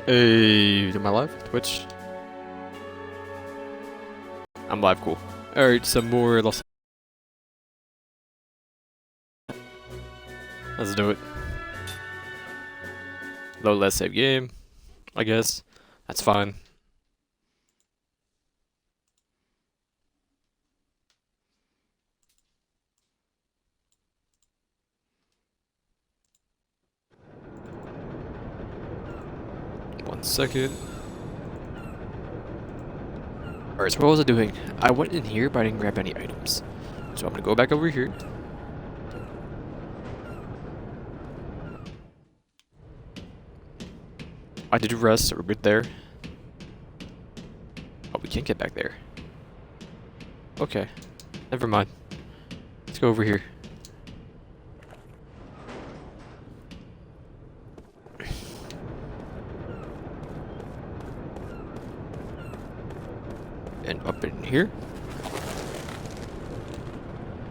Hey, am I live? Twitch? I'm live, cool. Alright, some more Los. Let's do it. Load less save game, I guess. That's fine. One second. Alright, so what was I doing? I went in here, but I didn't grab any items. So I'm gonna go back over here. I did rest, so we're good there. Oh, we can't get back there. Okay. Never mind. Let's go over here. And up in here.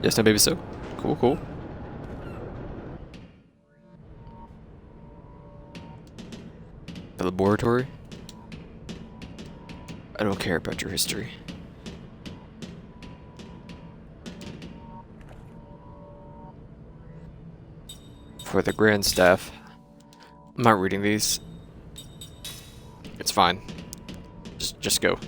Yes, no, baby, so. Cool, cool. The laboratory. I don't care about your history. For the grand staff. I'm not reading these. It's fine. Just go.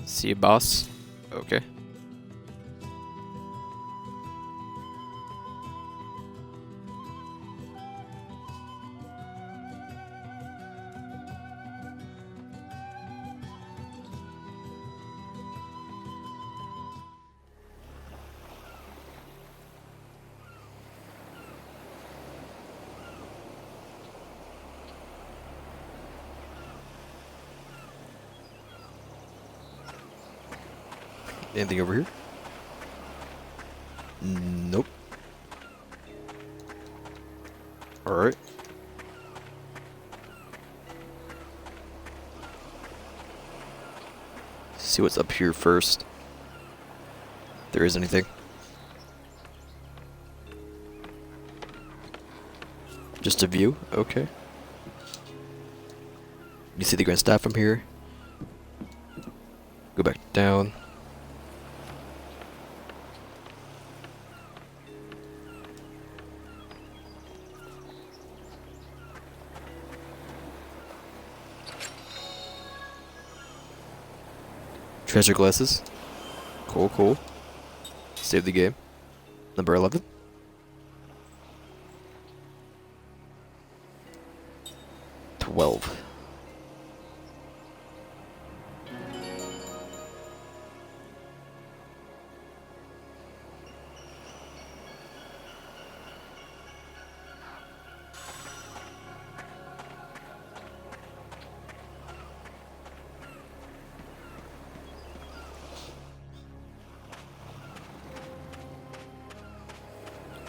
See you, boss. Okay. Anything over here? Nope. Alright. See what's up here first. If there is anything. Just a view? Okay. You see the grand staff from here. Go back down. Treasure glasses. Cool, cool. Save the game. Number 11.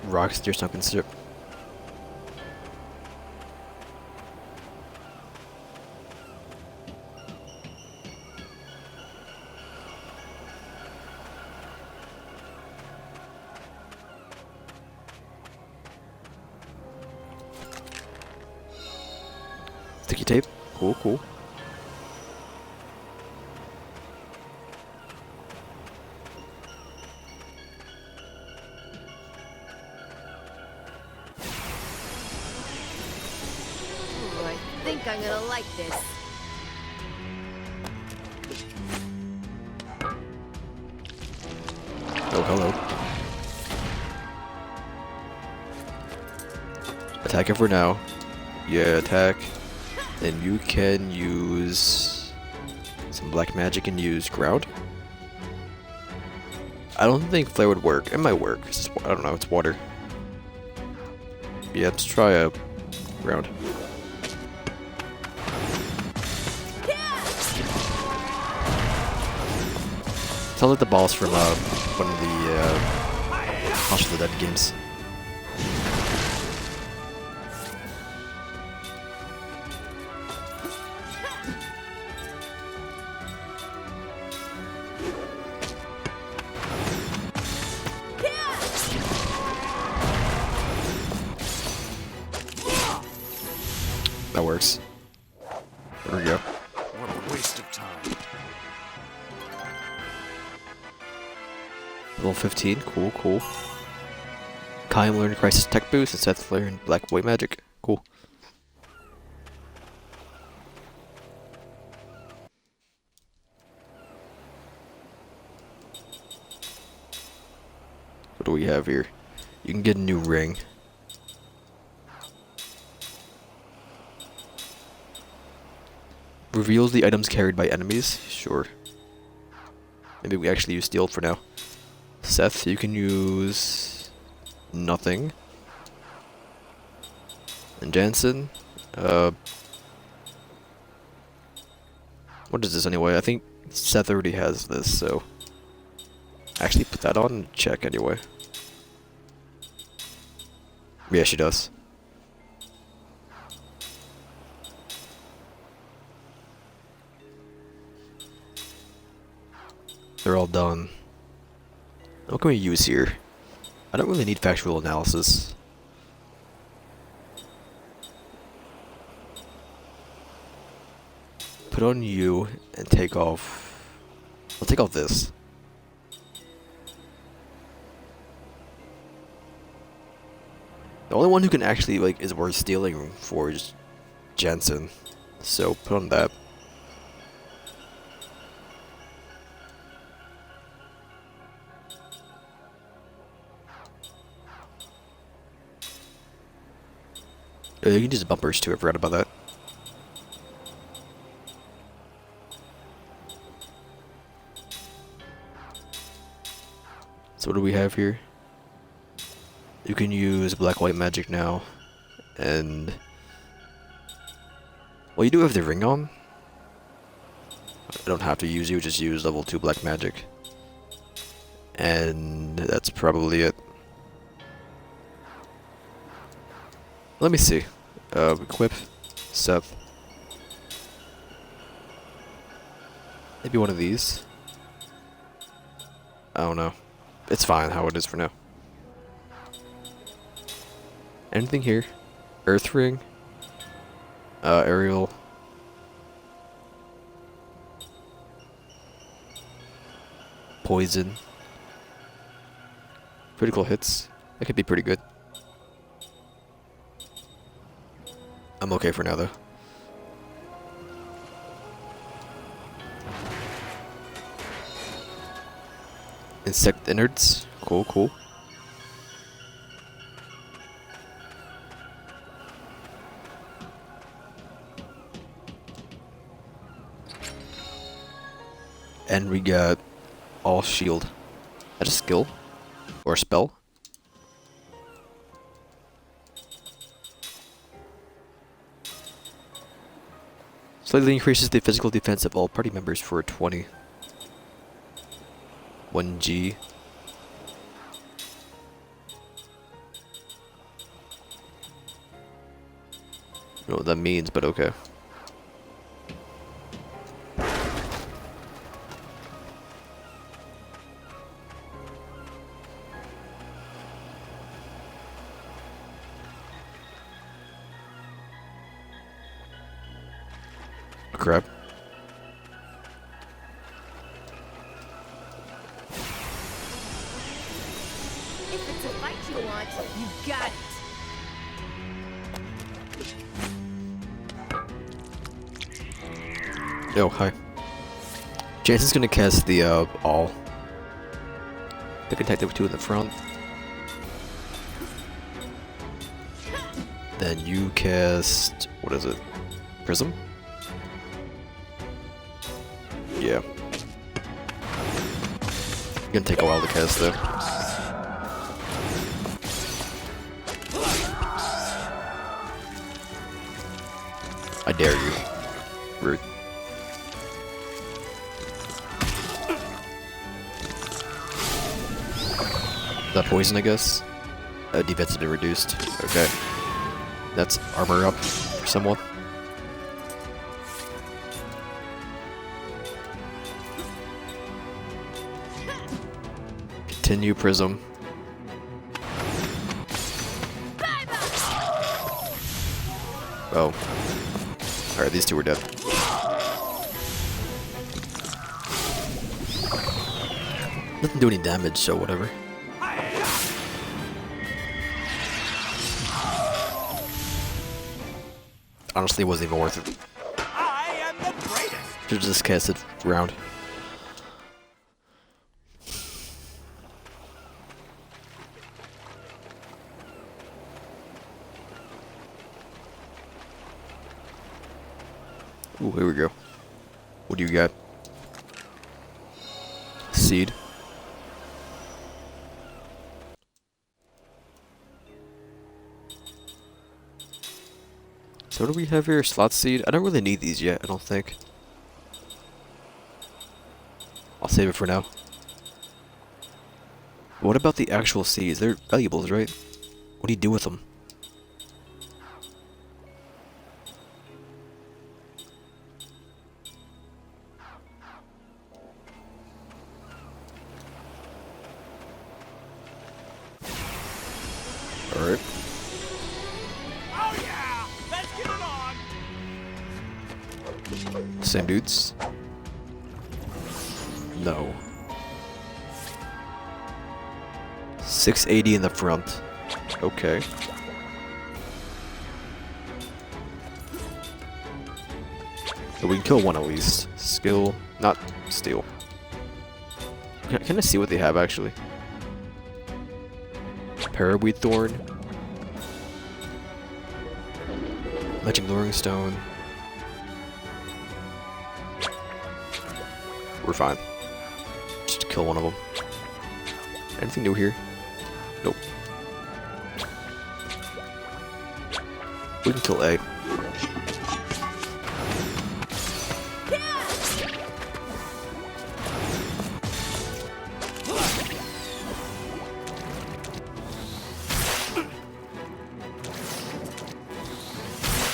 Rocks, there's no consider. Sticky tape. Cool, cool. I think I'm gonna like this. Oh, hello. Attack it for now. Yeah, attack. Then you can use some black magic and use ground. I don't think flare would work. It might work. I don't know, it's water. Yeah, let's try a ground. Sounds like the boss from one of the House of the Dead games. That works. There we go. What a waste of time. Level 15. Cool, cool. Kaim learned Crisis Tech Boost and Seth learned Black White Magic. Cool. What do we have here? You can get a new ring. Reveals the items carried by enemies. Sure. Maybe we actually use steel for now. Seth, you can use nothing. And Jansen, what is this anyway? I think Seth already has this, so actually put that on and check anyway. Yeah, she does. They're all done. What can we use here? I don't really need factual analysis. Put on you and take off. I'll take off this. The only one who can actually like is worth stealing for is Jensen. So put on that. You can use bumpers too, I forgot about that. So what do we have here? You can use Black White Magic now. And well, you do have the ring on. I don't have to use you, just use level 2 Black Magic. And that's probably it. Let me see. Equip, Seth. Maybe one of these. I don't know. It's fine how it is for now. Anything here? Earth ring. Aerial. Poison. Critical hits. That could be pretty good. I'm okay for now, though. Insect innards. Cool, cool. And we got all shield. That's a skill? Or a spell? Slightly increases the physical defense of all party members for 20. 1G. I don't know what that means, but okay. Crap. If it's a fight you want, you got it. Oh, hi. Jansen's gonna cast the, all. The Detective 2 in the front. Then you cast... what is it? Prism? Yeah. Gonna take a while to cast though. I dare you. Rude. That poison, I guess? Defensively reduced. Okay. That's armor up for someone. Continue Prism. Oh. Alright, these two are dead. Doesn't do any damage, so whatever. Honestly, it wasn't even worth it. I am the greatest. Should've just casted round. Ooh, here we go. What do you got? Seed. So what do we have here? Slot seed? I don't really need these yet, I don't think. I'll save it for now. What about the actual seeds? They're valuables, right? What do you do with them? Alright. Oh yeah! Let's get it on! Same dudes? No. 680 in the front. Okay. So we can kill one at least. Skill, not steal. Can I see what they have actually? Paraweed Thorn. Magic Luring Stone. We're fine. Just kill one of them. Anything new here? Nope. We can kill A.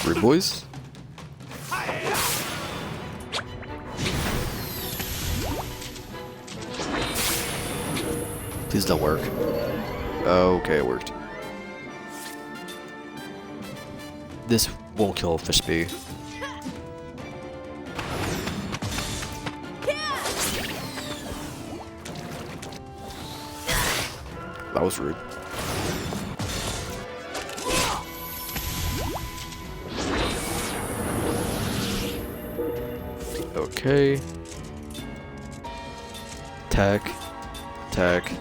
Rude boys. Please don't work. Okay, it worked. This won't kill Fish B. That was rude. Okay. Attack. Attack.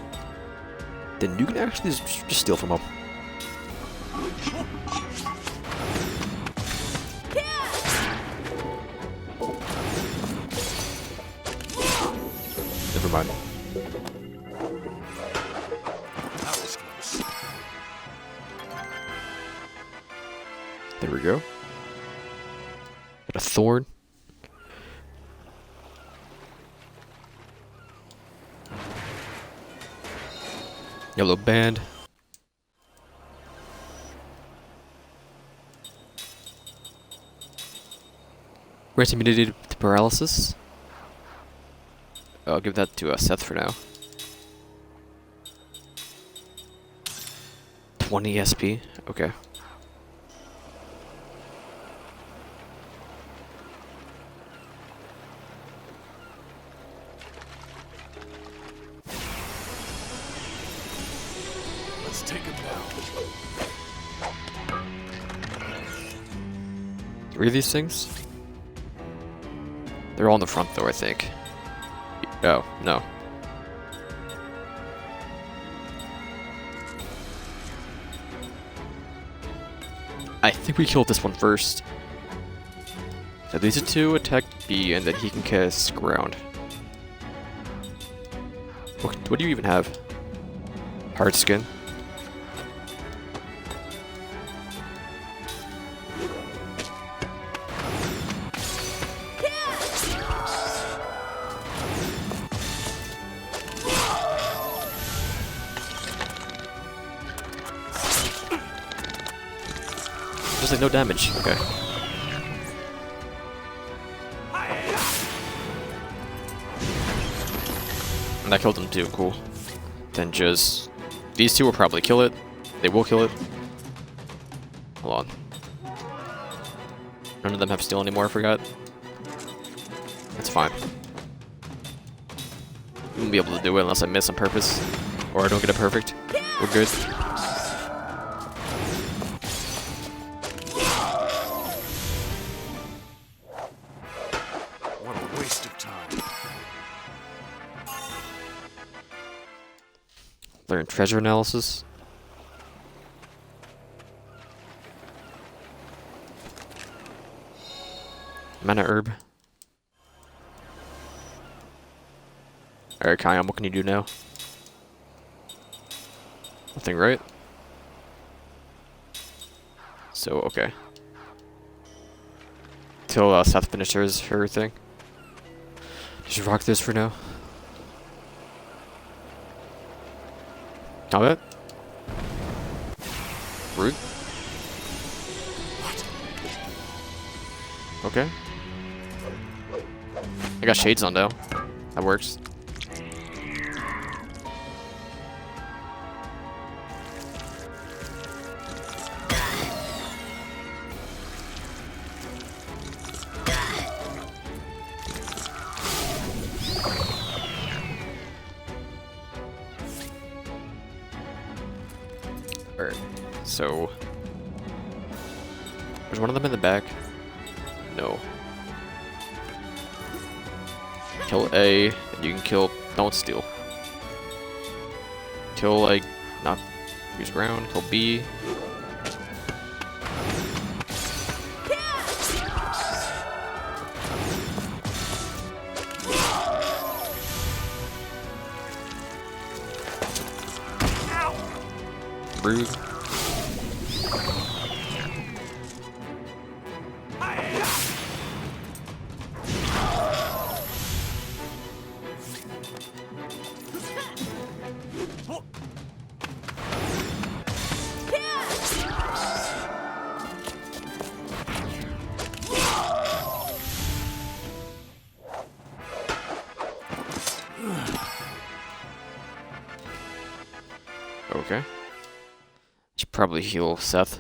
Then you can actually just steal from him. Never mind. That was close. There we go. Got a thorn. Yellow band. Grants immunity to paralysis. I'll give that to Seth for now. 20 SP. Okay. Let's take it down. 3 of these things? They're all in the front though, I think. Oh, no. I think we killed this one first. So these are 2 attack B, and then he can cast ground. What do you even have? Hard skin? There's like no damage. Okay. And I killed them too. Cool. Then just these 2 will probably kill it. They will kill it. Hold on. None of them have steel anymore, I forgot. That's fine. I won't be able to do it unless I miss on purpose. Or I don't get it perfect. We're good. What a waste of time. Learn treasure analysis. Mana herb. Alright, Kion, what can you do now? Nothing, right? So, okay. Till Seth finishes her thing. Just rock this for now. Got it? Rude. Okay. I got shades on though. That works. Alright, so there's one of them in the back. No. Kill A, and you can kill. Don't steal. Kill like not use ground. Kill B. Rude. Okay. Should probably heal Seth.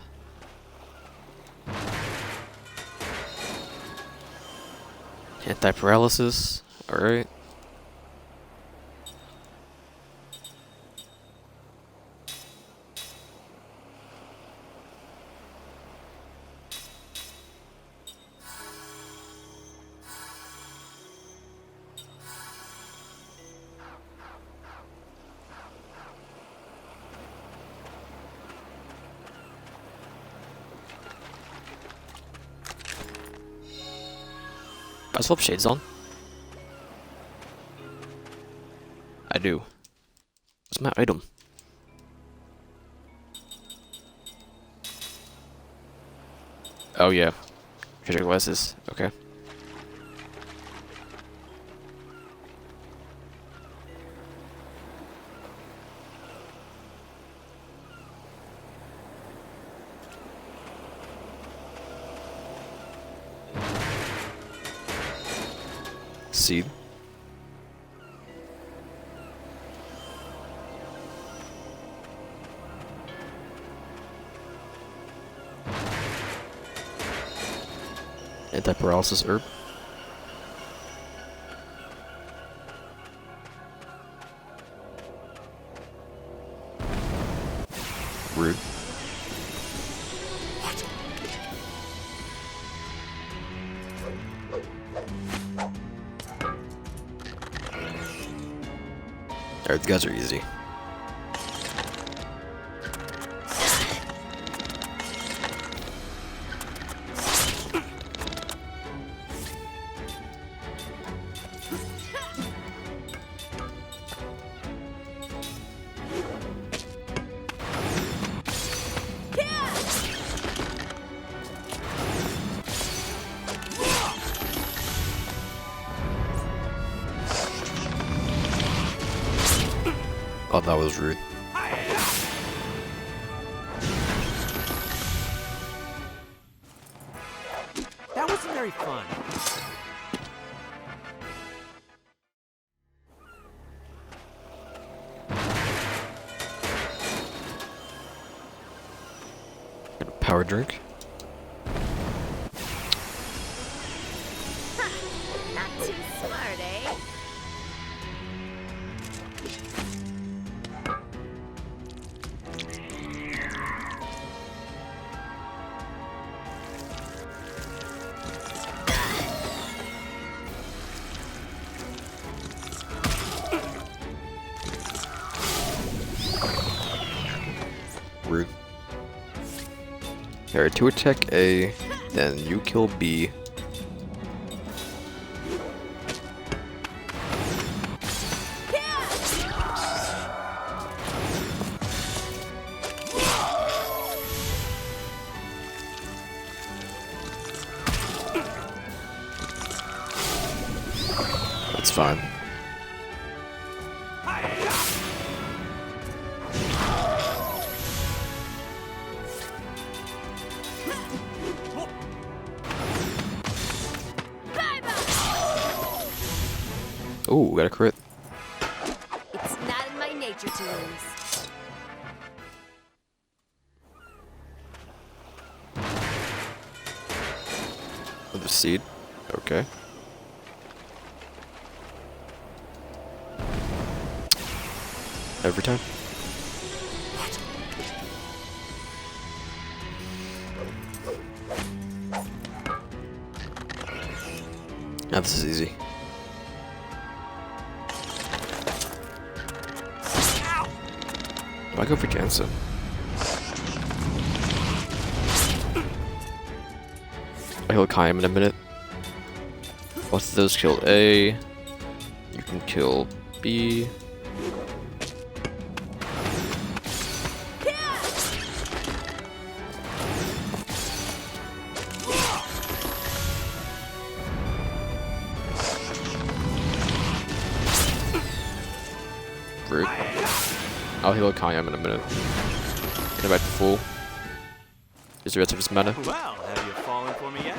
Anti-paralysis. Alright. I still have shades on. I do. What's my item? Oh yeah. Treasure glasses. Okay. Seed. Anti-paralysis herb. Rude. Alright, the guys are easy. Oh, that was rude. That wasn't very fun. Power drink. Too smart, eh? Rude. Alright, to attack A, then you kill B. That's fine. Ooh, got a crit. It's not in my nature to lose. Another seed. Okay. Every time. Now this is easy. Why go for Jansen? I heal Kaim in a minute. Both of those kill A. You can kill B. Rude. I'll heal Kaim in a minute. Get him back to full. Is the rest of his mana? Well, have you fallen for me yet?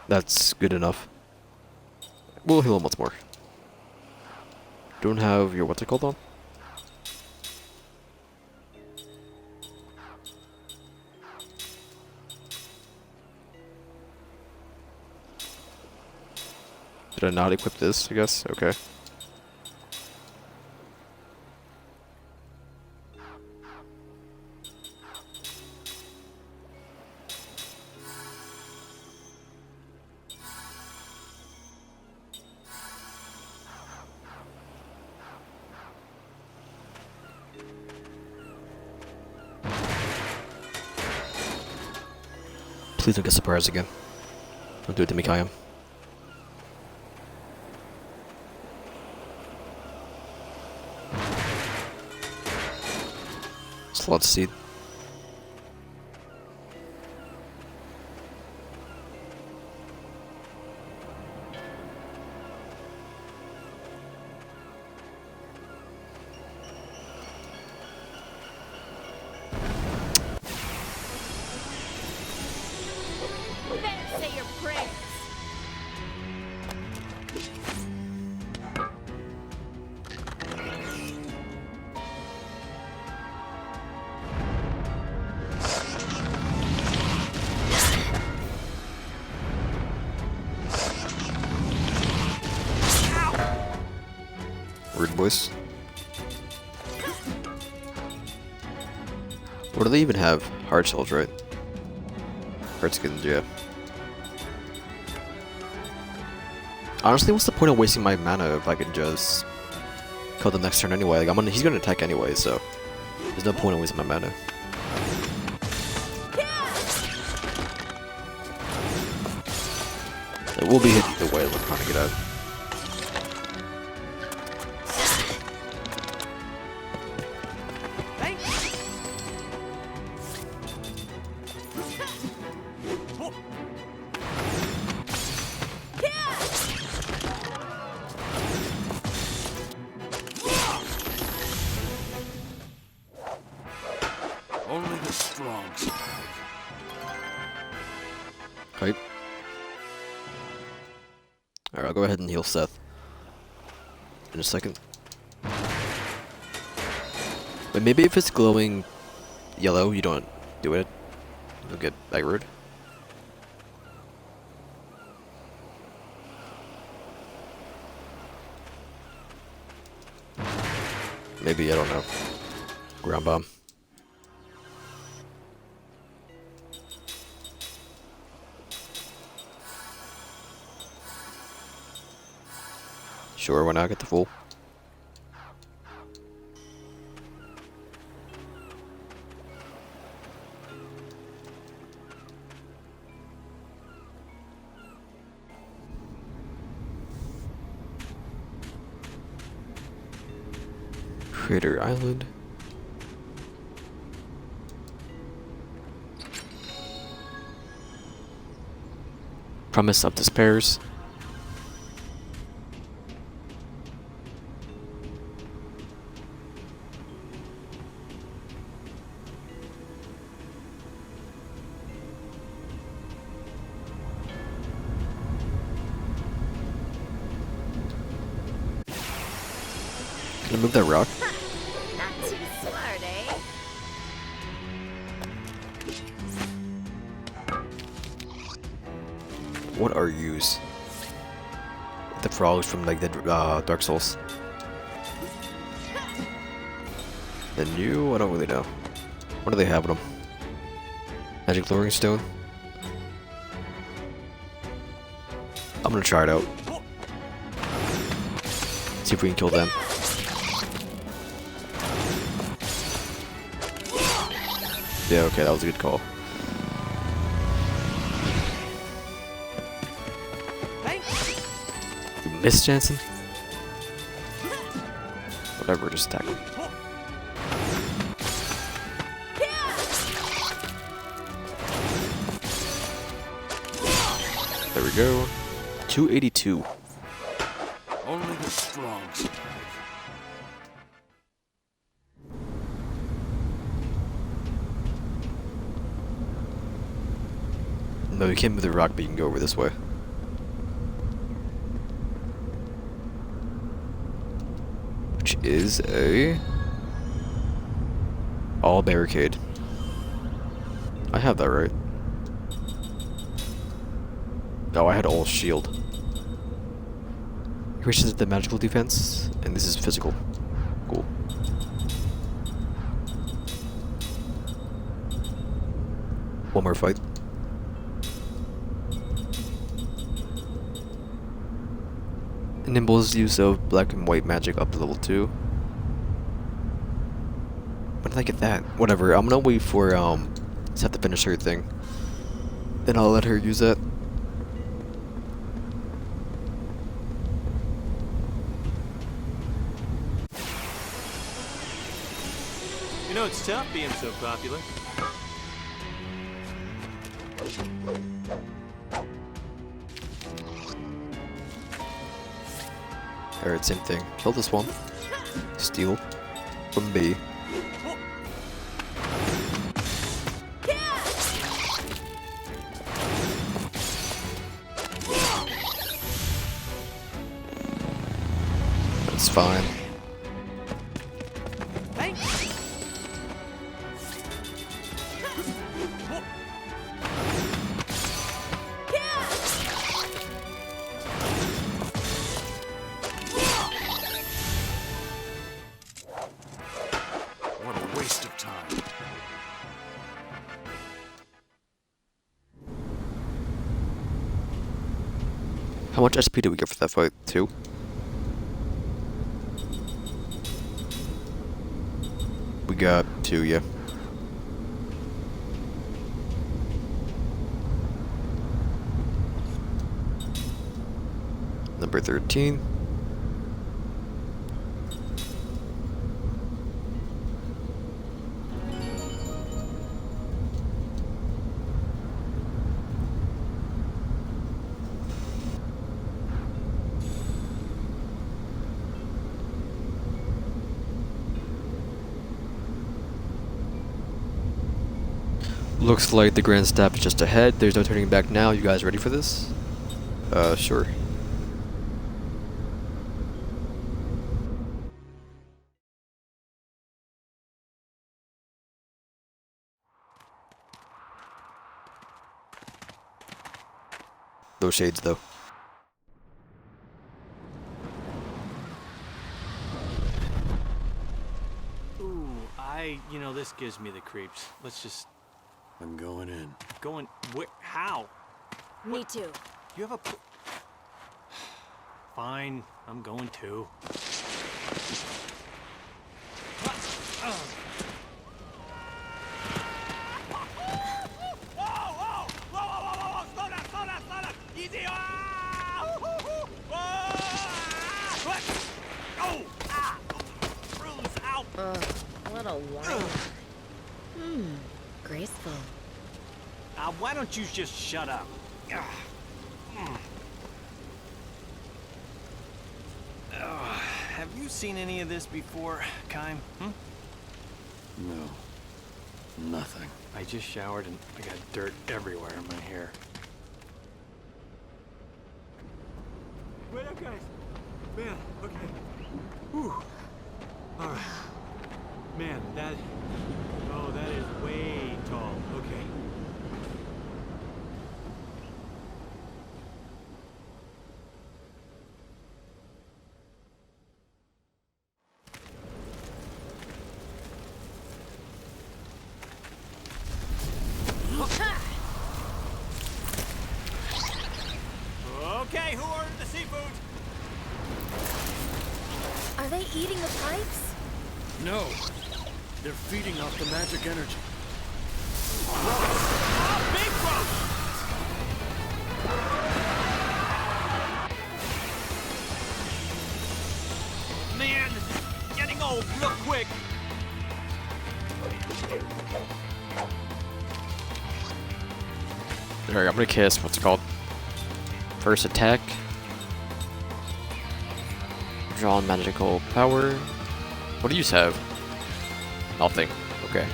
That's good enough. We'll heal him once more. Don't have your what's it called on? Did I not equip this, I guess? Okay. Please don't get surprised again. Don't do it to me, Kayam. Slot seed. Better say your prayers. Rude boys. What do they even have? Hard souls, right? Hard skins, yeah. Honestly, what's the point of wasting my mana if I can just kill them next turn anyway? Like, he's gonna attack anyway, so there's no point in wasting my mana. It will be hit either way. We're trying to get out. Only the strong survive. Hype. Alright, I'll go ahead and heal Seth. And in a second. But maybe if it's glowing yellow, you don't do it. You'll get aggroed. Maybe, I don't know. Ground bomb. Sure, why not get the full? Crater Island. Promise of Despairs. Can I move that rock? Not too smart, eh? What are yous? The frogs from like the Dark Souls. The new? I don't really know. What do they have with them? Magic Lowering Stone? I'm gonna try it out. See if we can kill them. Yeah, okay, that was a good call. You missed, Jansen? Whatever, just attack him. There we go. 282. Only the strong survive. No, you can't move the rock, but you can go over this way. Which is a all barricade. I have that right. Oh, I had all shield. Increases the magical defense, and this is physical. Cool. One more fight. Nimble's use of black and white magic up to level 2. When did I get that? Whatever, I'm gonna wait for Seth to finish her thing. Then I'll let her use that. You know, it's tough being so popular. Alright, same thing. Kill this one. Steal from B. That's fine. What a waste of time. How much SP did we get for that fight? 2? We got 2, yeah. Number 13. Looks like the Grand Staff is just ahead. There's no turning back now. You guys ready for this? Sure. Those shades, though. Ooh, you know, this gives me the creeps. Let's just... I'm going in. Going... How? Me too. You have a... Fine, I'm going too. Easy! What a whine. Graceful. Why don't you just shut up? Have you seen any of this before, Kime? No. Nothing. I just showered and I got dirt everywhere in my hair. Wait up, guys. Man, okay. Whew. All right. Man, that is way tall. Okay. Okay, who ordered the seafood? Are they eating the pipes? No! They're feeding off the magic energy. Big roast! Man, this is getting old real quick. Alright, I'm gonna cast what's it called? First attack. Draw magical power. What do you have? Nothing. Okay.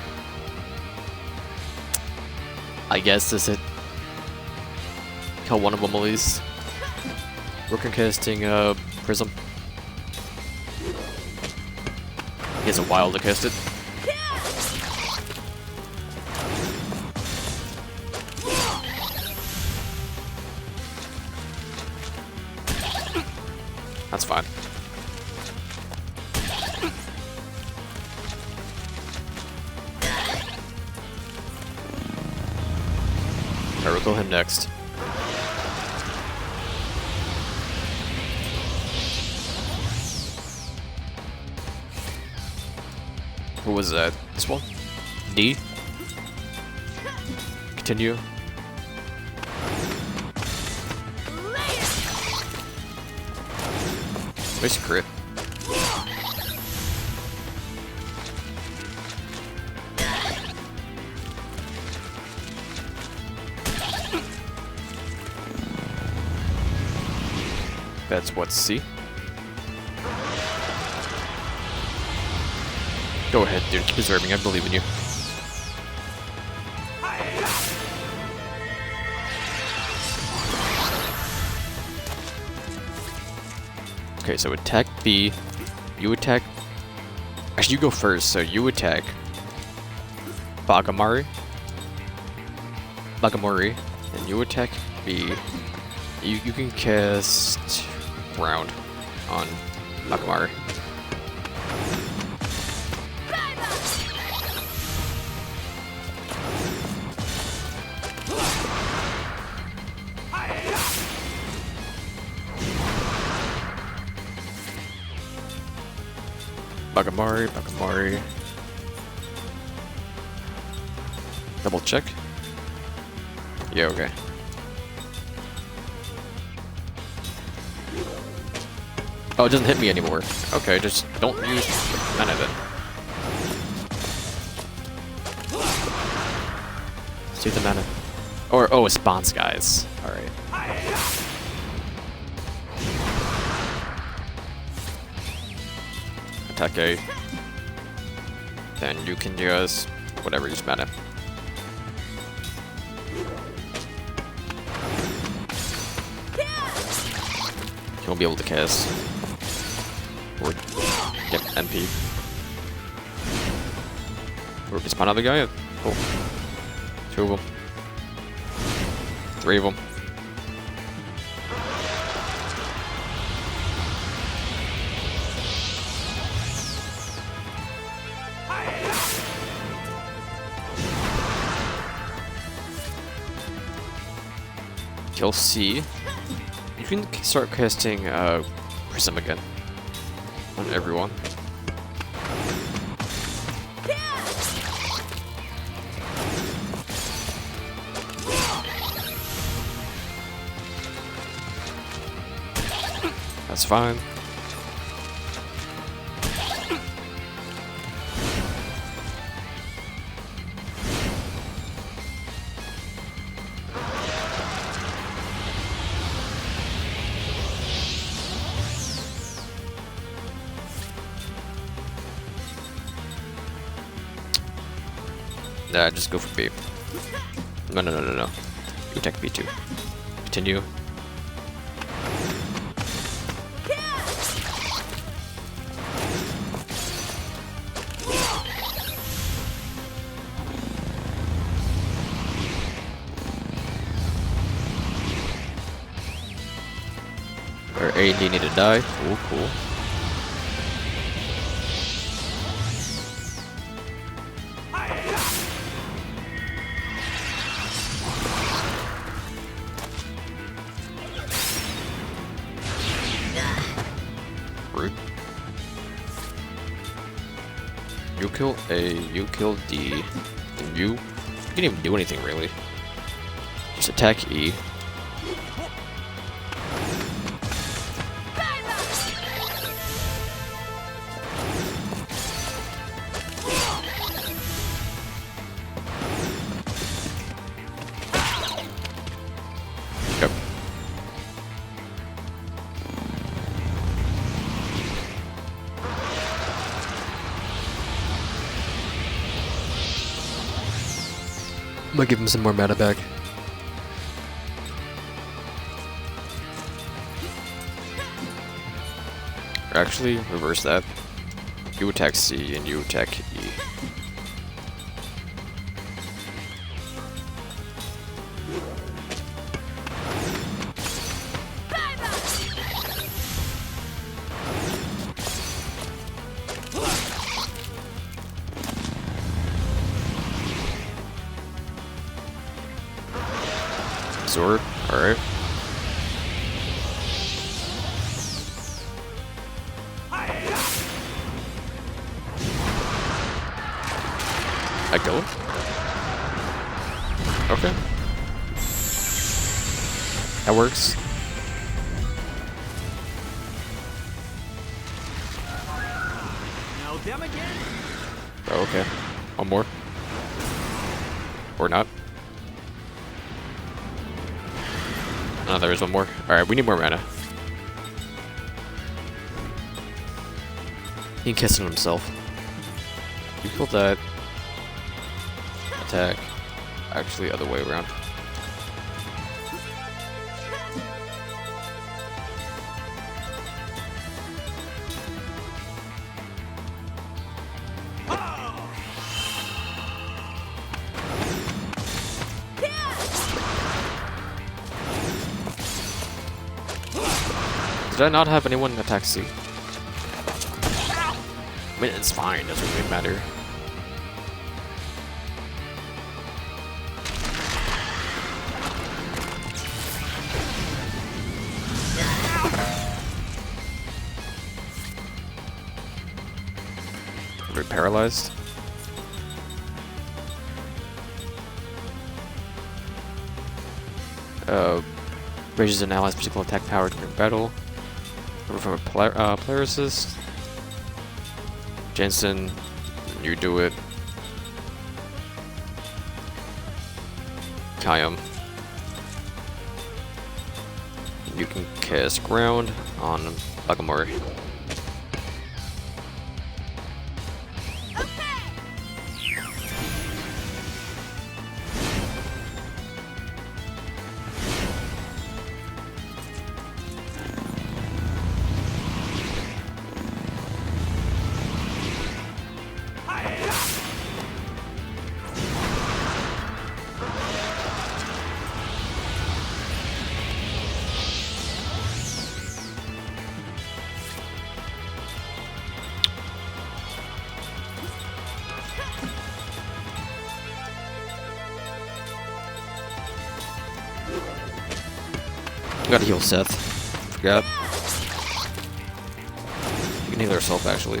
I guess this it. Kill one of them at least. We're casting Prism. He has a while to cast it. That's fine. Alright, we'll kill him next. Who was that? This one? D? Continue. Nice crit. That's what C. Go ahead, dude. Keep preserving. I believe in you. Okay, so attack B. You attack. Actually, you go first. So you attack Bagamori, and you attack B. You can cast Round on Bagamori. Bagamori. Double check. Yeah, okay. Oh, it doesn't hit me anymore. Okay, just don't use none of it. See the mana. Or, oh, a spawn skies. Alright. Attack A. Then you can just whatever, use mana. You won't be able to cast. Or get MP. Or we spawn another guy? Cool. 2 of them. 3 of them. Kill C. You can start casting Prism again on everyone. That's fine. Nah, just go for B. No. You attack B2. Continue. Or A and D need to die. Cool. Rude. You kill A, you kill D, and you can't even do anything really. Just attack E. Yep. I'm gonna give him some more mana back. Actually, reverse that. You attack C and you attack E. Sword, alright. I go? Okay. That works. Now them again? Oh, okay. One more. Or not. Oh, there is one more. Alright, we need more mana. He can cast it himself. You kill that. Attack. Actually, other way around. Did I not have anyone attack C? I mean, it's fine, doesn't really matter. Are we paralyzed? Raises an ally's physical attack power during battle. From a player assist. Jensen, you do it. Kayam. You can cast ground on Bagamori. Gotta heal Seth. Forgot. You can heal yourself actually.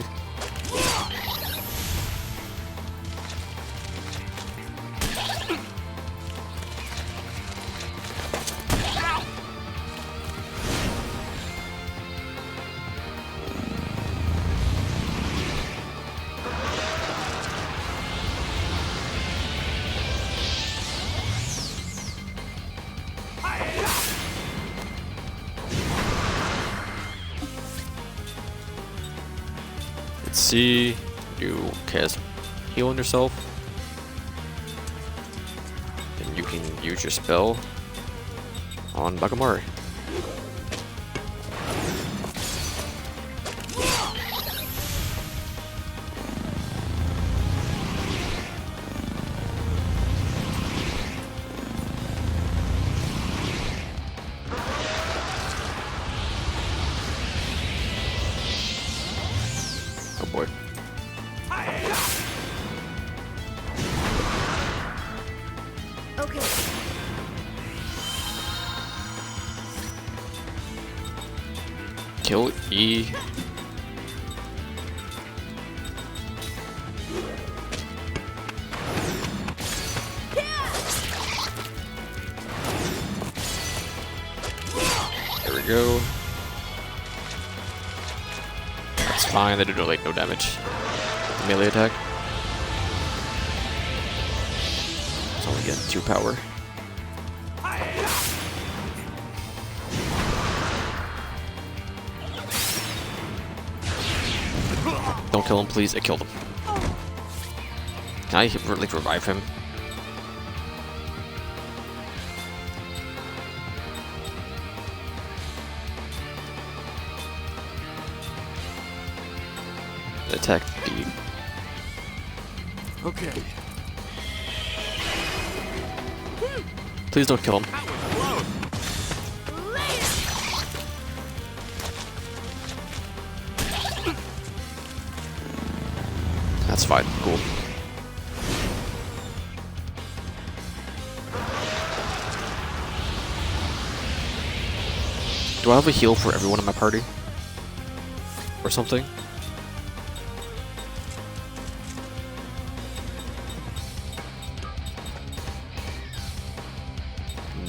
Let's see. You cast heal on yourself. And you can use your spell on Bagamori. Oh boy. Okay. Kill E. There we go. That's fine, they do like no damage. Melee attack. It's only getting 2 power. Don't kill him, please. I killed him. Can I like revive him? Attack D. Okay. Please don't kill him. That's fine. Cool. Do I have a heal for everyone in my party? Or something?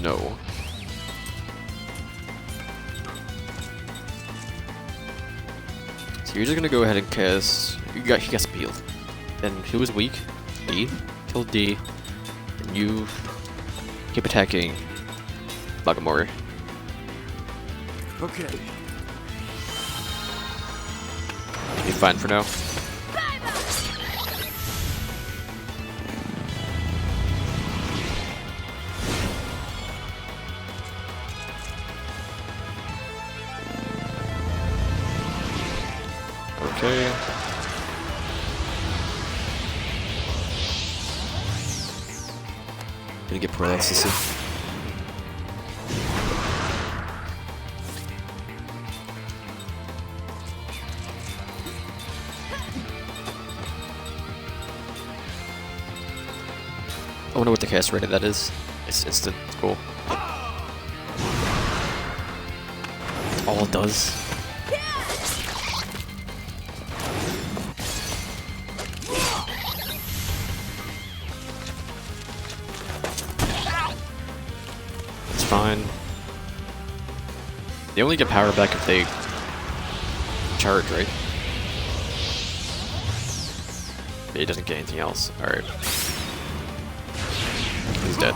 No. So you're just gonna go ahead and cast. He got some healed. Then who was weak? D. Kill D. And you keep attacking Bagamori. Okay. Be fine for now. Okay. Gonna get paralysis. I wonder what the cast rated that is. It's instant. It's cool. All it does. It's fine. They only get power back if they charge, right? He doesn't get anything else. Alright. He's dead.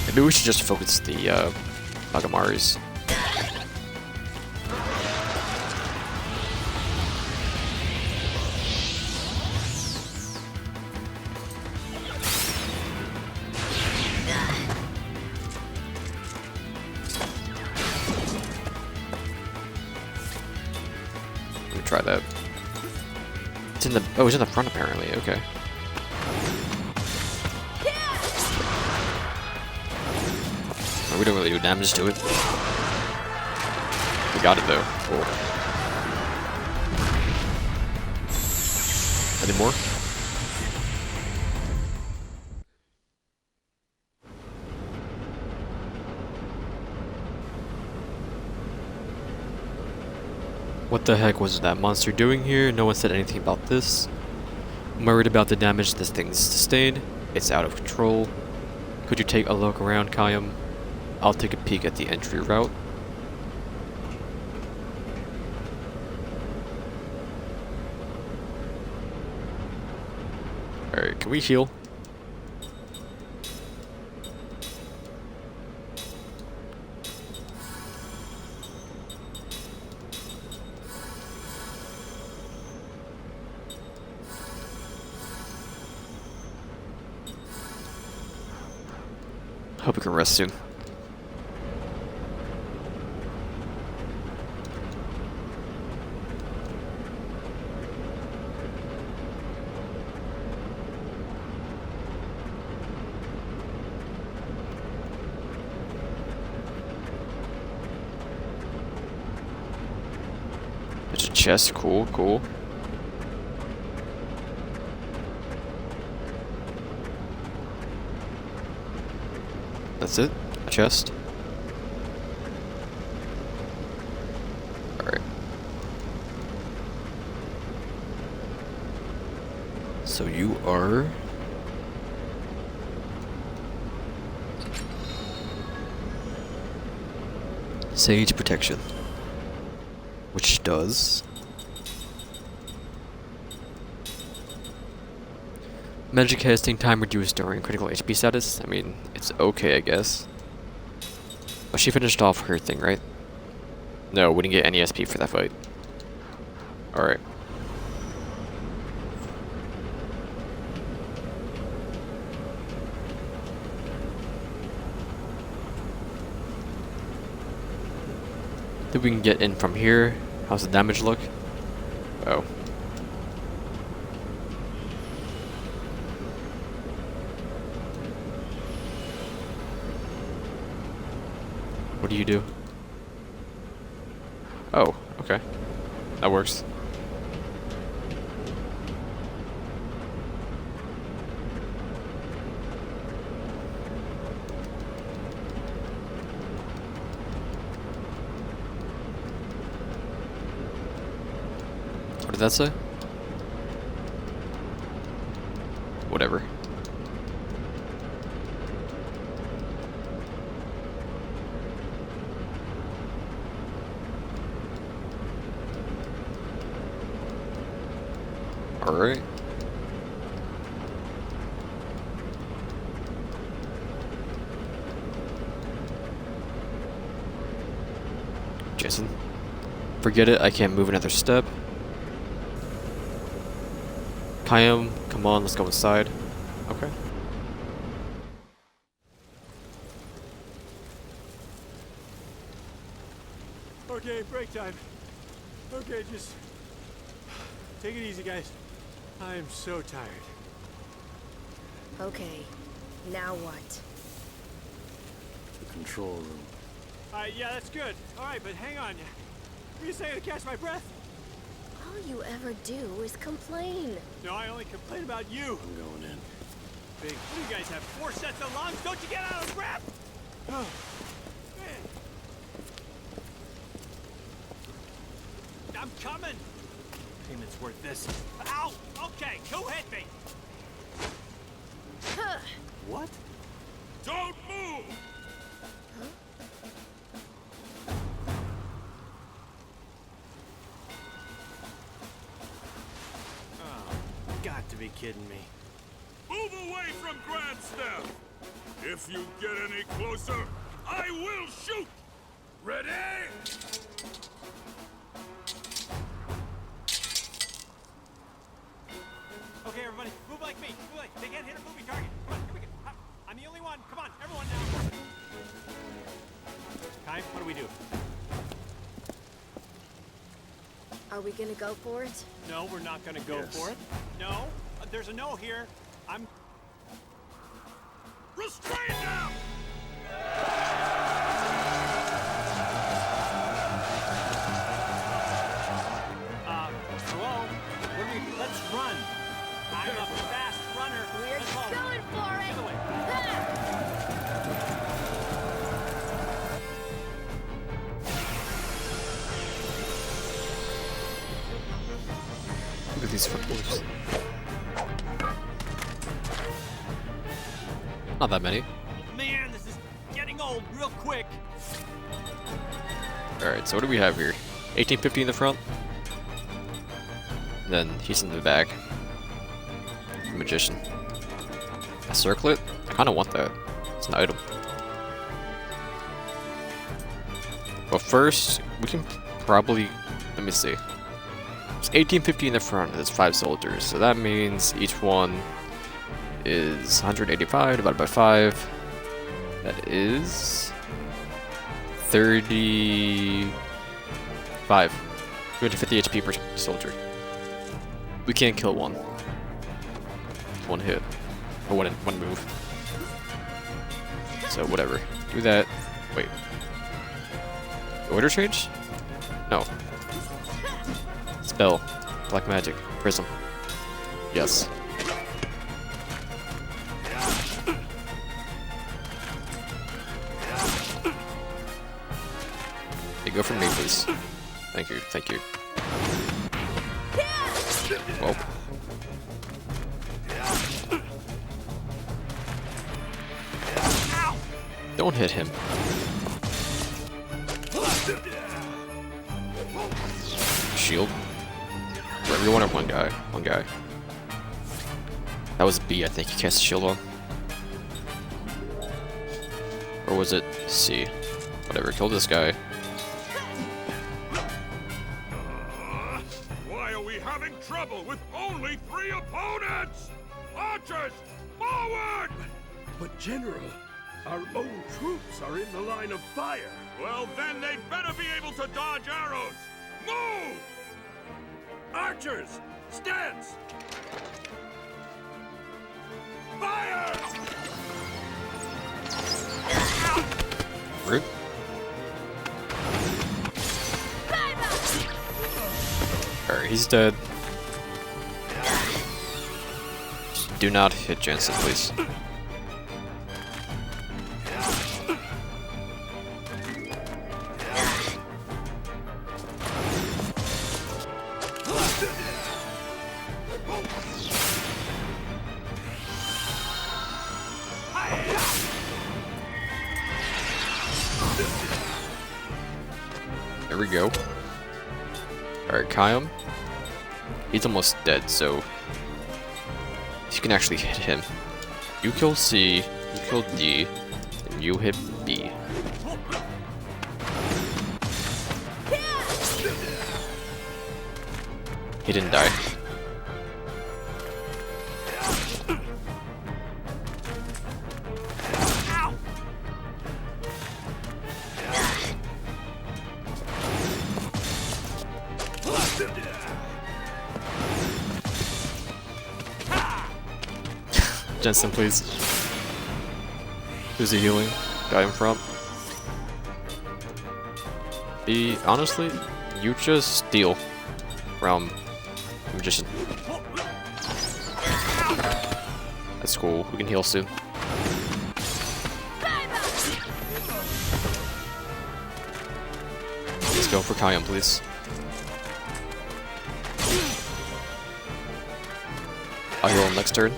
Maybe we should just focus the Bagamaris. Let me try that. It's in the it's in the front apparently. Okay. We don't really do damage to it. I got it though. Cool. Any more? What the heck was that monster doing here? No one said anything about this. I'm worried about the damage this thing's sustained. It's out of control. Could you take a look around, Kayam? I'll take a peek at the entry route. Alright, can we heal? Hope we can rest soon. There's a chest, cool, cool. That's it? A chest? Alright. So you are... Sage Protection. Which does... Magic casting time reduced during critical HP status. I mean, it's okay, I guess. But she finished off her thing, right? No, we didn't get any SP for that fight. Alright. Think we can get in from here. How's the damage look? Oh. What do you do? Oh, okay. That works. What did that say? Whatever. Alright. Jason. Forget it, I can't move another step. Kayam, come on, let's go inside. Okay. Okay, break time. Okay, just take it easy, guys. I am so tired. Okay, now what? The control room. Yeah, that's good. All right, but hang on. Give me a second to catch my breath. All you ever do is complain. No, I only complain about you. I'm going in. Big, what do you guys have? 4 sets of lungs? Don't you get out of breath? Oh, man. I'm coming. Payment's worth this. Ow! Okay, go hit me. What? Don't move! Oh, got to be kidding me. Move away from Grand Staff! If you get any closer, I will shoot! Ready? Okay, everybody, move like me. Move like they can't hit a moving target. Come on, here we go. I'm the only one. Come on, everyone now. Kai, what do we do? Are we gonna go for it? No, we're not gonna go for it. No, there's a no here. I'm... Restrain them! these front moves? Not that many. Man, this is getting old real quick. Alright, so what do we have here? 1850 in the front. Then he's in the back. Magician. A circlet? I kinda want that. It's an item. But first, we can probably... Let me see. It's 1850 in the front, and there's 5 soldiers. So that means each one is 185 divided by 5. That is... 35. 250 HP per soldier. We can't kill one. One hit. Or one move. So whatever. Do that. Wait. Order change? No. Spell. Black magic. Prism. Yes. Hey, go for me, please. Thank you, thank you. Well. Don't hit him. Shield. For everyone or one guy? One guy. That was B, I think you cast a shield on. Or was it C? Whatever, kill this guy. Why are we having trouble with only 3 opponents? Archers, forward! But General, our own troops are in the line of fire. Well, then they'd better be able to dodge arrows. Move! Archers, stance! Fire! Rude. Alright, he's dead. Just do not hit Jensen, please. There we go. Alright, Kayam. He's almost dead, so you can actually hit him. You kill C, you kill D, and you hit B. He didn't die. Jensen, please. Who's he healing? Guy in front. B, honestly, you just steal from the Magician. That's cool. We can heal soon. Let's go for Kayam, please. I'll heal him next turn.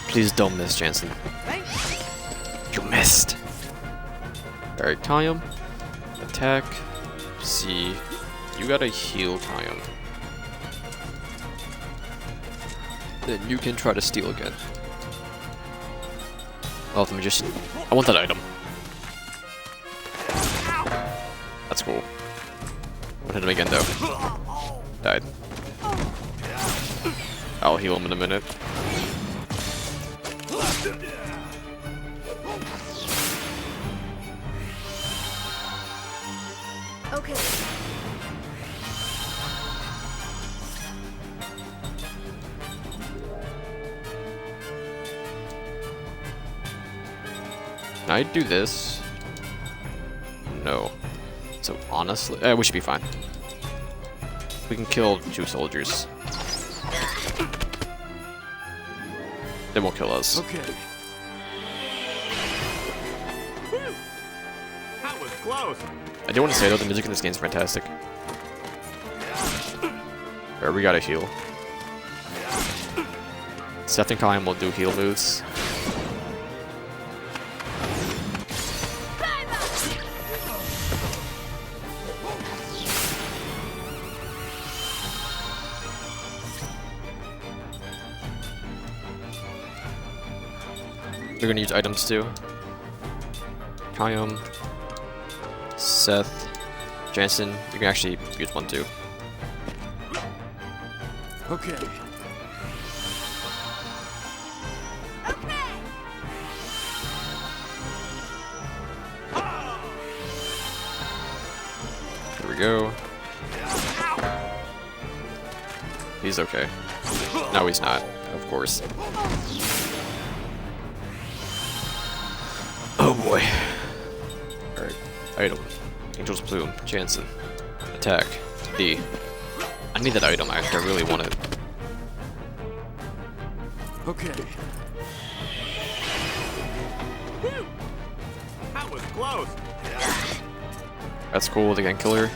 Please don't miss, Jansen. You missed! Alright, Kayam. Attack. C. You gotta heal Kayam. Then you can try to steal again. Oh, the Magician. I want that item. That's cool. I'll hit him again, though. Died. I'll heal him in a minute. Okay. Can I do this? No. So honestly, we should be fine. We can kill 2 soldiers. They won't kill us. Okay. close. I do want to say though, the music in this game is fantastic. Alright, we gotta heal. Seth and Kyle will do heal moves. We're gonna use items too. Kyle, Seth, Jansen, you can actually use one too. Okay. Here we go. He's okay. No, he's not, of course. Oh boy. Alright, item. Angel's Plume, Jansen. Attack, D. I need that item, I really want it. Okay. That was close. That's cool, they can kill her.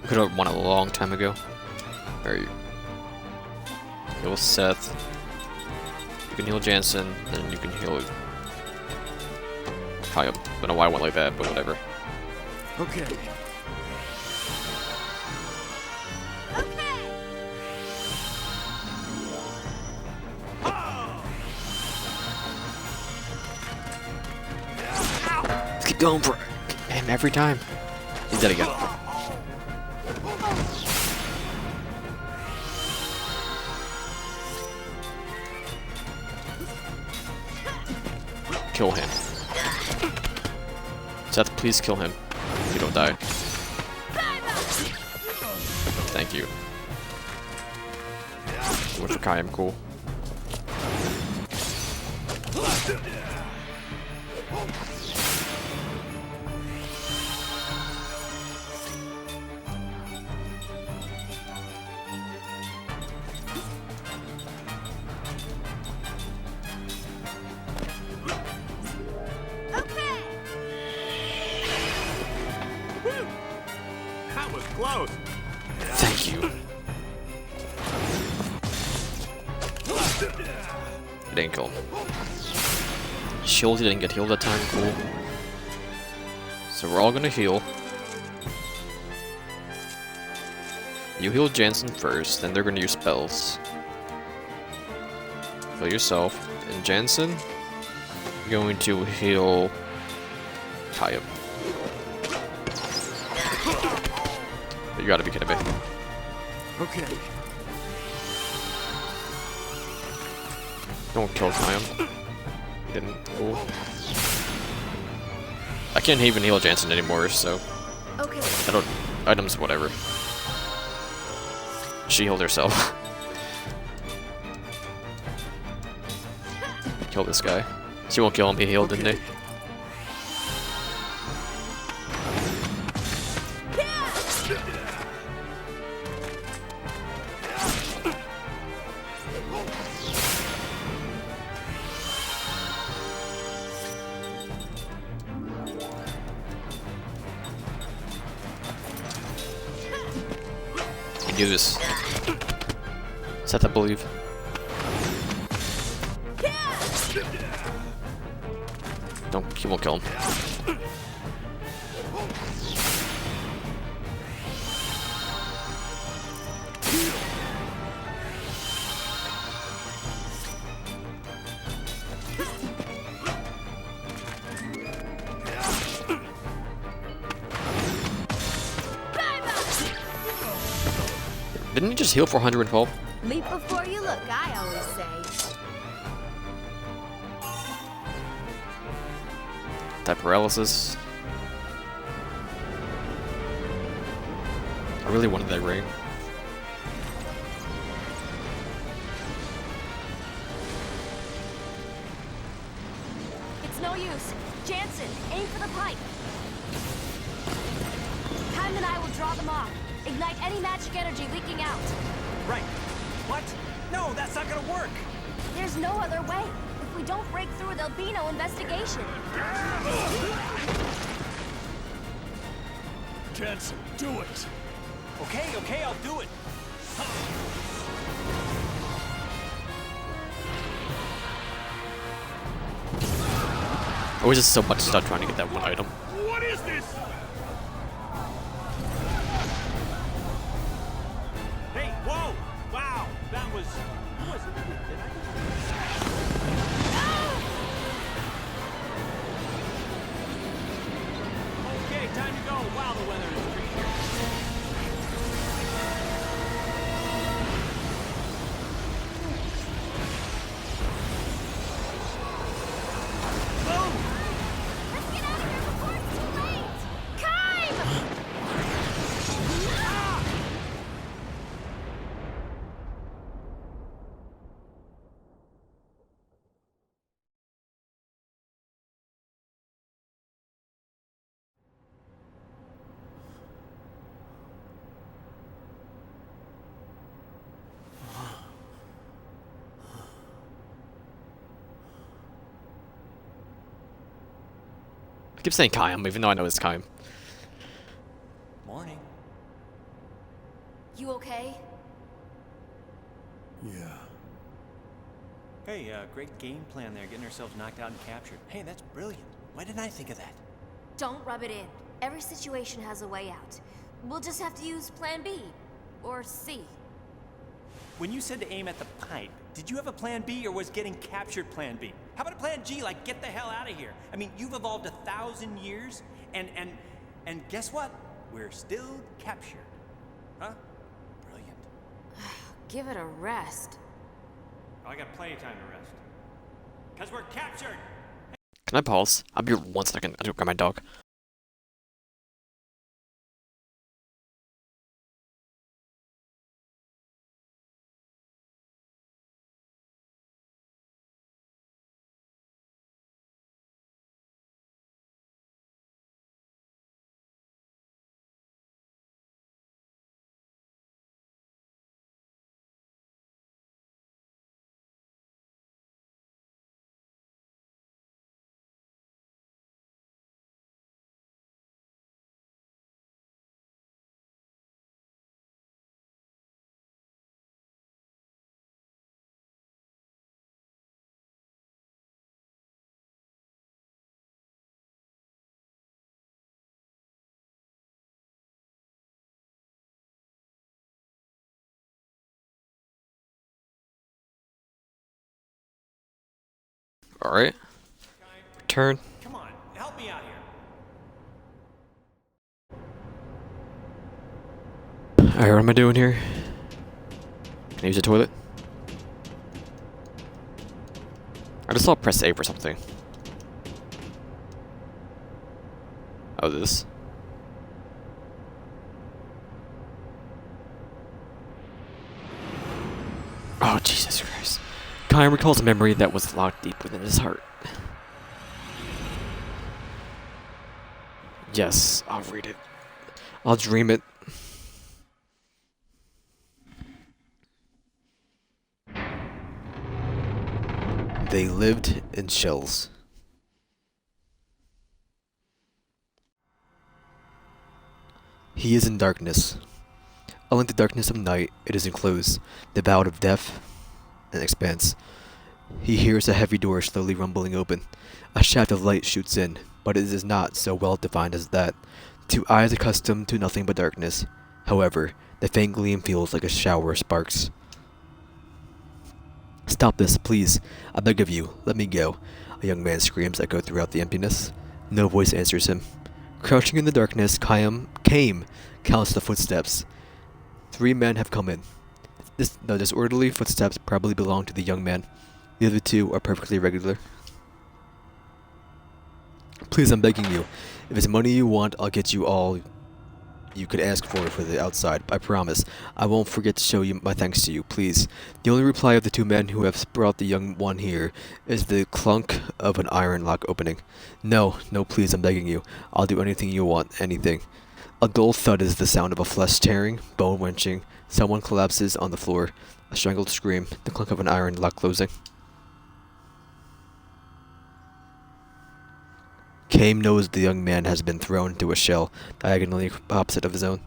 We could have won it a long time ago. Alright. Heal Seth. You can heal Jansen, and you can heal Kyle. Don't know why I went like that, but whatever. Okay. Let's keep going for him every time. He's dead again. Kill him. Seth, please kill him. If you don't die. Thank you. Went for Kai, I'm cool. That was close. Thank you. It didn't kill him. Shield didn't get healed that time, cool. So we're all gonna heal. You heal Jansen first, then they're gonna use spells. Heal yourself. And Jansen, you're going to heal Kaya. You gotta be kidding me. Okay. Don't kill Kyle. Didn't. Cool. I can't even heal Jansen anymore, so Okay. I don't. Items, whatever. She healed herself. Kill this guy. She won't kill him. He healed, didn't he? You can do this. Seth, I believe. Don't, he won't kill him. Didn't he just heal for 112? Leap before you look, I always say. That paralysis. I really wanted that ring. It's no use. Jansen, aim for the pipe. Kyle and I will draw them off. Ignite any magic energy leaking out. Right. What? No, that's not gonna work. There's no other way. If we don't break through, there'll be no investigation. Jensen, do it! Okay, I'll do it. Always just so much stuff trying to get that one item. What is this? Hey, whoa! Wow, that was... Who was it? Did I... Okay, time to go. Wow, the weather is great. Let's get out of here before it's too late! Kyle! I keep saying Kaim, even though I know it's Kaim. Morning. You okay? Yeah. Hey, great game plan there, getting ourselves knocked out and captured. Hey, that's brilliant. Why didn't I think of that? Don't rub it in. Every situation has a way out. We'll just have to use Plan B. Or C. When you said to aim at the pipe, did you have a plan B or was getting captured plan B? How about a plan G, like get the hell out of here? I mean, you've evolved 1,000 years, and guess what? We're still captured. Huh? Brilliant. Give it a rest. Oh, I got plenty of time to rest. Because we're captured! Can I pause? I'll be here 1 second. I have to grab my dog. Alright. Return. Come on, help me out here. Alright, what am I doing here? Can I use the toilet? I just saw press A for something. Oh, this. Oh, Jesus Christ. Kaim recalls a memory that was locked deep within his heart. Yes, I'll read it. I'll dream it. They lived in shells. He is in darkness. Unlike the darkness of night, it is enclosed, devoured of death and expanse. He hears a heavy door slowly rumbling open. A shaft of light shoots in, but it is not so well defined as that. To eyes accustomed to nothing but darkness, however, the faint gleam feels like a shower of sparks. Stop this, please. I beg of you, let me go. A young man's screams echo throughout the emptiness. No voice answers him. Crouching in the darkness, Kaim counts the footsteps. 3 men have come in. The disorderly footsteps probably belong to the young man. The other 2 are perfectly regular. Please, I'm begging you. If it's money you want, I'll get you all you could ask for the outside. I promise. I won't forget to show you my thanks to you, please. The only reply of the 2 men who have brought the young one here is the clunk of an iron lock opening. No, please, I'm begging you. I'll do anything you want, anything. A dull thud is the sound of a flesh tearing, bone wrenching. Someone collapses on the floor. A strangled scream, the clunk of an iron lock closing. Kame knows the young man has been thrown into a shell, diagonally opposite of his own.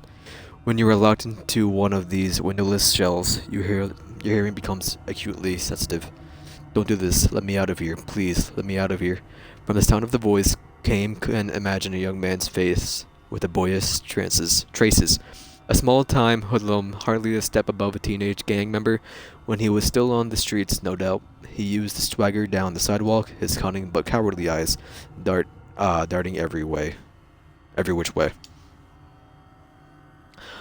When you are locked into one of these windowless shells, your hearing becomes acutely sensitive. Don't do this. Let me out of here. Please, let me out of here. From the sound of the voice, Kame can imagine a young man's face with the boyish traces. A small-time hoodlum, hardly a step above a teenage gang member. When he was still on the streets, no doubt, he used to swagger down the sidewalk, his cunning but cowardly eyes darting every which way.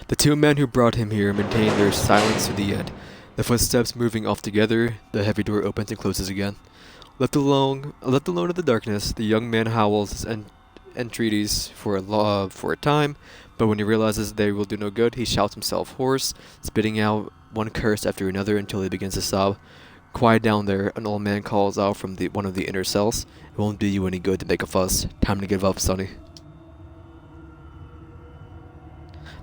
The two men who brought him here maintained their silence to the end. The footsteps moving off together, the heavy door opens and closes again. Left alone in the darkness, the young man howls his entreaties for a time, but when he realizes they will do no good, he shouts himself hoarse, spitting out one curse after another until he begins to sob. Quiet down there, an old man calls out from one of the inner cells. It won't do you any good to make a fuss. Time to give up, sonny.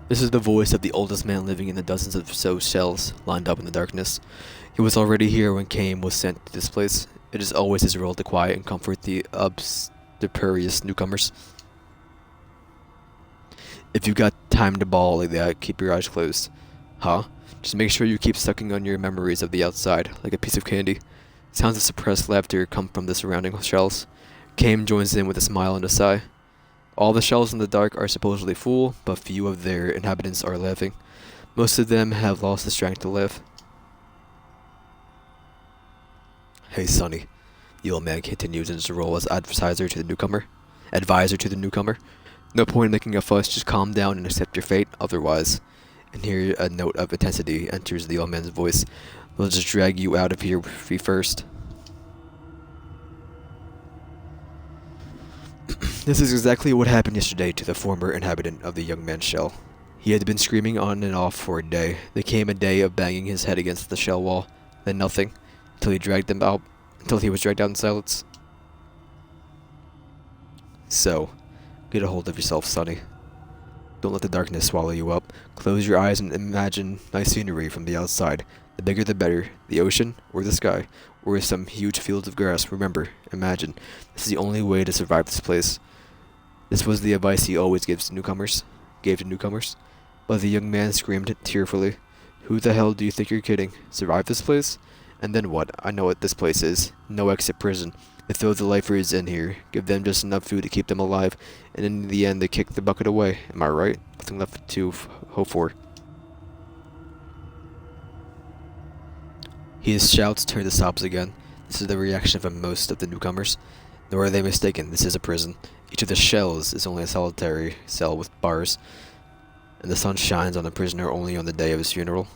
This is the voice of the oldest man living in the dozens of so shells lined up in the darkness. He was already here when Kame was sent to this place. It is always his role to quiet and comfort the obstreperous newcomers. If you got time to bawl like that, keep your eyes closed. Huh? Just make sure you keep sucking on your memories of the outside, like a piece of candy. Sounds of suppressed laughter come from the surrounding shells. Kame joins in with a smile and a sigh. All the shells in the dark are supposedly full, but few of their inhabitants are laughing. Most of them have lost the strength to live. Hey, Sonny. The old man continues in his role as advisor to the newcomer. No point in making a fuss, just calm down and accept your fate, otherwise. And here a note of intensity enters the old man's voice. They'll just drag you out of here first. This is exactly what happened yesterday to the former inhabitant of the young man's shell. He had been screaming on and off for a day. There came a day of banging his head against the shell wall, then nothing, until he was dragged out in silence. So, get a hold of yourself, Sonny. Don't let the darkness swallow you up. Close your eyes and imagine nice scenery from the outside. The bigger the better. The ocean, or the sky, or some huge fields of grass. Remember, imagine. This is the only way to survive this place. This was the advice he always gave to newcomers. But the young man screamed tearfully. Who the hell do you think you're kidding? Survive this place? And then what? I know what this place is. No exit prison. They throw the lifers in here, give them just enough food to keep them alive, and in the end they kick the bucket away. Am I right? Nothing left to hope for. His shouts turn to sobs again. This is the reaction of most of the newcomers. Nor are they mistaken, this is a prison. Each of the shells is only a solitary cell with bars, and the sun shines on the prisoner only on the day of his funeral.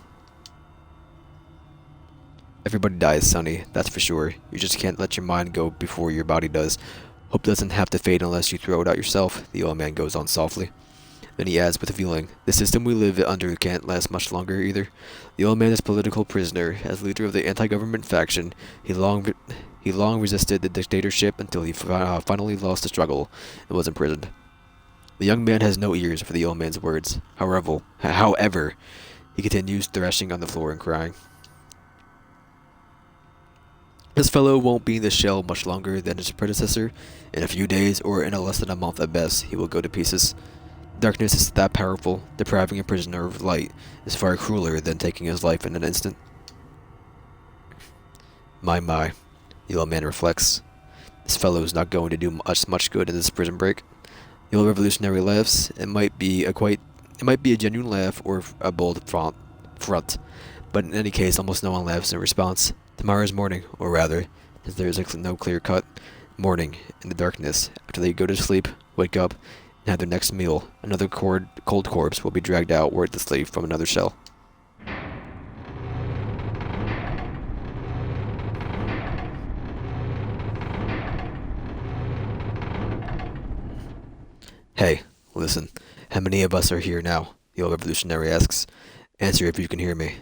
Everybody dies, Sonny, that's for sure. You just can't let your mind go before your body does. Hope doesn't have to fade unless you throw it out yourself, the old man goes on softly. Then he adds with a feeling, the system we live under can't last much longer either. The old man is political prisoner. As leader of the anti-government faction, he long resisted the dictatorship until he finally lost the struggle and was imprisoned. The young man has no ears for the old man's words. However, he continues thrashing on the floor and crying. This fellow won't be in the shell much longer than his predecessor. In a few days, or in less than a month at best, he will go to pieces. Darkness is that powerful. Depriving a prisoner of light is far crueler than taking his life in an instant. My, the old man reflects. This fellow is not going to do much good in this prison break. The old revolutionary laughs. It might be a genuine laugh or a bold front, but in any case, almost no one laughs in response. Tomorrow's morning, or rather, as there is no clear-cut morning in the darkness. After they go to sleep, wake up, and have their next meal, another cold corpse will be dragged out wordlessly from another shell. Hey, listen. How many of us are here now? The old revolutionary asks. Answer if you can hear me.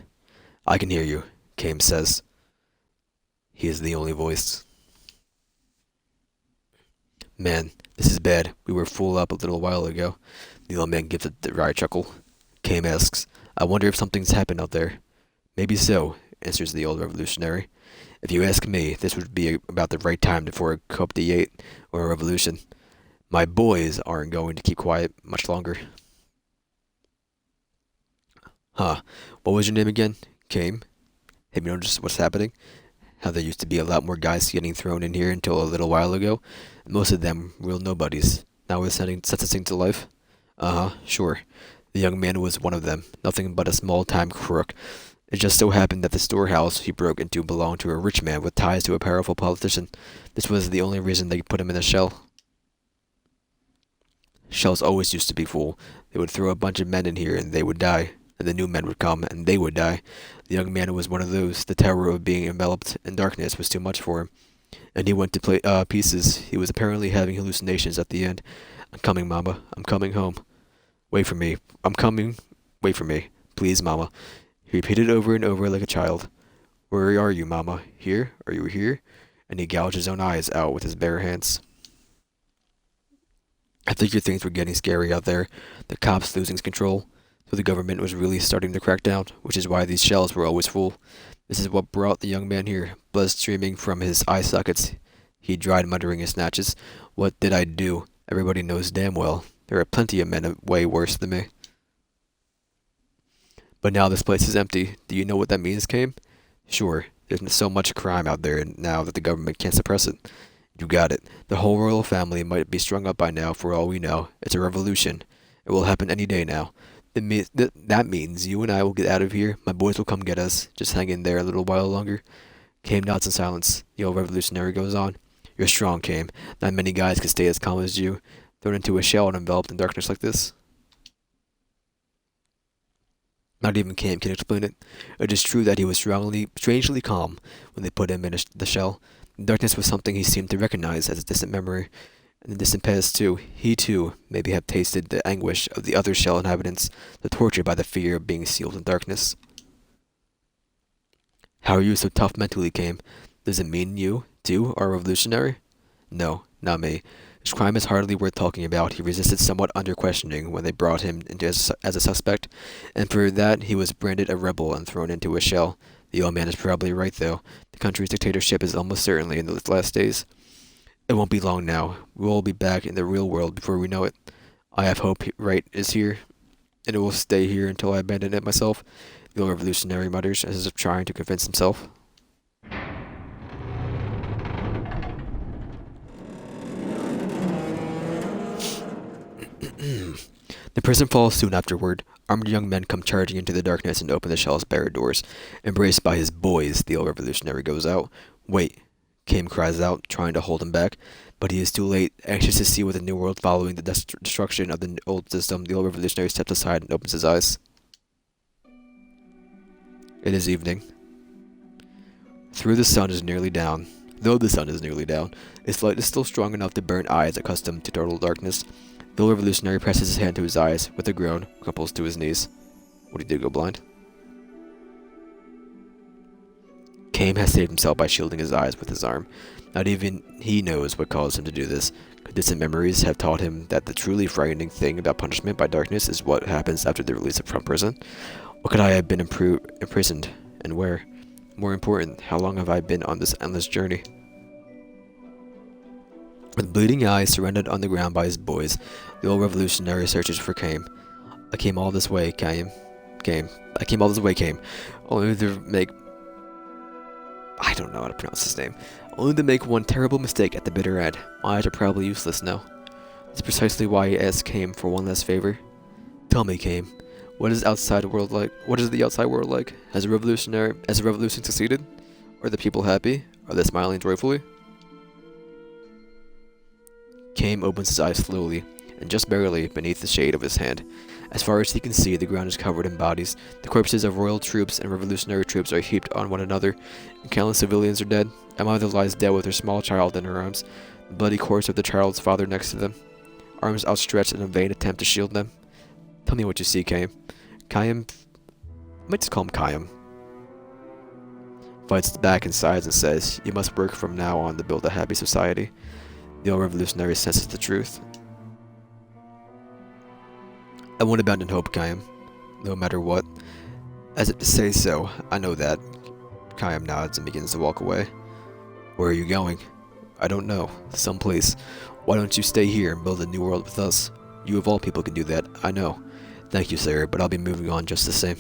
I can hear you, Kame says. He is the only voice. Man, this is bad. We were full up a little while ago. The old man gives a dry chuckle. Kame asks, I wonder if something's happened out there. Maybe so, answers the old revolutionary. If you ask me, this would be about the right time for a coup d'etat or a revolution. My boys aren't going to keep quiet much longer. Huh. What was your name again? Kame? Have you noticed what's happening? How there used to be a lot more guys getting thrown in here until a little while ago. Most of them real nobodies. Now we're sentencing to life? Uh-huh, sure. The young man was one of them. Nothing but a small-time crook. It just so happened that the storehouse he broke into belonged to a rich man with ties to a powerful politician. This was the only reason they put him in a shell. Shells always used to be full. They would throw a bunch of men in here and they would die. And the new men would come and they would die. The young man was one of those. The terror of being enveloped in darkness was too much for him. And he went to pieces. He was apparently having hallucinations at the end. I'm coming, Mama. I'm coming home. Wait for me. I'm coming. Wait for me. Please, Mama. He repeated over and over like a child. Where are you, Mama? Here? Are you here? And he gouged his own eyes out with his bare hands. I figured things were getting scary out there. The cops losing control. So the government was really starting to crack down, which is why these shells were always full. This is what brought the young man here, blood streaming from his eye sockets. He dried, muttering his snatches. What did I do? Everybody knows damn well. There are plenty of men way worse than me. But now this place is empty. Do you know what that means, Kame? Sure. There's so much crime out there now that the government can't suppress it. You got it. The whole royal family might be strung up by now for all we know. It's a revolution. It will happen any day now. That means you and I will get out of here. My boys will come get us. Just hang in there a little while longer. Kame nods in silence. The old revolutionary goes on. You're strong, Kame. Not many guys can stay as calm as you, thrown into a shell and enveloped in darkness like this. Not even Kame can explain it. It is true that he was strangely calm when they put him in the shell. The darkness was something he seemed to recognize as a distant memory. In the distant past, too, he too maybe have tasted the anguish of the other shell inhabitants, the torture by the fear of being sealed in darkness. How are you so tough mentally, Kame? Does it mean you, too, are a revolutionary? No, not me. His crime is hardly worth talking about. He resisted somewhat under questioning when they brought him into as a suspect, and for that he was branded a rebel and thrown into a shell. The old man is probably right, though. The country's dictatorship is almost certainly in its last days. It won't be long now. We'll all be back in the real world before we know it. I have hope right is here, and it will stay here until I abandon it myself, the old revolutionary mutters as if trying to convince himself. The prison falls soon afterward. Armed young men come charging into the darkness and open the shell's barred doors. Embraced by his boys, the old revolutionary goes out. Wait, Kame cries out, trying to hold him back, but he is too late. Anxious to see what the new world following the destruction of the old system, the old revolutionary steps aside and opens his eyes. It is evening. Though the sun is nearly down, its light is still strong enough to burn eyes accustomed to total darkness. The old revolutionary presses his hand to his eyes, with a groan, crumples to his knees. What, he did go blind? Kame has saved himself by shielding his eyes with his arm. Not even he knows what caused him to do this. Distant memories have taught him that the truly frightening thing about punishment by darkness is what happens after the release from prison. What could I have been imprisoned, and where? More important, how long have I been on this endless journey? With bleeding eyes surrendered on the ground by his boys, the old revolutionary searches for Kame. I came all this way, Kame. I came all this way, Kame. Only to make... I don't know how to pronounce his name. Only to make one terrible mistake at the bitter end. My eyes are probably useless now. That's precisely why I asked Kame for one last favor. Tell me, Kame, what is the outside world like? Has the revolution succeeded? Are the people happy? Are they smiling joyfully? Kame opens his eyes slowly, and just barely beneath the shade of his hand. As far as he can see, the ground is covered in bodies. The corpses of royal troops and revolutionary troops are heaped on one another, and countless civilians are dead. A mother lies dead with her small child in her arms, the bloody corpse of the child's father next to them, arms outstretched in a vain attempt to shield them. Tell me what you see, Kame. Kame... I might just call him Kayam. Fights back and sighs and says, You must work from now on to build a happy society. The old revolutionary senses the truth. I won't abandon hope, Kayam, no matter what. As if to say so, I know that. Kayam nods and begins to walk away. Where are you going? I don't know. Someplace. Why don't you stay here and build a new world with us? You of all people can do that, I know. Thank you, sir, but I'll be moving on just the same.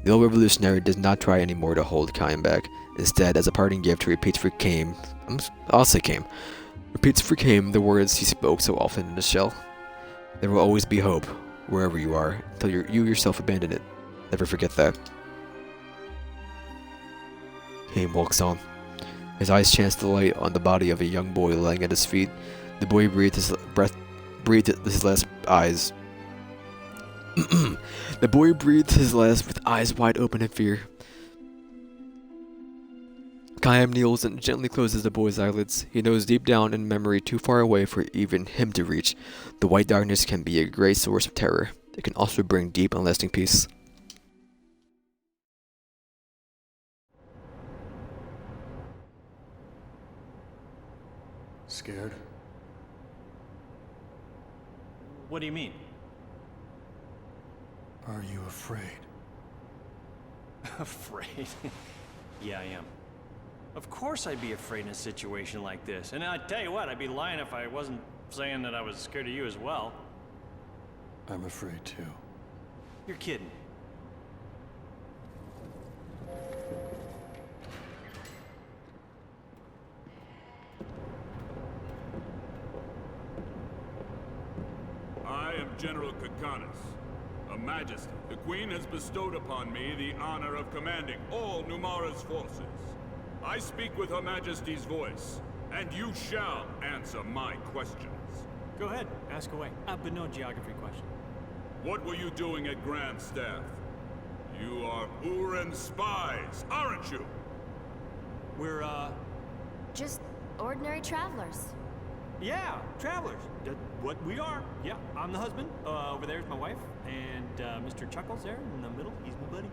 The old revolutionary does not try anymore to hold Kayam back. Instead, as a parting gift, he repeats for Kame, repeats for Kame the words he spoke so often in the shell. There will always be hope, wherever you are, until you yourself abandon it. Never forget that. Kame walks on. His eyes chance the light on the body of a young boy lying at his feet. The boy breathed his last eyes. The boy breathed his last with eyes wide open in fear. Kayam kneels and gently closes the boy's eyelids. He knows deep down in memory too far away for even him to reach. The white darkness can be a great source of terror. It can also bring deep and lasting peace. Scared? What do you mean? Are you afraid? Afraid? Yeah, I am. Of course I'd be afraid in a situation like this. And I tell you what, I'd be lying if I wasn't saying that I was scared of you as well. I'm afraid too. You're kidding. I am General Kakanis, a majesty. The Queen has bestowed upon me the honor of commanding all Numara's forces. I speak with Her Majesty's voice, and you shall answer my questions. Go ahead, ask away. But no geography question. What were you doing at Grand Staff? You are Uran spies, aren't you? We're, Just ordinary travelers. yeah, travelers. What we are. Yeah, I'm the husband. Over there's my wife. And, Mr. Chuckles there in the middle, he's my buddy.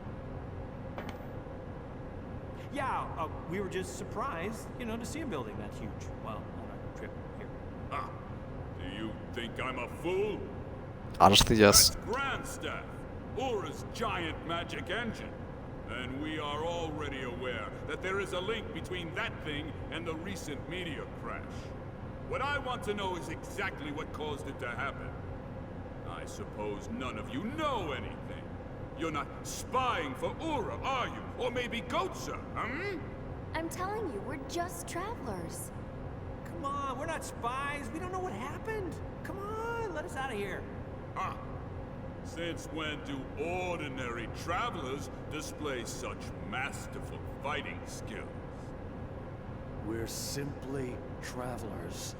Yeah, we were just surprised, you know, to see a building that huge while on our trip here. Ah, do you think I'm a fool? Honestly, yes. That's Grand Staff, Ura's giant magic engine. And we are already aware that there is a link between that thing and the recent meteor crash. What I want to know is exactly what caused it to happen. I suppose none of you know anything. You're not spying for Ura, are you? Or maybe Goatsa, I'm telling you, we're just travelers. Come on, we're not spies. We don't know what happened. Come on, let us out of here. Ah. Since when do ordinary travelers display such masterful fighting skills? We're simply travelers.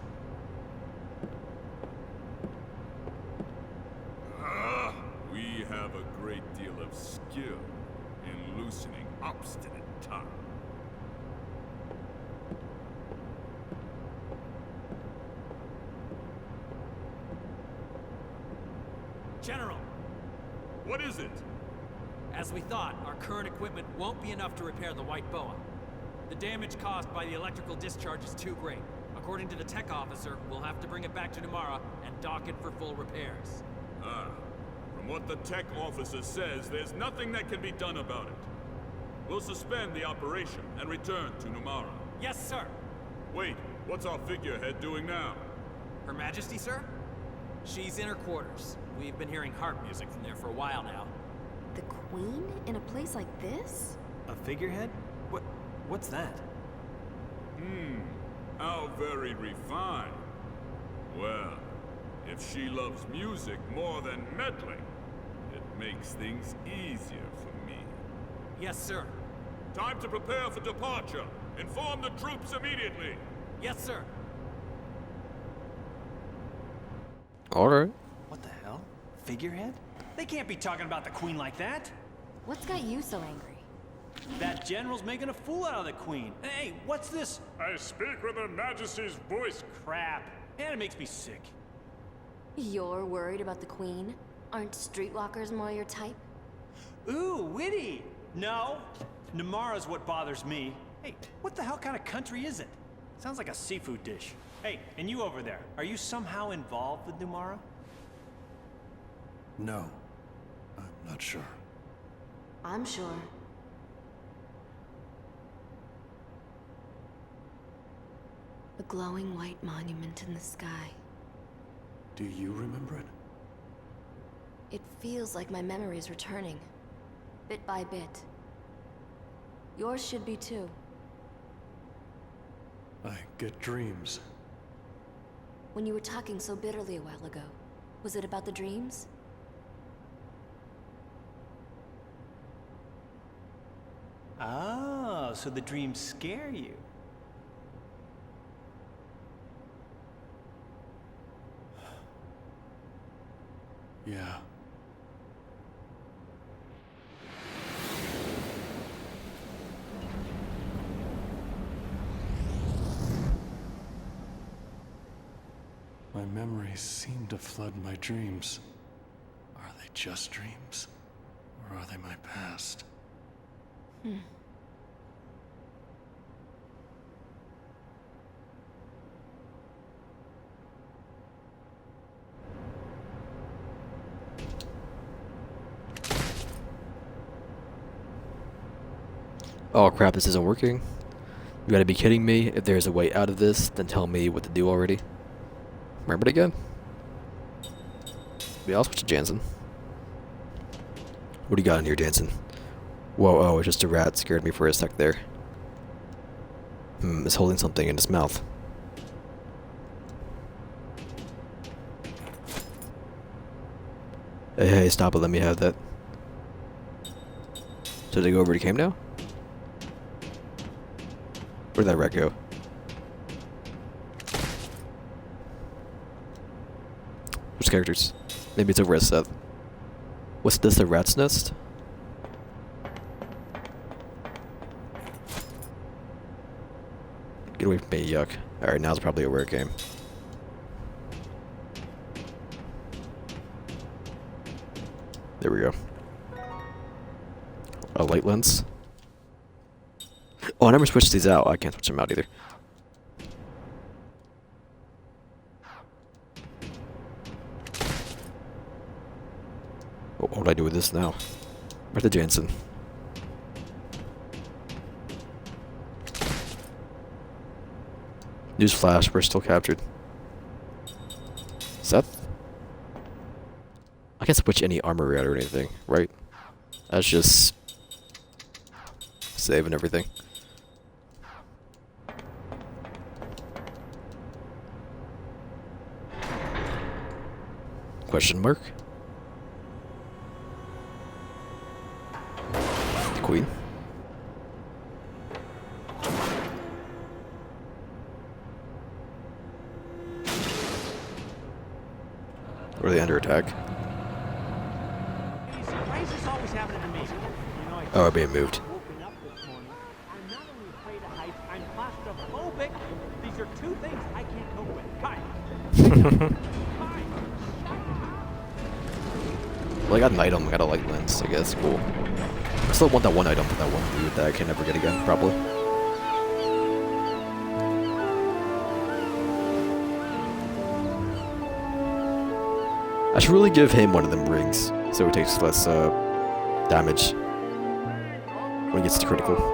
Ah, we have a great deal of skill in loosening obstinate tongue. General, What is it? as we thought, our current equipment won't be enough to repair the White Boa. The damage caused by the electrical discharge is too great. According to the tech officer, we'll have to bring it back to Numara and dock it for full repairs. Ah, from what the tech officer says, there's nothing that can be done about it. We'll suspend the operation and return to Numara. Yes, sir. Wait, what's our figurehead doing now? Her Majesty, sir? She's in her quarters. We've been hearing harp music from there for a while now. The Queen in a place like this? A figurehead? What's that? How very refined. Well, if she loves music more than meddling, it makes things easier for me. Yes, sir. Time to prepare for departure. Inform the troops immediately. Yes, sir. Alright. What the hell? Figurehead? They can't be talking about the Queen like that. What's got you so angry? That general's making a fool out of the Queen. Hey, what's this? I speak with Her Majesty's voice. Crap. Man, it makes me sick. You're worried about the Queen? Aren't streetwalkers more your type? Ooh, witty. No, Numara's what bothers me. Hey, what the hell kind of country is it? Sounds like a seafood dish. Hey, and you over there, are you somehow involved with Numara? No. I'm not sure. I'm sure. A glowing white monument in the sky. Do you remember it? It feels like my memory is returning, bit by bit. Yours should be too. I get dreams. When you were talking so bitterly a while ago, was it about the dreams? Oh, so the dreams scare you. Yeah. My memories seem to flood my dreams. Are they just dreams? Or are they my past? Oh crap, this isn't working. You gotta be kidding me. If there's a way out of this, then tell me what to do already. Remember it again? Yeah, I'll switch to Jansen. What do you got in here, Jansen? Whoa, oh, it's just a rat. Scared me for a sec there. It's holding something in its mouth. Hey, stop it, let me have that. Did they go over to came now? Where'd that rat go? Which characters? Maybe it's over at Seth. What's this, a rat's nest? Get away from me, yuck. Alright, now's probably a weird game. There we go. A light lens. Oh, I never switched these out. I can't switch them out either. Oh, what do I do with this now? Martha Jansen. Newsflash, we're still captured. Seth? I can't switch any armor out or anything, right? That's just saving everything. Question mark? The Queen? Or are they under attack? Why is this always happening to me? You know, Oh, I'm being moved. woken up this morning. I'm not only afraid of heights, I'm claustrophobic. These are two things I can't cope with. Kai. Kai. Well, I got an item, I got a light lens, I guess, cool. I still want that one item for that one dude that I can never get again, probably. I should really give him one of them rings, so it takes less damage when it gets to critical.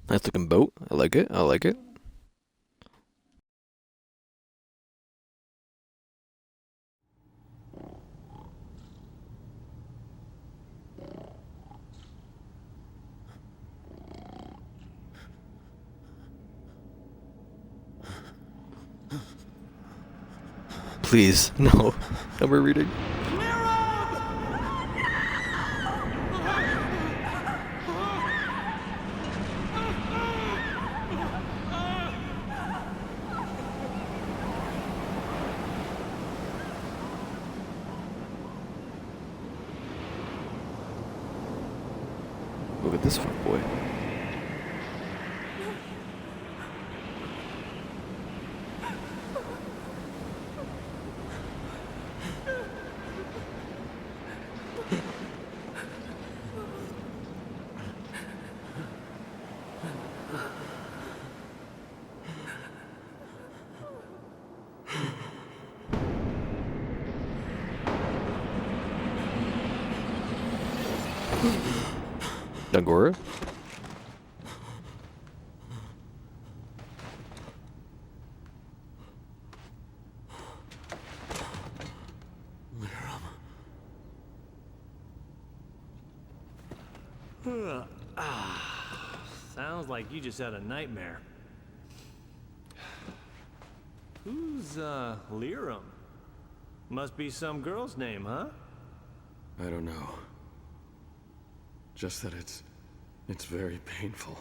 Nice looking boat. I like it. I like it. Please, no. No more reading. this boy? Dangora? Sounds like you just had a nightmare. Who's, Lirum? Must be some girl's name, huh? I don't know. Just that it's very painful.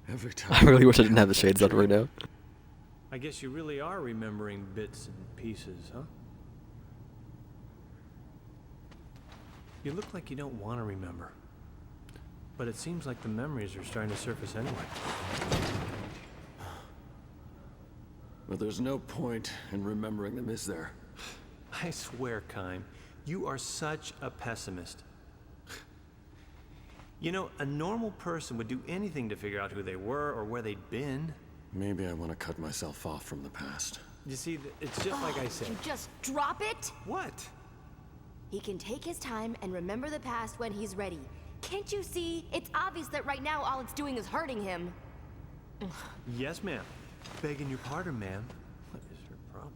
Every time. I really wish I didn't have the shades on right now. I guess you really are remembering bits and pieces, huh? You look like you don't want to remember. But it seems like the memories are starting to surface anyway. But there's no point in remembering them, is there? I swear, Kime, you are such a pessimist. You know, a normal person would do anything to figure out who they were or where they'd been. Maybe I want to cut myself off from the past. You see, it's just like I said. You just drop it? What? He can take his time and remember the past when he's ready. Can't you see? It's obvious that right now all it's doing is hurting him. Yes, ma'am. Begging your pardon, ma'am. What is her problem?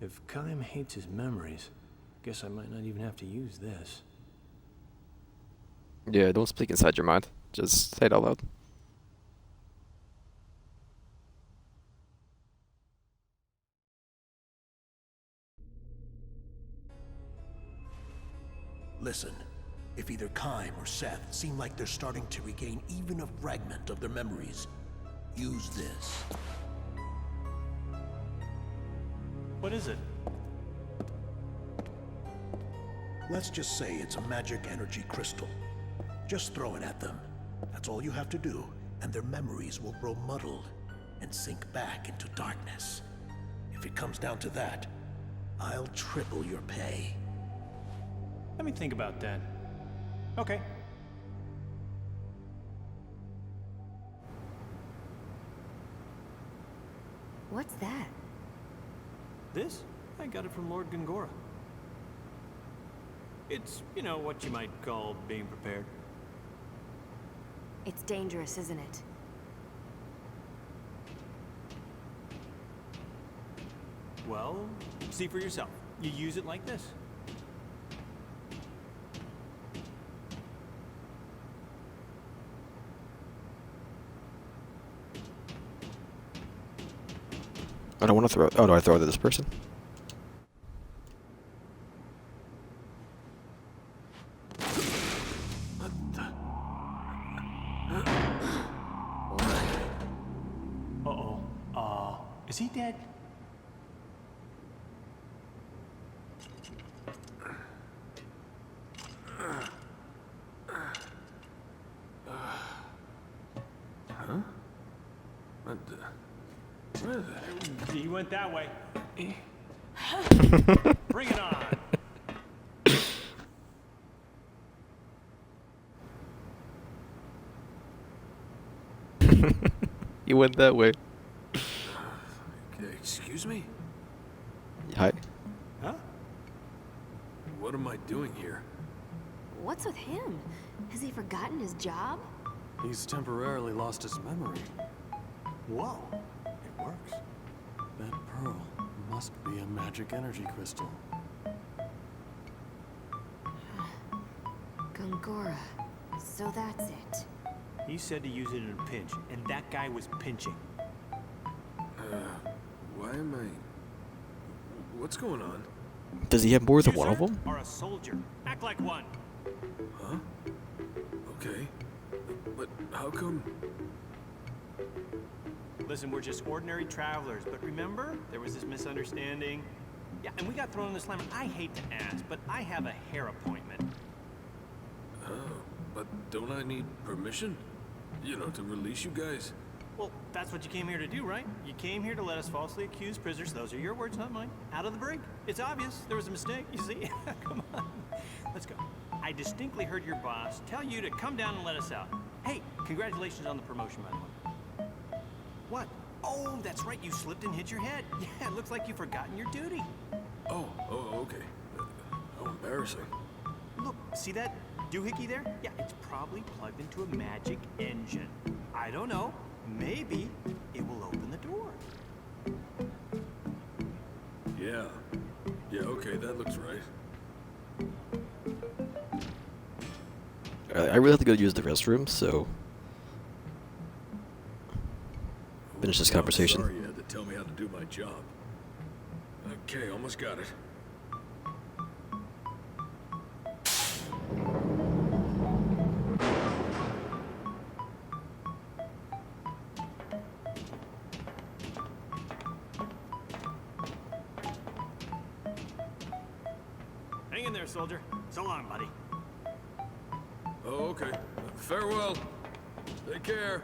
If Kime hates his memories, guess I might not even have to use this. Yeah, don't speak inside your mind. Just say it out loud. Listen, if either Kime or Seth seem like they're starting to regain even a fragment of their memories, use this. What is it? Let's just say it's a magic energy crystal. Just throw it at them. That's all you have to do, and their memories will grow muddled and sink back into darkness. If it comes down to that, I'll triple your pay. Let me think about that. Okay. What's that? This? I got it from Lord Gangora. It's, you know, what you might call being prepared. It's dangerous, isn't it? Well, see for yourself. You use it like this. I don't want to throw it. Oh, do I throw it at this person? Uh-oh. Is he dead? He went that way. Bring it on. He went that way. Excuse me? Hi. Huh? What am I doing here? What's with him? Has he forgotten his job? He's temporarily lost his memory. Whoa. It works. That pearl must be a magic energy crystal. Gangora. So that's it. He said to use it in a pinch, and that guy was pinching. Why am I... What's going on? Does he have more than You, one of sir, them? are a soldier. Act like one. Huh? Okay. But how come... Listen, we're just ordinary travelers, but remember, there was this misunderstanding. Yeah, and we got thrown in the slammer. I hate to ask, but I have a hair appointment. Oh, but don't I need permission? You know, to release you guys? Well, that's what you came here to do, right? You came here to let us falsely accuse prisoners, those are your words, not mine, out of the brig. It's obvious. There was a mistake, you see? Come on. Let's go. I distinctly heard your boss tell you to come down and let us out. Hey, congratulations on the promotion, by the way. What? Oh, that's right. You slipped and hit your head. Yeah, it looks like you've forgotten your duty. Oh, okay. How embarrassing. Look, see that doohickey there? Yeah, it's probably plugged into a magic engine. I don't know. Maybe it will open the door. Yeah. Yeah, okay, that looks right. I really have to go use the restroom, so finish this conversation. I'm sorry you had to tell me how to do my job. Okay, almost got it. Hang in there, soldier. So long, buddy. Oh, okay. Farewell. Take care.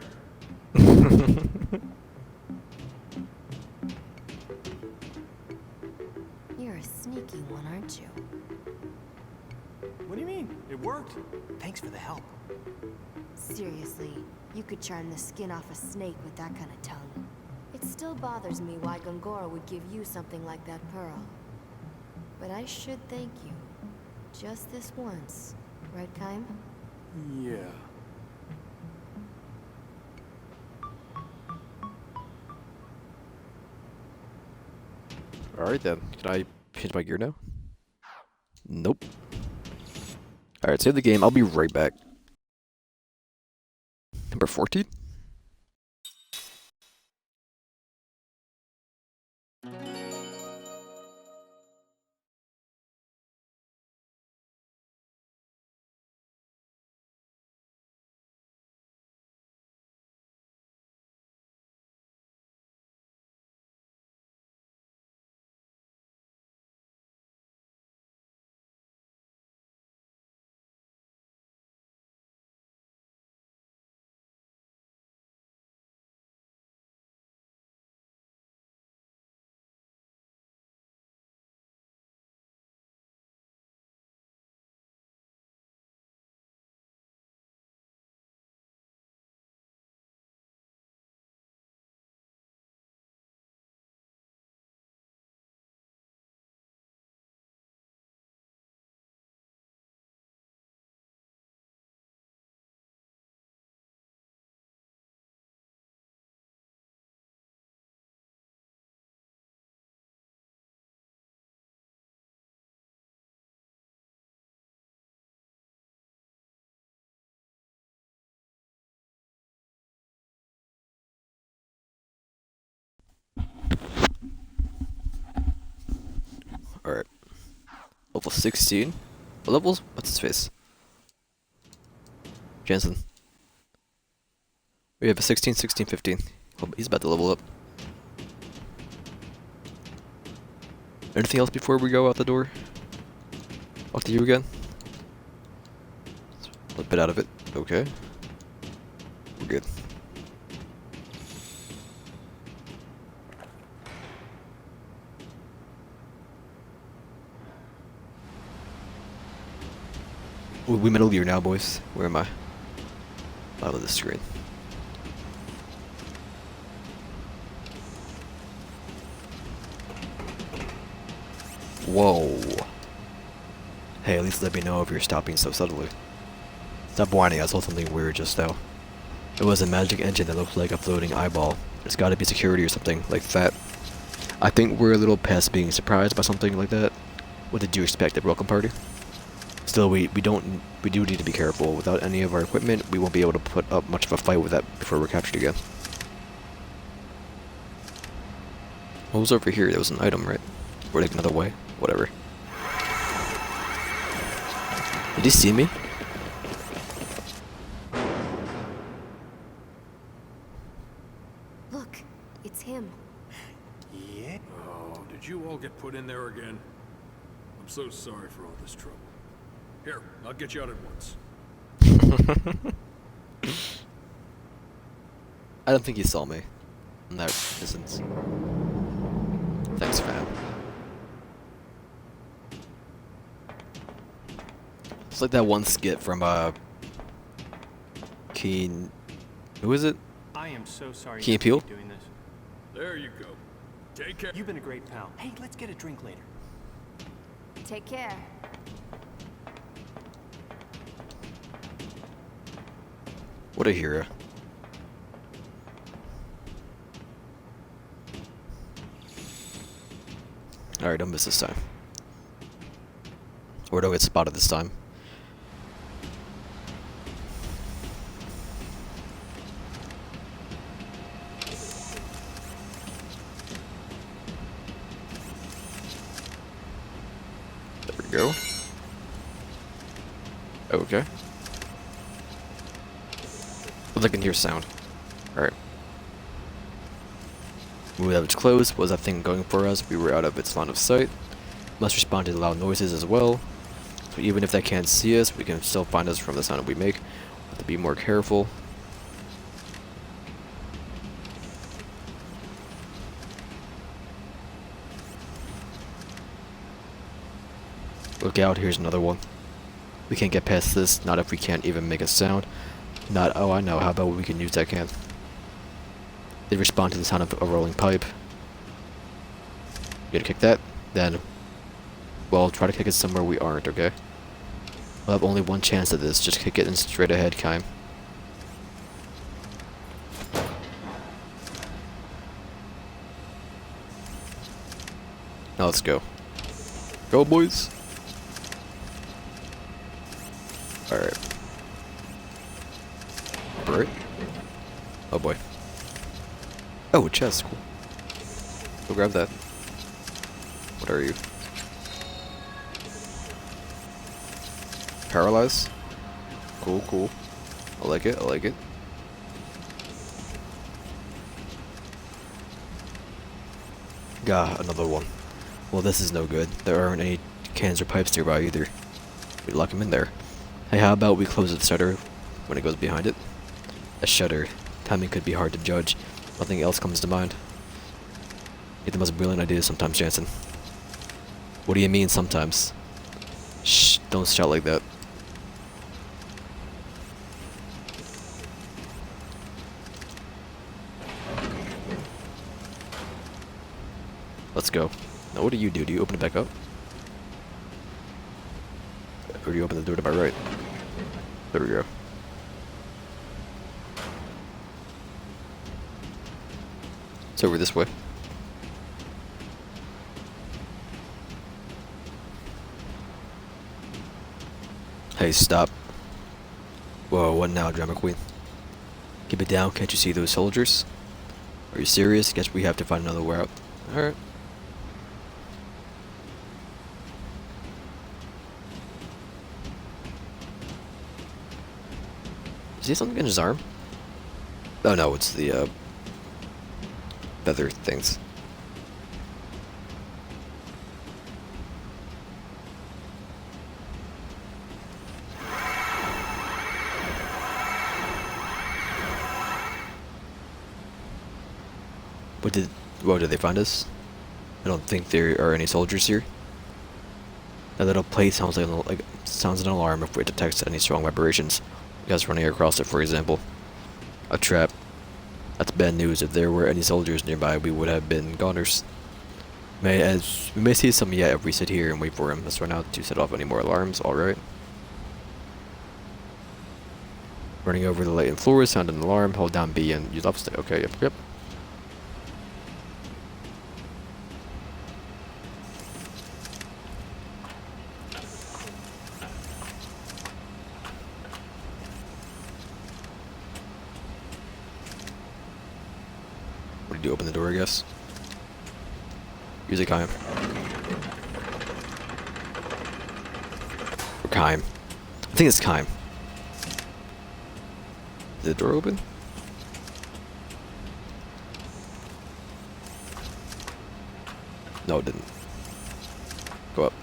You're a sneaky one, aren't you? What do you mean? It worked. Thanks for the help. Seriously, you could charm the skin off a snake with that kind of tongue. It still bothers me why Gongora would give you something like that pearl. But I should thank you. Just this once. Right, Kaim? Yeah. Alright then, can I change my gear now? Nope. Alright, save the game, I'll be right back. Number 14? Alright. Level 16? What levels? What's his face? Jansen. We have a 16, 16, 15. Oh, he's about to level up. Anything else before we go out the door? Talk to you again? A bit out of it. Okay. We're good. We Metal Gear now, boys. Where am I? Out of the screen. Whoa. Hey, at least let me know if you're stopping so suddenly. Stop whining, I saw something weird just now. It was a magic engine that looked like a floating eyeball. It's gotta be security or something like that. I think we're a little past being surprised by something like that. What did you expect at welcome party? Still, we do need to be careful. Without any of our equipment, we won't be able to put up much of a fight with that before we're captured again. What was over here? There was an item, right? Or like another way? Whatever. Did he see me? put in there again? I'm so sorry for all this trouble. Here, I'll get you out at once. I don't think he saw me in that distance. Thanks, fam. It's like that one skit from Keen. Who is it? I am so sorry Key you and Peele? keep doing this. There you go. Take care. You've been a great pal. Hey, let's get a drink later. Take care. What a hero. Alright, don't miss this time. Or don't get spotted this time. There we go. Okay. Well, I can hear sound. Alright. Move that was close. What was that thing going for us? We were out of its line of sight. Must respond to the loud noises as well. So even if they can't see us, we can still find us from the sound we make. Have to be more careful. Look out, here's another one. We can't get past this, not if we can't even make a sound. Not, oh I know, how about we can use that can? They respond to the sound of a rolling pipe. You gotta kick that, then, well, try to kick it somewhere we aren't, okay? We'll have only one chance at this, just kick it in straight ahead, Kime. Now let's go. Go, boys! Alright. Alright. Oh boy. Oh, a chest, cool. Go grab that. What are you? Paralyze? Cool, cool. I like it, I like it. Gah, another one. Well, this is no good. There aren't any cans or pipes nearby either. We lock him in there. Hey, how about we close the shutter when it goes behind it? A shutter. Timing could be hard to judge. Nothing else comes to mind. You get the most brilliant ideas sometimes, Jansen. What do you mean sometimes? Shh, don't shout like that. Let's go. Now what do? Do you open it back up? Or do you open the door to my right? There we go. It's over this way. Hey, stop. Whoa, what now, drama queen? Keep it down, can't you see those soldiers? Are you serious? Guess we have to find another way out. Alright. Is he something in his arm? Oh no, it's the feather things. Whoa, did they find us? I don't think there are any soldiers here. That little plate sounds like sounds an alarm if it detects any strong vibrations. Guys running across it, for example. A trap. That's bad news. If there were any soldiers nearby, we would have been goners. We may see some yet if we sit here and wait for him. Let's run out to set off any more alarms. Alright. Running over the light and floor, sound an alarm, hold down B and use left stick. Okay, yep. What do you do? Open the door, I guess. Use a Kime. Or Kime. I think it's Kime. Did the door open? No, it didn't. Go up.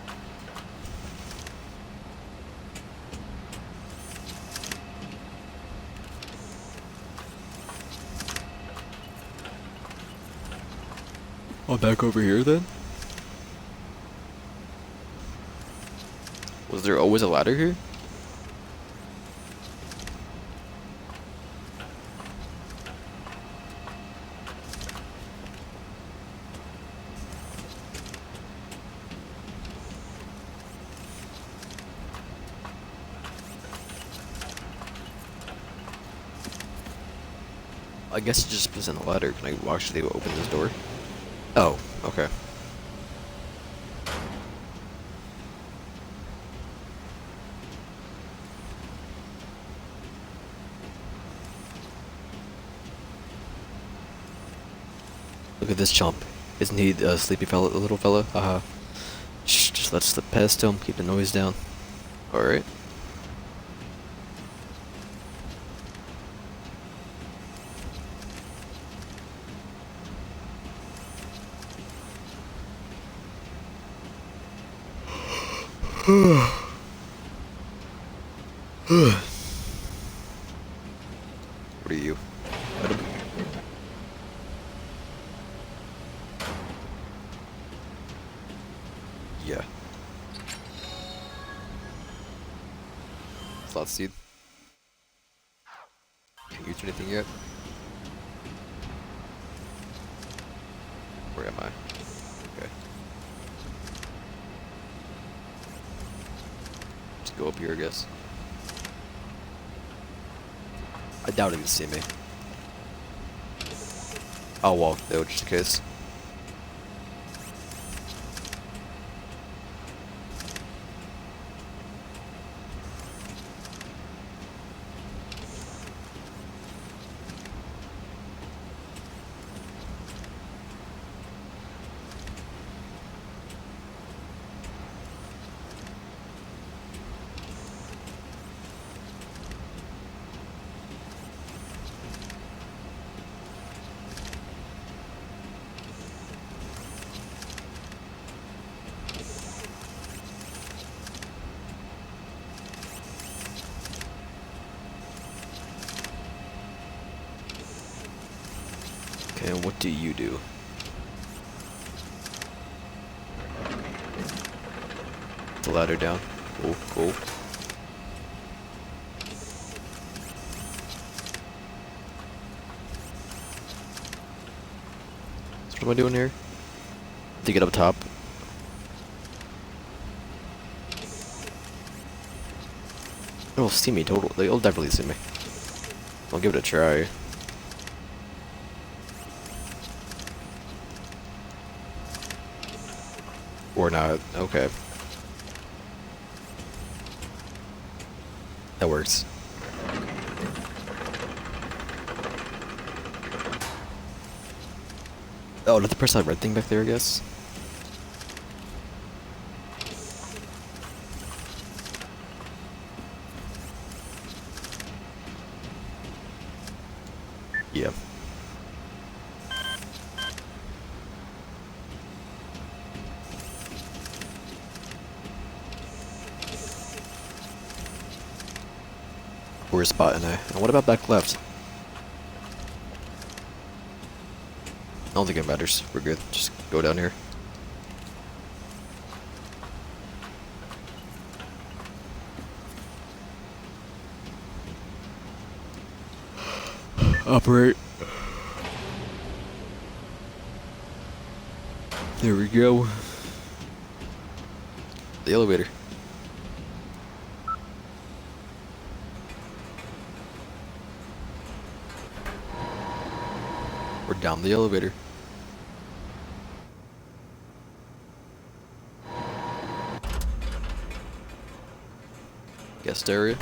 Oh, back over here then? Was there always a ladder here? I guess it just isn't a ladder. Can I actually open this door? Oh, okay. Look at this chump. Isn't he a sleepy fella, little fella? Haha. Shh, just let's slip past him, keep the noise down. Alright. What are you? Adam? Yeah. Slot seed. Can't use anything yet. Where am I? Okay. Just go up here, I guess. I doubt he can see me. I'll walk though, just in case. Okay, and what do you do? The ladder down. Cool, cool. So what am I doing here? To get up top. They'll see me totally. They'll definitely see me. I'll give it a try. Or not. Okay. That works. Oh, did the press that red thing back there, I guess? Yeah. We're spotting it. And what about back left? I don't think it matters. We're good. Just go down here. Operate. There we go. The elevator. We're down the elevator. Guest area.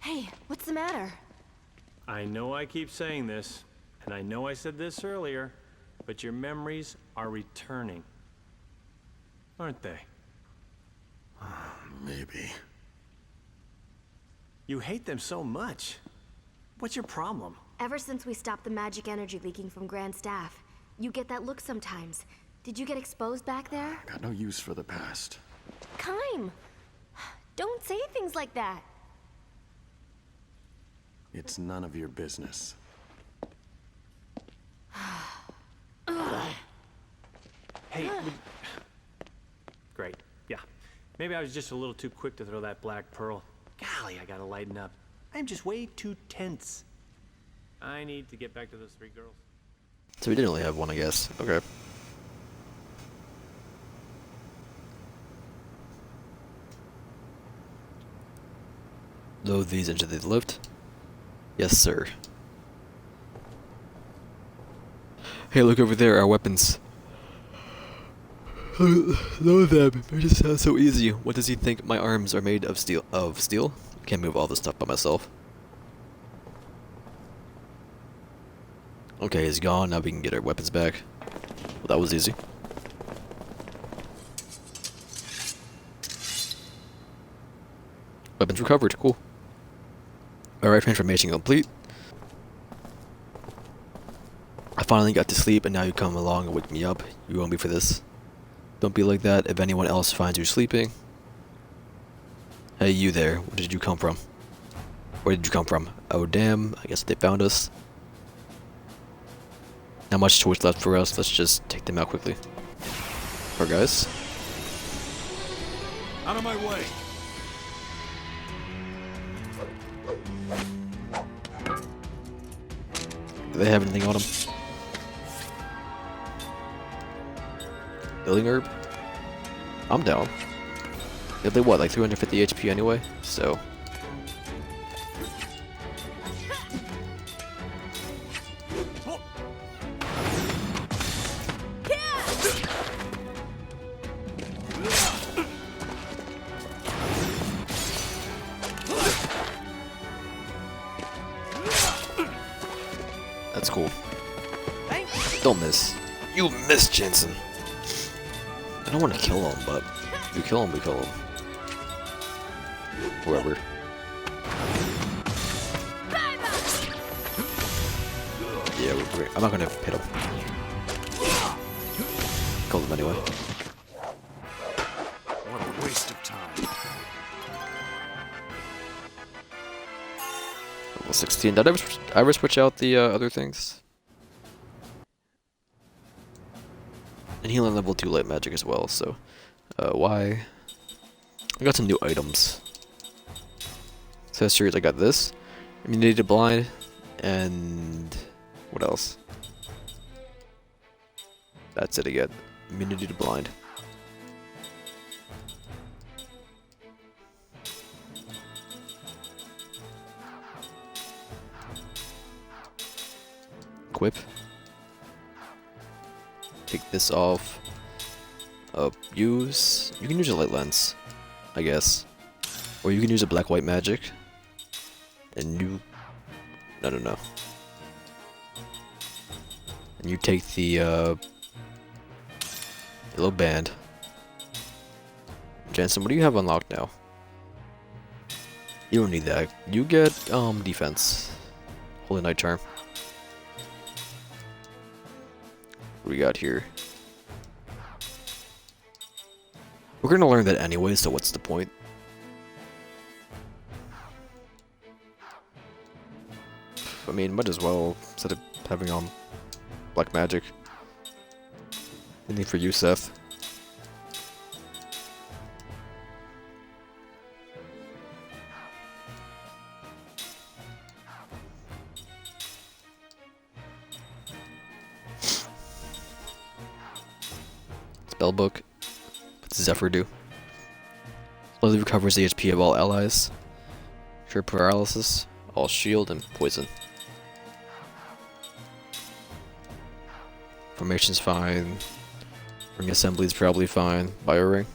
Hey, what's the matter? I know I keep saying this, and I know I said this earlier, but your memories are returning. Aren't they? Maybe. You hate them so much. What's your problem? Ever since we stopped the magic energy leaking from Grand Staff, you get that look sometimes. Did you get exposed back there? Got no use for the past. Kime! Don't say things like that. It's none of your business. Hey, great. Yeah. Maybe I was just a little too quick to throw that black pearl. Golly, I gotta lighten up. I'm just way too tense. I need to get back to those 3 girls. So we didn't only have one, I guess. Okay. Load these into the lift. Yes, sir. Hey, look over there, our weapons. Load them. It just sounds so easy. What does he think my arms are made of steel? Of steel? Can't move all this stuff by myself. Okay, he's gone. Now we can get our weapons back. Well, that was easy. Weapons recovered. Cool. Alright, transformation complete. I finally got to sleep, and now you come along and wake me up. You won't be for this. Don't be like that if anyone else finds you sleeping. Hey, you there. Where did you come from? Where did you come from? Oh, damn. I guess they found us. Not much choice left for us. Let's just take them out quickly. Alright, guys. Out of my way! Do they have anything on them? Healing herb? I'm down. Yeah, they what, like 350 HP anyway? So. That's cool. Don't miss. You missed, Jensen. I don't want to kill him, but if you kill him, we kill him. Whoever. Yeah, I'm not gonna hit him. Killed him anyway. What a waste of time. Level 16. Did I ever switch out the other things? And healing level 2 light magic as well, so why? I got some new items. Accessories, I got this. Immunity to blind, and what else? That's it again. Immunity to blind. Equip. Take this off. Use. You can use a light lens, I guess, or you can use a black-white magic. And you. No. And you take the yellow band. Jensen, what do you have unlocked now? You don't need that. You get defense. Holy Knight Charm. What do we got here? We're gonna learn that anyway, so what's the point? I mean, might as well, instead of having black magic. Anything for you, Seth? Spellbook. What's Zephyr do? Slowly recovers the HP of all allies. Sure paralysis, all shield, and poison. Formation's fine. Ring assembly's probably fine. Bio ring.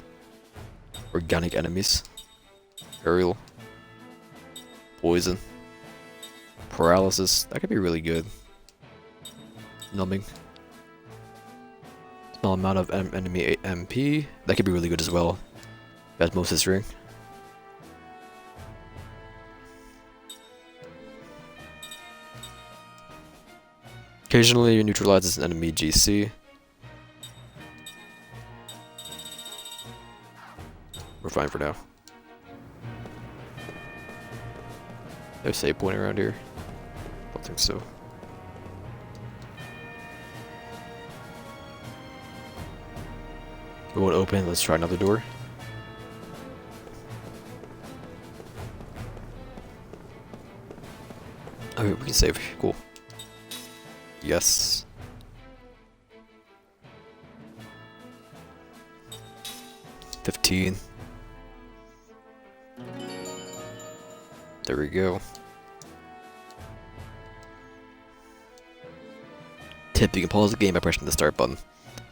Organic enemies. Aerial. Poison. Paralysis. That could be really good. Numbing. Small amount of enemy MP. That could be really good as well. Osmosis ring. Occasionally neutralizes an enemy GC. We're fine for now. No save point around here? Don't think so. It won't open, let's try another door. Okay, we can save. Cool. Yes. $15. There we go. Tip, you can pause the game by pressing the start button.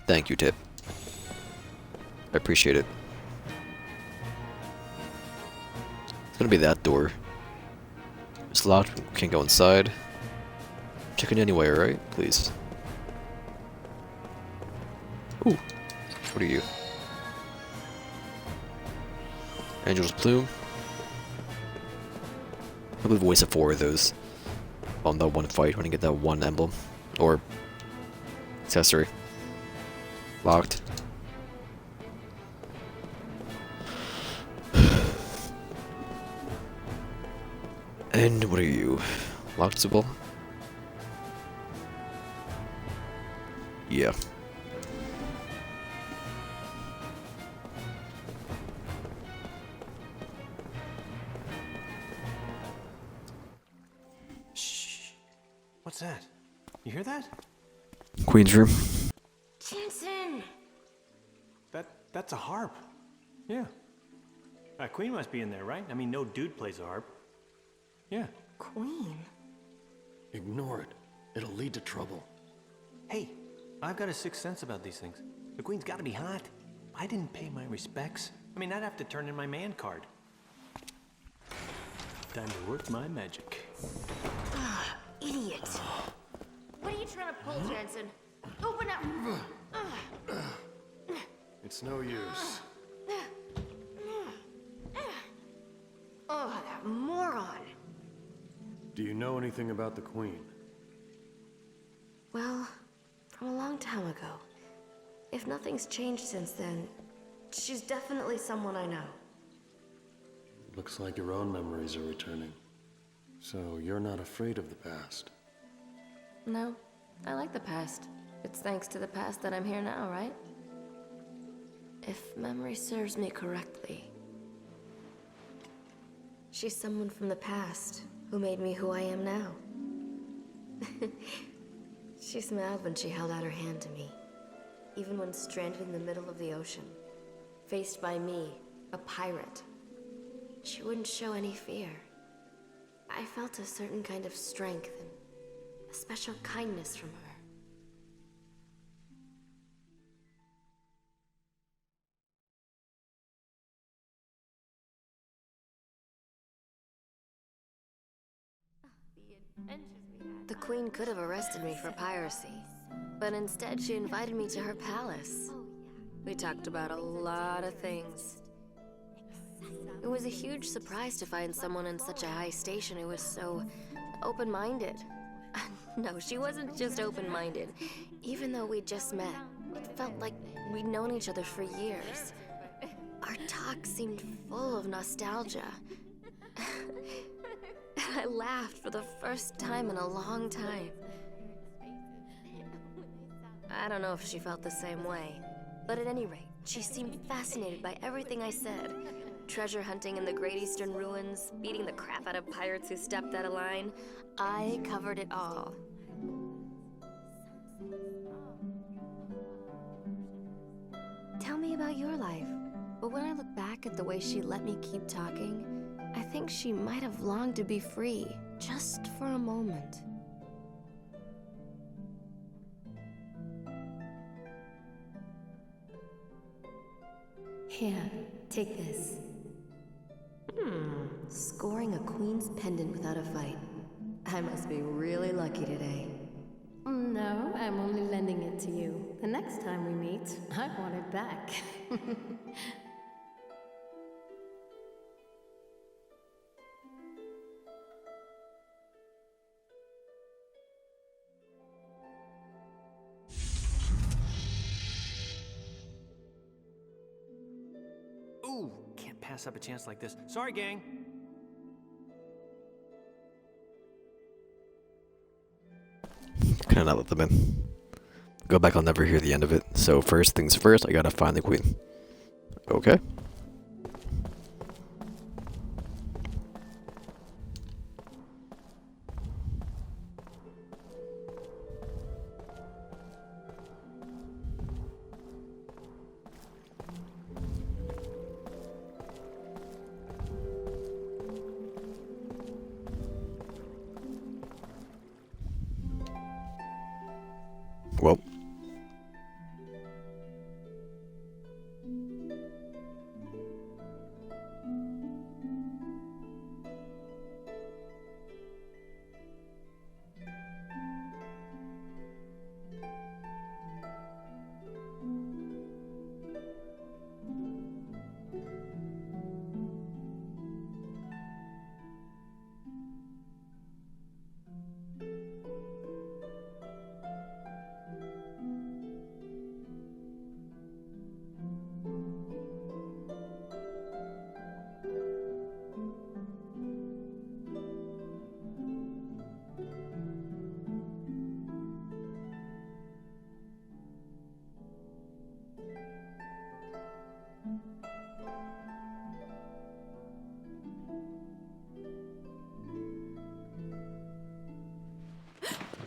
Thank you, Tip. I appreciate it. It's gonna be that door. It's locked, we can't go inside. Checking anyway, right? Please. Ooh. What are you? Angel's Plume. I believe we wasted 4 of those on that one fight when I get that one emblem. Or accessory. Locked. And what are you? Locked as well? Yeah. Shh. What's that? You hear that? Queen's room. Jensen! That's a harp. Yeah. Queen must be in there, right? I mean, no dude plays a harp. Yeah. Queen? Ignore it. It'll lead to trouble. Hey, I've got a sixth sense about these things. The Queen's gotta be hot. I didn't pay my respects. I mean, I'd have to turn in my man card. Time to work my magic. Idiot. What are you trying to pull, Jensen? Open up! It's no use. Oh, that moron. Do you know anything about the Queen? Well, from a long time ago. If nothing's changed since then, she's definitely someone I know. Looks like your own memories are returning. So you're not afraid of the past? No, I like the past. It's thanks to the past that I'm here now, right? If memory serves me correctly. She's someone from the past who made me who I am now. She smiled when she held out her hand to me, even when stranded in the middle of the ocean, faced by me, a pirate. She wouldn't show any fear. I felt a certain kind of strength and a special kindness from her. The Queen could have arrested me for piracy, but instead she invited me to her palace. We talked about a lot of things. It was a huge surprise to find someone in such a high station who was so open-minded. No, she wasn't just open-minded. Even though we'd just met, it felt like we'd known each other for years. Our talk seemed full of nostalgia. I laughed for the first time in a long time. I don't know if she felt the same way, but at any rate, she seemed fascinated by everything I said. Treasure hunting in the Great Eastern Ruins, beating the crap out of pirates who stepped out of line. I covered it all. Tell me about your life. But when I look back at the way she let me keep talking, I think she might have longed to be free, just for a moment. Here, take this. Scoring a queen's pendant without a fight. I must be really lucky today. No, I'm only lending it to you. The next time we meet, I want it back. Ooh, can't pass up a chance like this. Sorry, gang. Can I not let them in? Go back, I'll never hear the end of it. So first things first, I gotta find the queen. Okay. Well.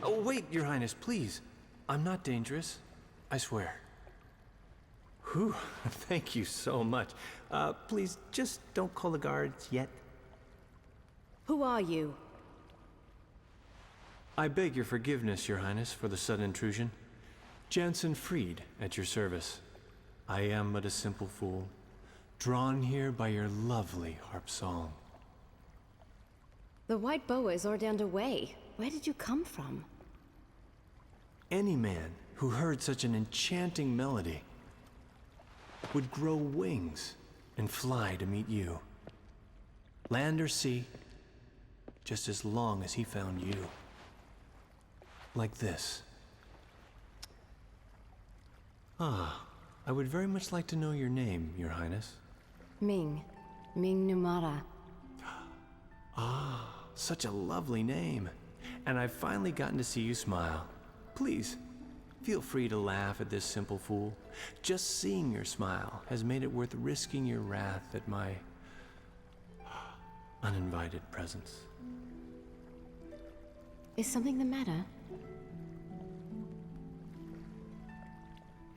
Oh, wait, Your Highness, please. I'm not dangerous. I swear. Whew, thank you so much. Please, just don't call the guards yet. Who are you? I beg your forgiveness, Your Highness, for the sudden intrusion. Jansen Freed, at your service. I am but a simple fool, drawn here by your lovely harp song. The White Boa is ordained away. Where did you come from? Any man who heard such an enchanting melody would grow wings and fly to meet you. Land or sea, just as long as he found you. Like this. Ah, I would very much like to know your name, Your Highness. Ming Numara. Ah, such a lovely name. And I've finally gotten to see you smile. Please, feel free to laugh at this simple fool. Just seeing your smile has made it worth risking your wrath at my uninvited presence. Is something the matter?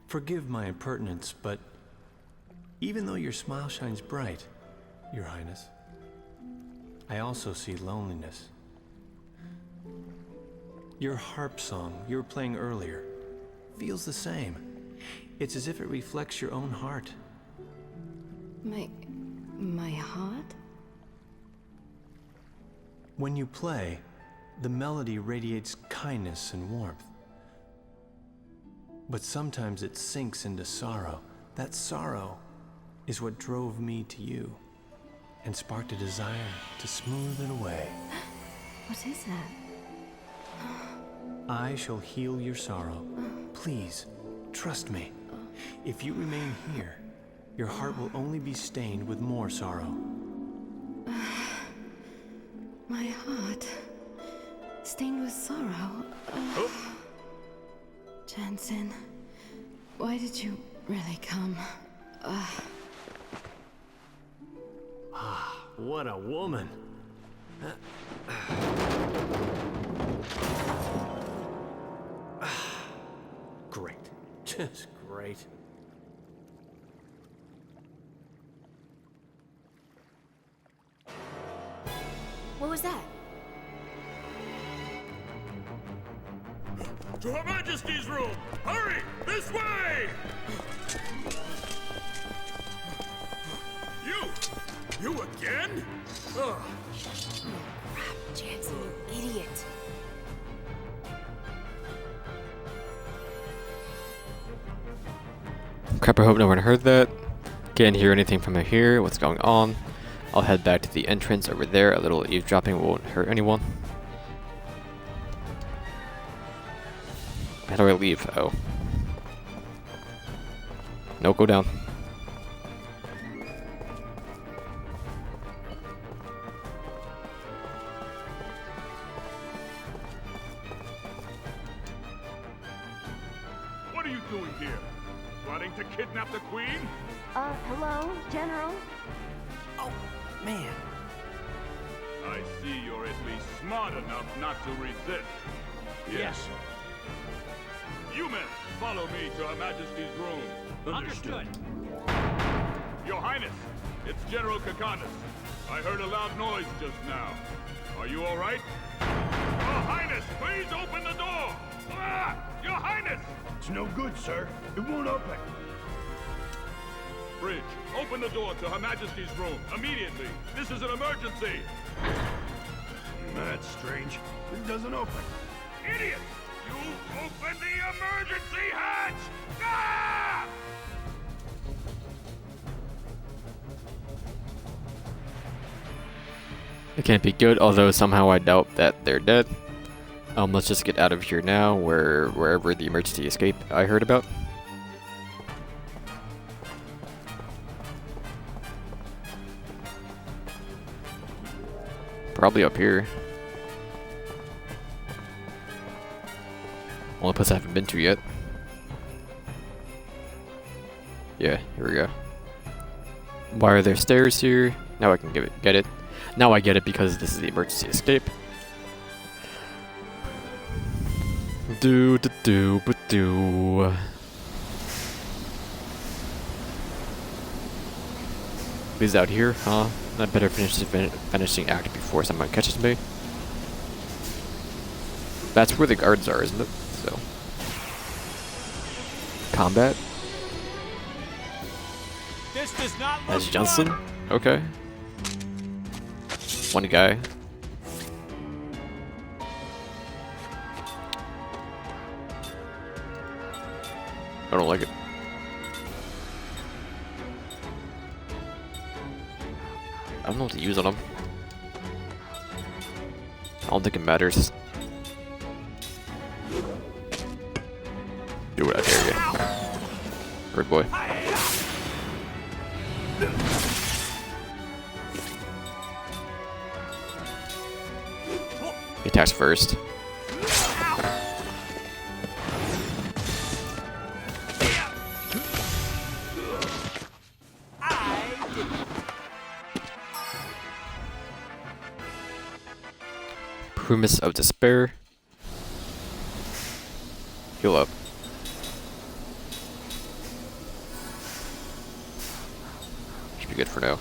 Forgive my impertinence, but even though your smile shines bright, Your Highness, I also see loneliness. Your harp song you were playing earlier feels the same. It's as if it reflects your own heart. My heart? When you play, the melody radiates kindness and warmth. But sometimes it sinks into sorrow. That sorrow is what drove me to you and sparked a desire to smooth it away. What is that? I shall heal your sorrow. Please, trust me. If you remain here, your heart will only be stained with more sorrow. My heart. Stained with sorrow. Jansen, why did you really come? What a woman! Great. Just great. What was that? To Her Majesty's room! Hurry! This way! You again? Ugh. Crap, Jansen, you idiot. Crap, I hope no one heard that. Can't hear anything from here. What's going on? I'll head back to the entrance over there. A little eavesdropping won't hurt anyone. How do I leave? Oh. No, go down. here? Plotting to kidnap the Queen? Hello, General? Oh, man. I see you're at least smart enough not to resist. Yes. You men, follow me to Her Majesty's room. Understood. Your Highness, it's General Kakanis. I heard a loud noise just now. Are you all right? Your Highness, please open the door! Ah! Your Highness! It's no good, sir. It won't open. Bridge, open the door to Her Majesty's room, immediately. This is an emergency. That's strange. It doesn't open. Idiot! You open the emergency hatch! Ah! It can't be good, although somehow I doubt that they're dead. Let's just get out of here now, wherever the emergency escape I heard about. Probably up here. Only place I haven't been to yet. Yeah, here we go. Why are there stairs here? Now I can get it. Now I get it because this is the emergency escape. Do. He's out here, huh? I better finish the finishing act before someone catches me. That's where the guards are, isn't it? So. Combat? This does not look As Johnson? fun. Okay. One guy. I don't like it. I don't know what to use on him. I don't think it matters. Do it, I dare you. Bird boy. He attacks first. Premise of Despair. Heal up. Should be good for now.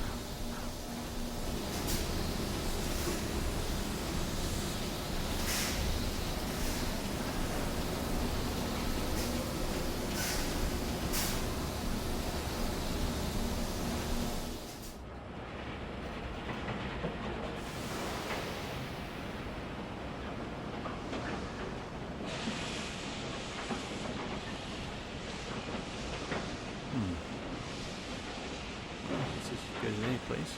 It's as good as any place.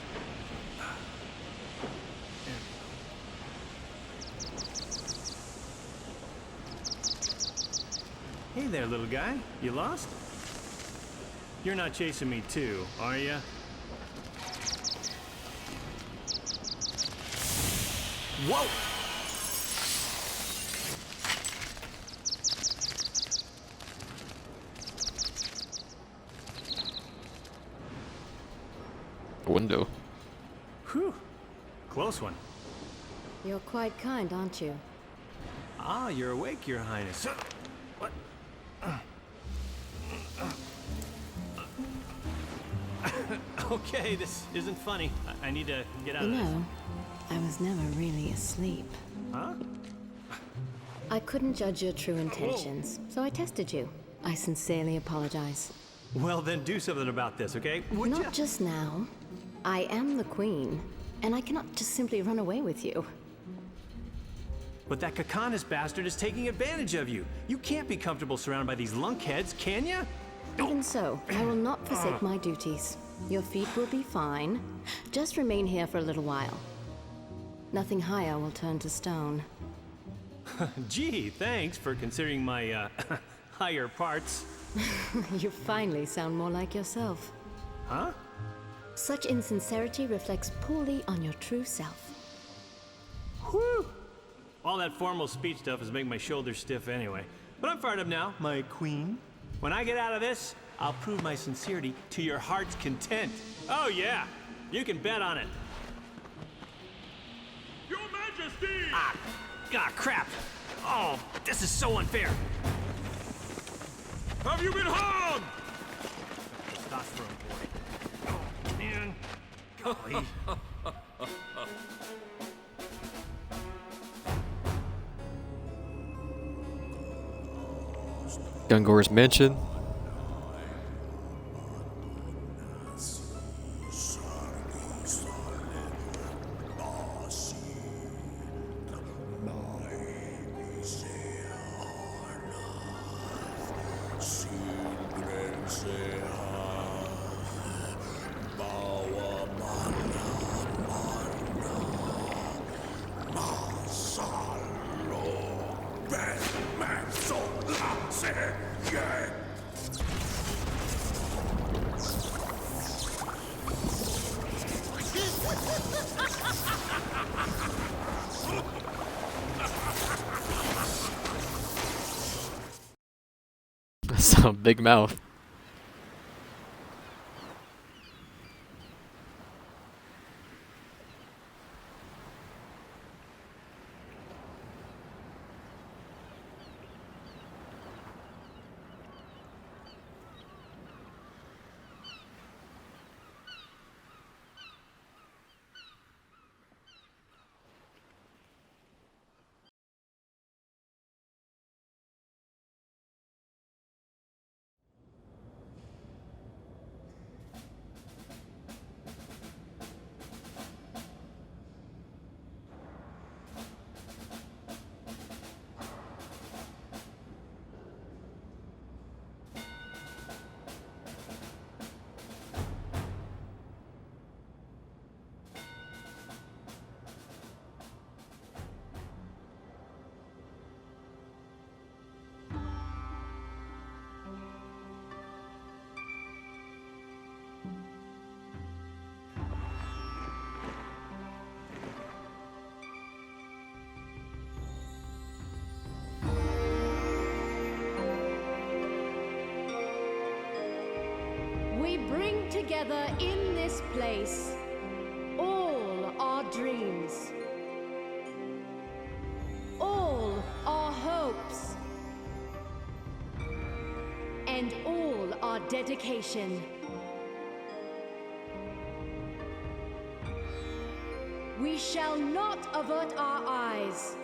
Hey there, little guy. You lost? You're not chasing me too, are ya? Whoa! Window. Whew. Close one. You're quite kind, aren't you? Ah, you're awake, Your Highness. What? Okay, this isn't funny. I need to get out You of this. know, I was never really asleep. Huh? I couldn't judge your true intentions, so I tested you. I sincerely apologize. Well, then do something about this, okay? Would ya? Not just now. I am the queen, and I cannot just simply run away with you. But that Kakanis bastard is taking advantage of you. You can't be comfortable surrounded by these lunkheads, can ya? Even so, I will not forsake my duties. Your feet will be fine. Just remain here for a little while. Nothing higher will turn to stone. Gee, thanks for considering my, higher parts. You finally sound more like yourself. Huh? Such insincerity reflects poorly on your true self. Whew! All that formal speech stuff is making my shoulders stiff anyway. But I'm fired up now, my queen. When I get out of this, I'll prove my sincerity to your heart's content. Oh yeah, you can bet on it. Your Majesty! Ah, crap. Oh, this is so unfair. Have you been harmed? Testosterone boy. Oh, man. Golly. Gungor's mansion. That's a big mouth. We bring together in this place all our dreams, all our hopes, and all our dedication. We shall not avert our eyes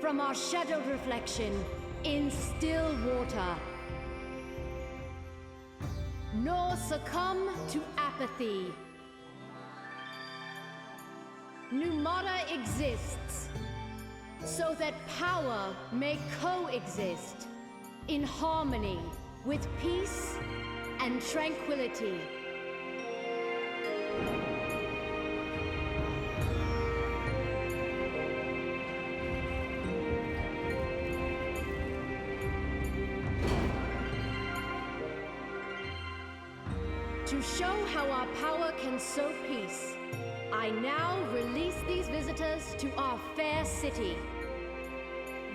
from our shadowed reflection in still water, nor succumb to apathy. Numata exists so that power may coexist in harmony with peace and tranquility. To show how our power can sow peace, I now release these visitors to our fair city.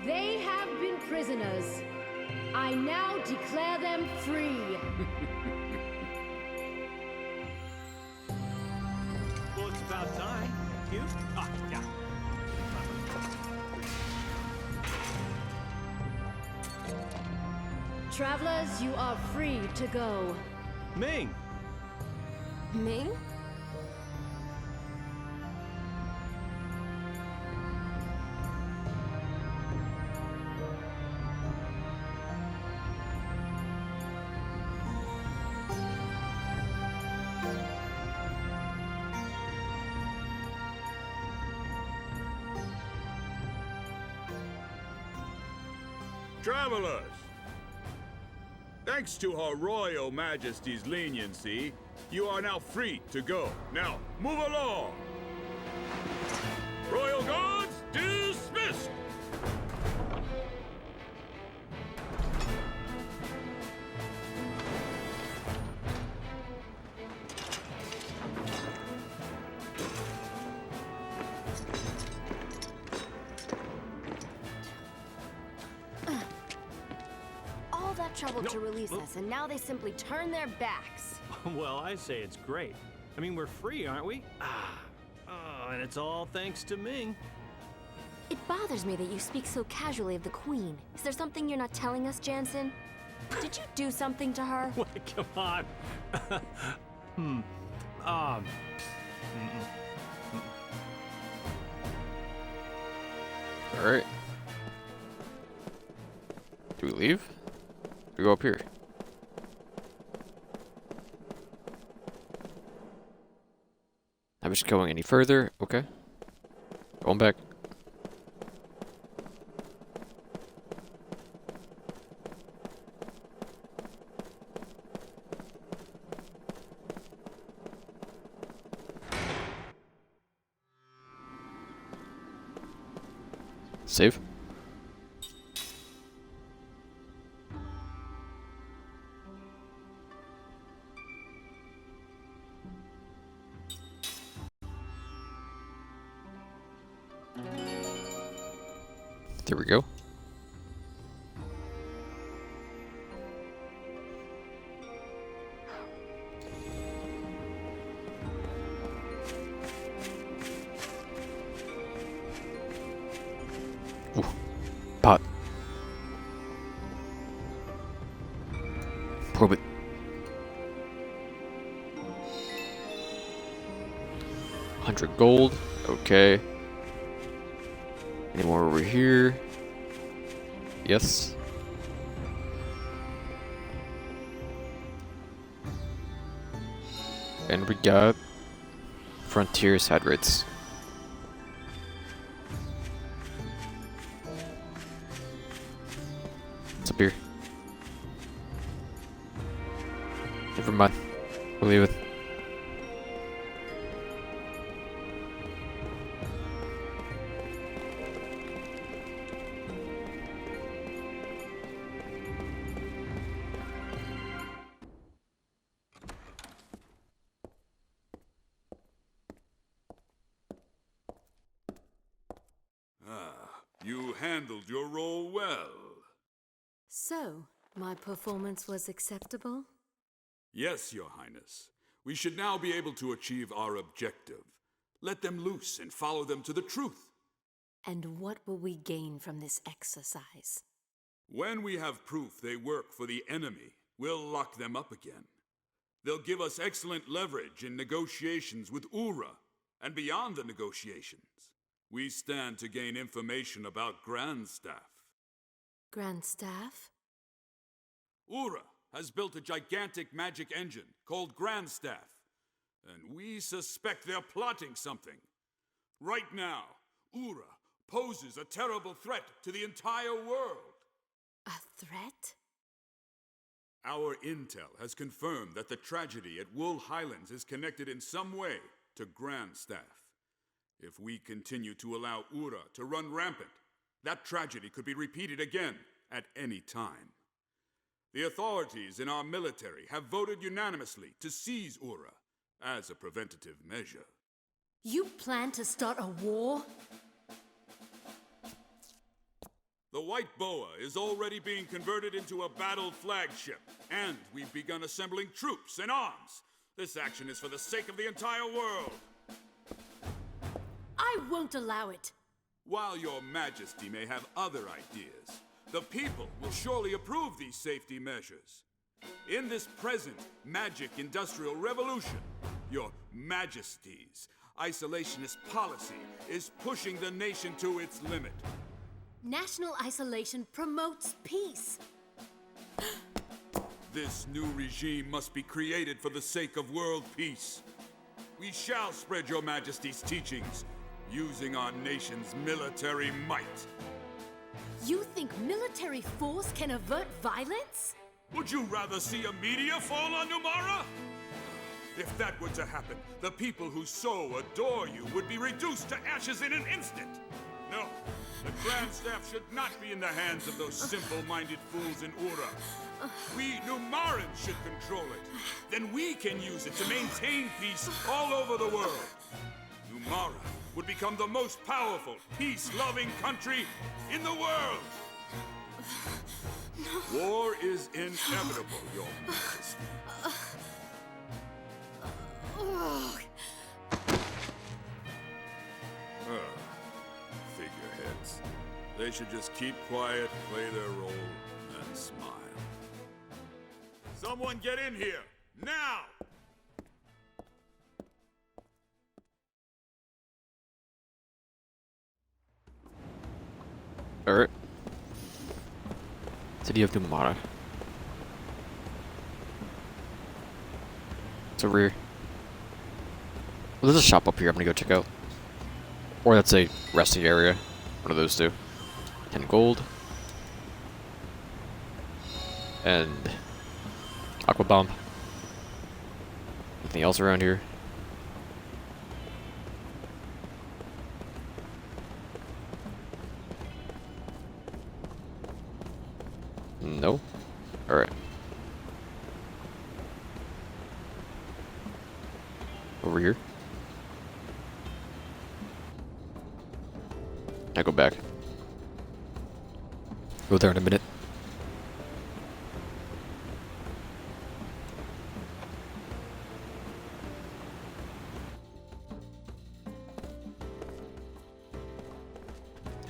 They have been prisoners. I now declare them free. Well, it's about time. You? Ah, yeah. Travelers, you are free to go. Ming! Ming? Travelers! Thanks to Her Royal Majesty's leniency, you are now free to go. Now, move along! Royal Guards, dismissed! trouble to release us, and now they simply turn their backs. Well, I say it's great. I mean, we're free, aren't we? Oh, and it's all thanks to Ming. It bothers me that you speak so casually of the Queen. Is there something you're not telling us, Jansen? Did you do something to her? Wait, come on. Alright. Do we leave? Do we go up here? I'm just going any further. Okay. Going back. Save. There we go. Ooh, pot. Probe it. $100 gold. Okay. Any more over here? Yes. And we got Frontier side rates. What's up here? Never mind. We'll leave it. You handled your role well. So, my performance was acceptable? Yes, Your Highness. We should now be able to achieve our objective. Let them loose and follow them to the truth. And what will we gain from this exercise? When we have proof they work for the enemy, we'll lock them up again. They'll give us excellent leverage in negotiations with Ura, and beyond the negotiations. We stand to gain information about Grandstaff. Grandstaff? Ura has built a gigantic magic engine called Grandstaff, and we suspect they're plotting something. Right now, Ura poses a terrible threat to the entire world. A threat? Our intel has confirmed that the tragedy at Wool Highlands is connected in some way to Grandstaff. If we continue to allow Ura to run rampant, that tragedy could be repeated again at any time. The authorities in our military have voted unanimously to seize Ura as a preventative measure. You plan to start a war? The White Boa is already being converted into a battle flagship, and we've begun assembling troops and arms. This action is for the sake of the entire world. I won't allow it. While your majesty may have other ideas, the people will surely approve these safety measures. In this present magic industrial revolution, your majesty's isolationist policy is pushing the nation to its limit. National isolation promotes peace. This new regime must be created for the sake of world peace. We shall spread your majesty's teachings, using our nation's military might. You think military force can avert violence? Would you rather see a meteor fall on Numara? If that were to happen, the people who so adore you would be reduced to ashes in an instant. No, the Grandstaff should not be in the hands of those simple-minded fools in Ura. We Numarans should control it. Then we can use it to maintain peace all over the world. Numara would become the most powerful, peace-loving country in the world. War is inevitable, Your Majesty. Figureheads. They should just keep quiet, play their role, and smile. Someone get in here! Now! Alright. City of Numara. It's over here. Well, there's a shop up here I'm gonna go check out. Or that's a resting area. One of those two. 10 gold. And Aqua Bomb. Anything else around here? No. Alright. Over here. I go back. Go there in a minute.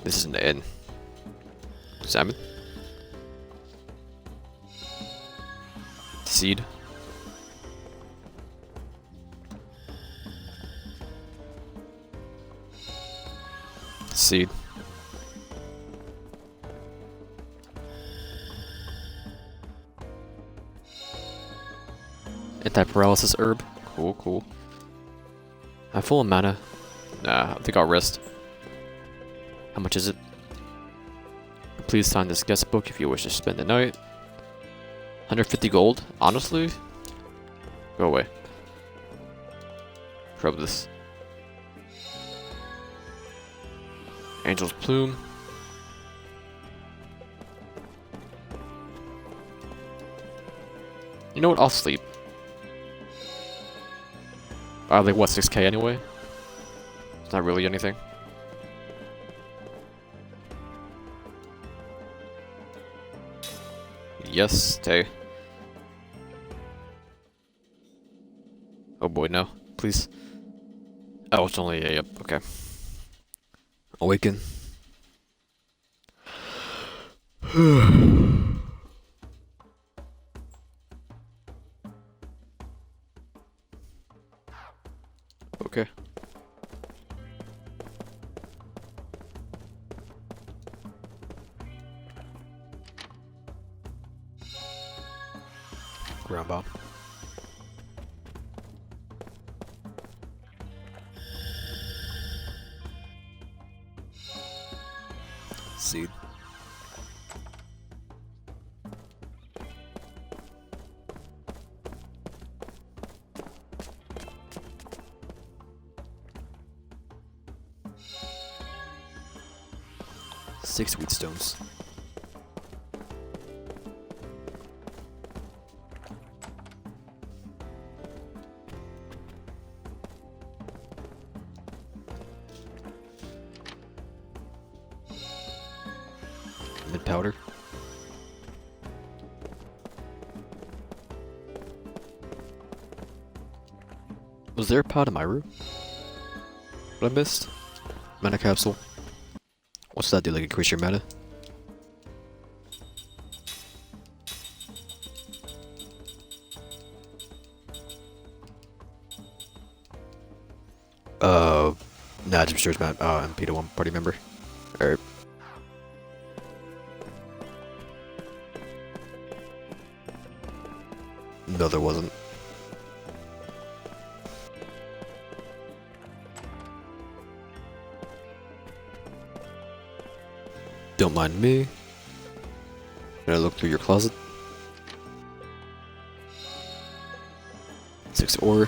This is an inn. Salmon. Seed. Seed. Anti-paralysis herb. Cool, cool. I'm full of mana. Nah, I think I'll rest. How much is it? Please sign this guest book if you wish to spend the night. 150 gold? Honestly? Go away. Probe this. Angel's Plume. You know what? I'll sleep. Like what, 6k anyway? It's not really anything. Yes, stay. Oh boy, no. Please. Oh, it's only a, yep, okay. Awaken. Okay. Ground bomb. Seed. Six wheat stones. Mid powder. Was there a pot in my room? What I missed? Mana capsule. What's that do? Like increase your mana? Nah, just restores mana. MP to one party member. Alright. No, there wasn't. Don't mind me. Gonna look through your closet. 6 ore.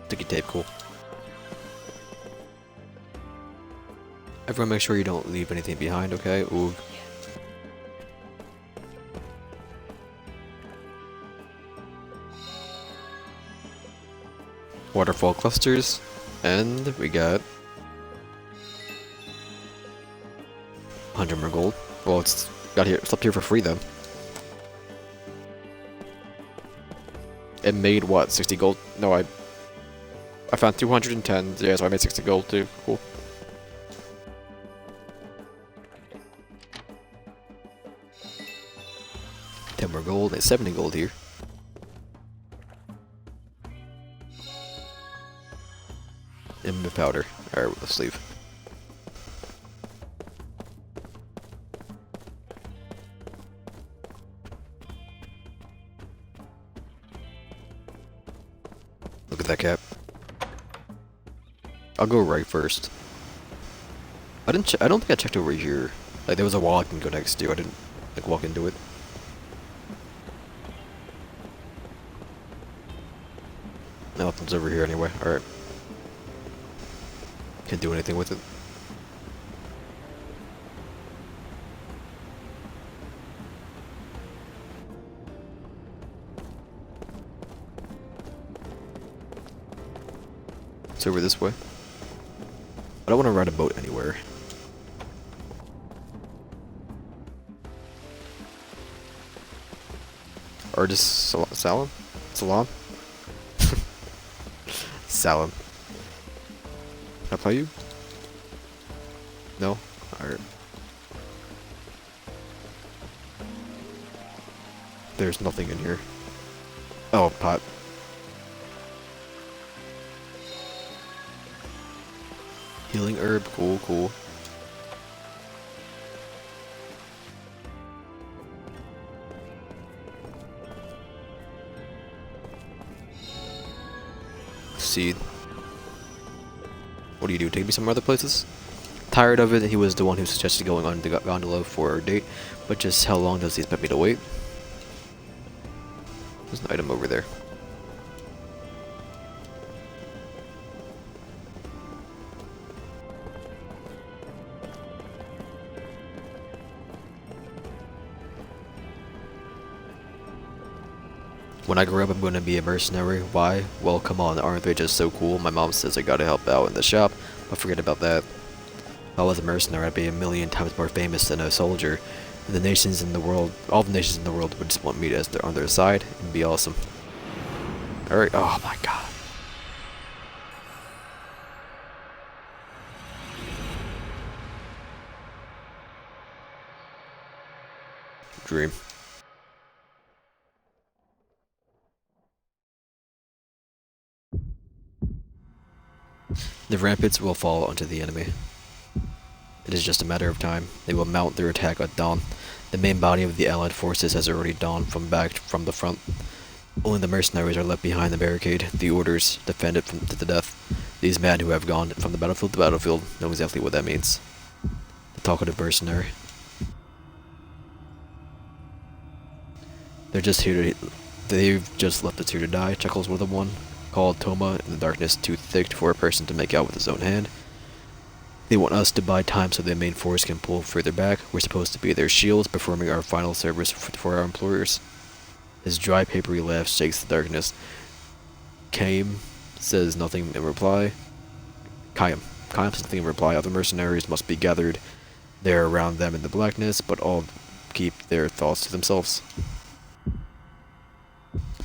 Sticky tape, cool. Everyone make sure you don't leave anything behind, okay? Ooh. Waterfall clusters. And we got 100 more gold. Well, it's got here. It's up here for free though. It made what? 60 gold? No, I found 210. Yeah, so I made 60 gold too. Cool. More gold and 70 gold here. And the powder. Alright, let's leave. Look at that cap. I'll go right first. I don't think I checked over here. Like there was a wall I can go next to. I didn't like walk into it. Nothing's over here anyway. Alright. Can't do anything with it. It's over this way. I don't want to ride a boat anywhere. Or just Salam? Salam? Salam. Can I play you? No? Alright. There's nothing in here. Oh, pot. Healing herb, cool, cool. Seed. What do you do? Take me some other places? Tired of it, he was the one who suggested going on the gondola for our date, but just how long does he expect me to wait? There's an item over there. When I grow up, I'm going to be a mercenary. Why? Well, come on, aren't they just so cool? My mom says I gotta help out in the shop, but forget about that. If I was a mercenary, I'd be a million times more famous than a soldier. And the nations in the world, all the nations in the world would just want me to on their side. It'd be awesome. Alright, oh my god. Dream. The ramparts will fall onto the enemy. It is just a matter of time. They will mount their attack at dawn. The main body of the allied forces has already dawned from the front. Only the mercenaries are left behind the barricade. The orders defend it to the death. These men who have gone from the battlefield to battlefield know exactly what that means. The talkative mercenary. They've just left us here to die, chuckles with the one. Called Toma in the darkness too thick for a person to make out with his own hand. They want us to buy time so their main force can pull further back. We're supposed to be their shields, performing our final service for our employers. His dry, papery laugh shakes the darkness. Kaim says nothing in reply. Kaim says nothing in reply. Other mercenaries must be gathered there around them in the blackness, but all keep their thoughts to themselves.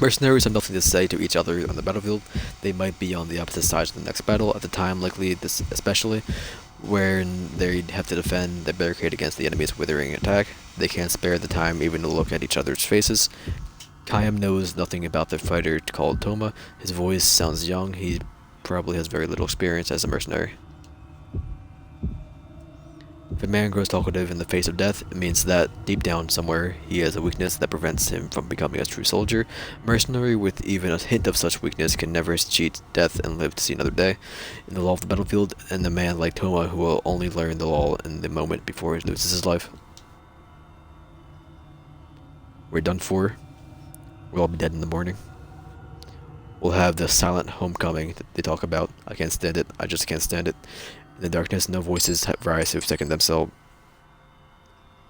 Mercenaries have nothing to say to each other on the battlefield. They might be on the opposite sides of the next battle at the time, likely this especially, when they'd have to defend the barricade against the enemy's withering attack. They can't spare the time even to look at each other's faces. Kayam knows nothing about the fighter called Toma. His voice sounds young. He probably has very little experience as a mercenary. If a man grows talkative in the face of death, it means that, deep down somewhere, he has a weakness that prevents him from becoming a true soldier. A mercenary with even a hint of such weakness can never cheat death and live to see another day. In the law of the battlefield, and a man like Toma who will only learn the law in the moment before he loses his life. We're done for. We'll all be dead in the morning. We'll have the silent homecoming that they talk about. I can't stand it. I just can't stand it. In the darkness, no voices rise to second themselves.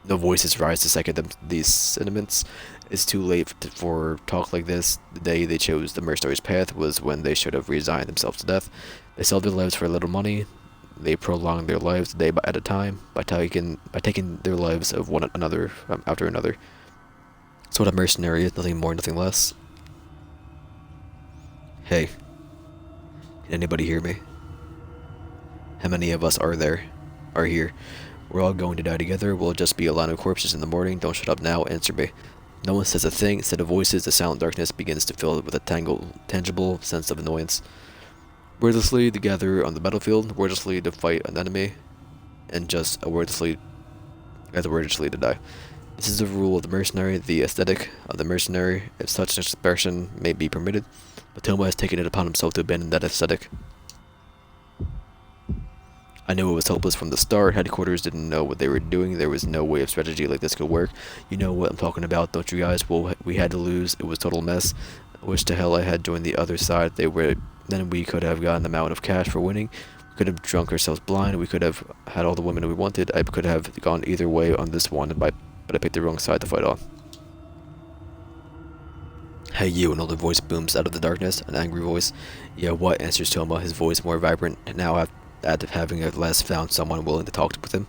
No voices rise to second them these sentiments. It's too late for talk like this. The day they chose the mercenaries' path was when they should have resigned themselves to death. They sold their lives for a little money. They prolonged their lives a day at a time by taking their lives of one another after another. That's what a mercenary is, nothing more, nothing less. Hey, can anybody hear me? How many of us are here? We're all going to die together. We'll just be a line of corpses in the morning. Don't shut up now. Answer me. No one says a thing. Instead of voices, the silent darkness begins to fill it with a tangible sense of annoyance. Wordlessly to gather on the battlefield, wordlessly to fight an enemy, and just wordlessly to die. This is the rule of the mercenary, the aesthetic of the mercenary, if such an expression may be permitted. But Toma has taken it upon himself to abandon that aesthetic. I knew it was hopeless from the start. Headquarters didn't know what they were doing. There was no way of strategy like this could work. You know what I'm talking about, don't you guys? Well, we had to lose. It was total mess. I wish to hell I had joined the other side. Then we could have gotten the amount of cash for winning. We could have drunk ourselves blind. We could have had all the women we wanted. I could have gone either way on this one, but I picked the wrong side to fight on. Hey you, an older voice booms out of the darkness, an angry voice. Yeah, what? Answers Toma, his voice more vibrant now after having at last found someone willing to talk with him.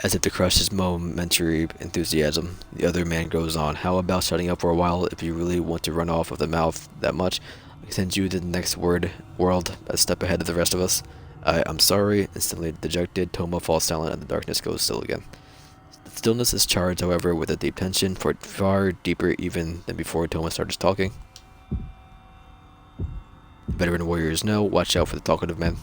As if to crush his momentary enthusiasm, the other man goes on. How about shutting up for a while? If you really want to run off of the mouth that much, I can send you to the next world a step ahead of the rest of us. I'm sorry. Instantly dejected, Toma falls silent and the darkness goes still again. The stillness is charged, however, with a deep tension, far deeper even than before Toma started talking. Veteran warriors know, watch out for the talkative men.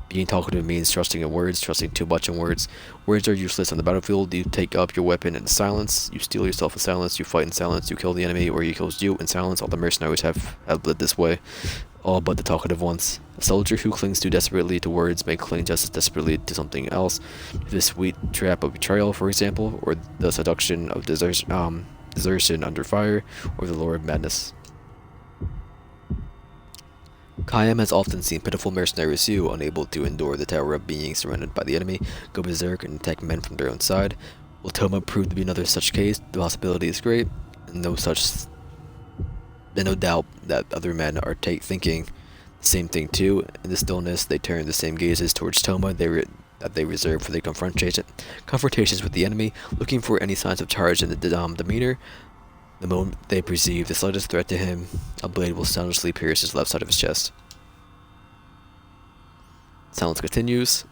Being talkative means trusting in words, trusting too much in words. Words are useless on the battlefield. You take up your weapon in silence, you steel yourself in silence, you fight in silence, you kill the enemy or he kills you in silence. All the mercenaries have lived this way, all but the talkative ones. A soldier who clings too desperately to words may cling just as desperately to something else. The sweet trap of betrayal, for example, or the seduction of desertion under fire, or the lure of madness. Khayyam has often seen pitiful mercenaries who, unable to endure the terror of being surrounded by the enemy, go berserk and attack men from their own side. Will Toma prove to be another such case? The possibility is great, and no doubt that other men are thinking the same thing too. In the stillness, they turn the same gazes towards Toma that they reserve for their confrontations with the enemy, looking for any signs of charge in the demeanor. The moment they perceive the slightest threat to him, a blade will soundlessly pierce his left side of his chest. Silence continues.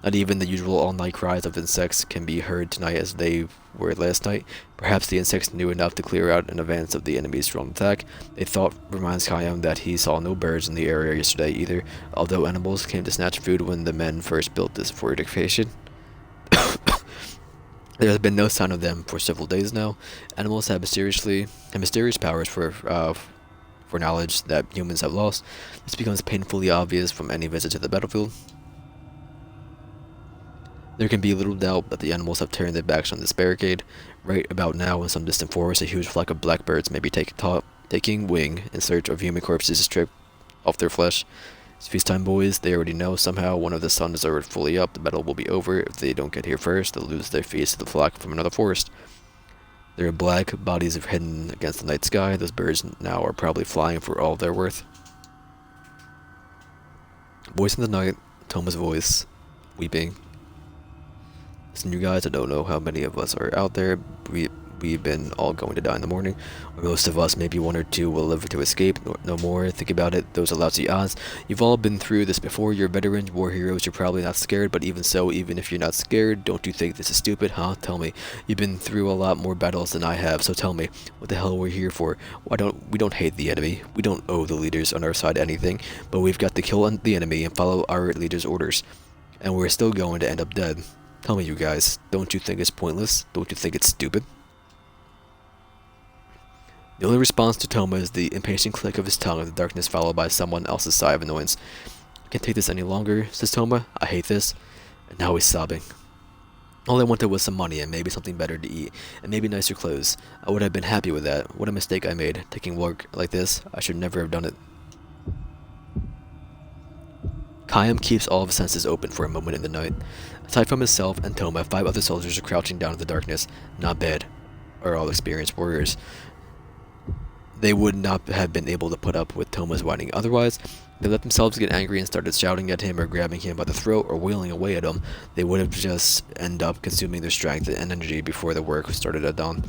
Not even the usual all-night cries of insects can be heard tonight as they were last night. Perhaps the insects knew enough to clear out in advance of the enemy's strong attack. A thought reminds Khayyam that he saw no birds in the area yesterday either, although animals came to snatch food when the men first built this fortification. There has been no sign of them for several days now. Animals have mysterious powers for knowledge that humans have lost. This becomes painfully obvious from any visit to the battlefield. There can be little doubt that the animals have turned their backs on this barricade. Right about now, in some distant forest, a huge flock of blackbirds may be taking wing in search of human corpses stripped off their flesh. It's feast time, boys. They already know somehow one of the sun is already fully up. The battle will be over. If they don't get here first, they'll lose their feast to the flock from another forest. Their black bodies are hidden against the night sky. Those birds now are probably flying for all they're worth. Voice in the night, Toma's voice, weeping. Listen, you guys, I don't know how many of us are out there. We've been all going to die in the morning. Or most of us, maybe one or two, will live to escape. No more. Think about it. Those are lousy odds. You've all been through this before. You're veterans, war heroes. You're probably not scared. But even so, even if you're not scared, don't you think this is stupid, huh? Tell me. You've been through a lot more battles than I have. So tell me, what the hell we're here for? We don't hate the enemy. We don't owe the leaders on our side anything. But we've got to kill the enemy and follow our leaders' orders. And we're still going to end up dead. Tell me, you guys, don't you think it's pointless? Don't you think it's stupid? The only response to Toma is the impatient click of his tongue in the darkness, followed by someone else's sigh of annoyance. I can't take this any longer, says Toma. I hate this. And now he's sobbing. All I wanted was some money and maybe something better to eat, and maybe nicer clothes. I would have been happy with that. What a mistake I made, taking work like this. I should never have done it. Kayam keeps all of his senses open for a moment in the night. Aside from himself and Toma, 5 other soldiers are crouching down in the darkness. Not bad, are all experienced warriors. They would not have been able to put up with Toma's whining. Otherwise, they let themselves get angry and started shouting at him or grabbing him by the throat or wailing away at him. They would have just end up consuming their strength and energy before the work started at dawn.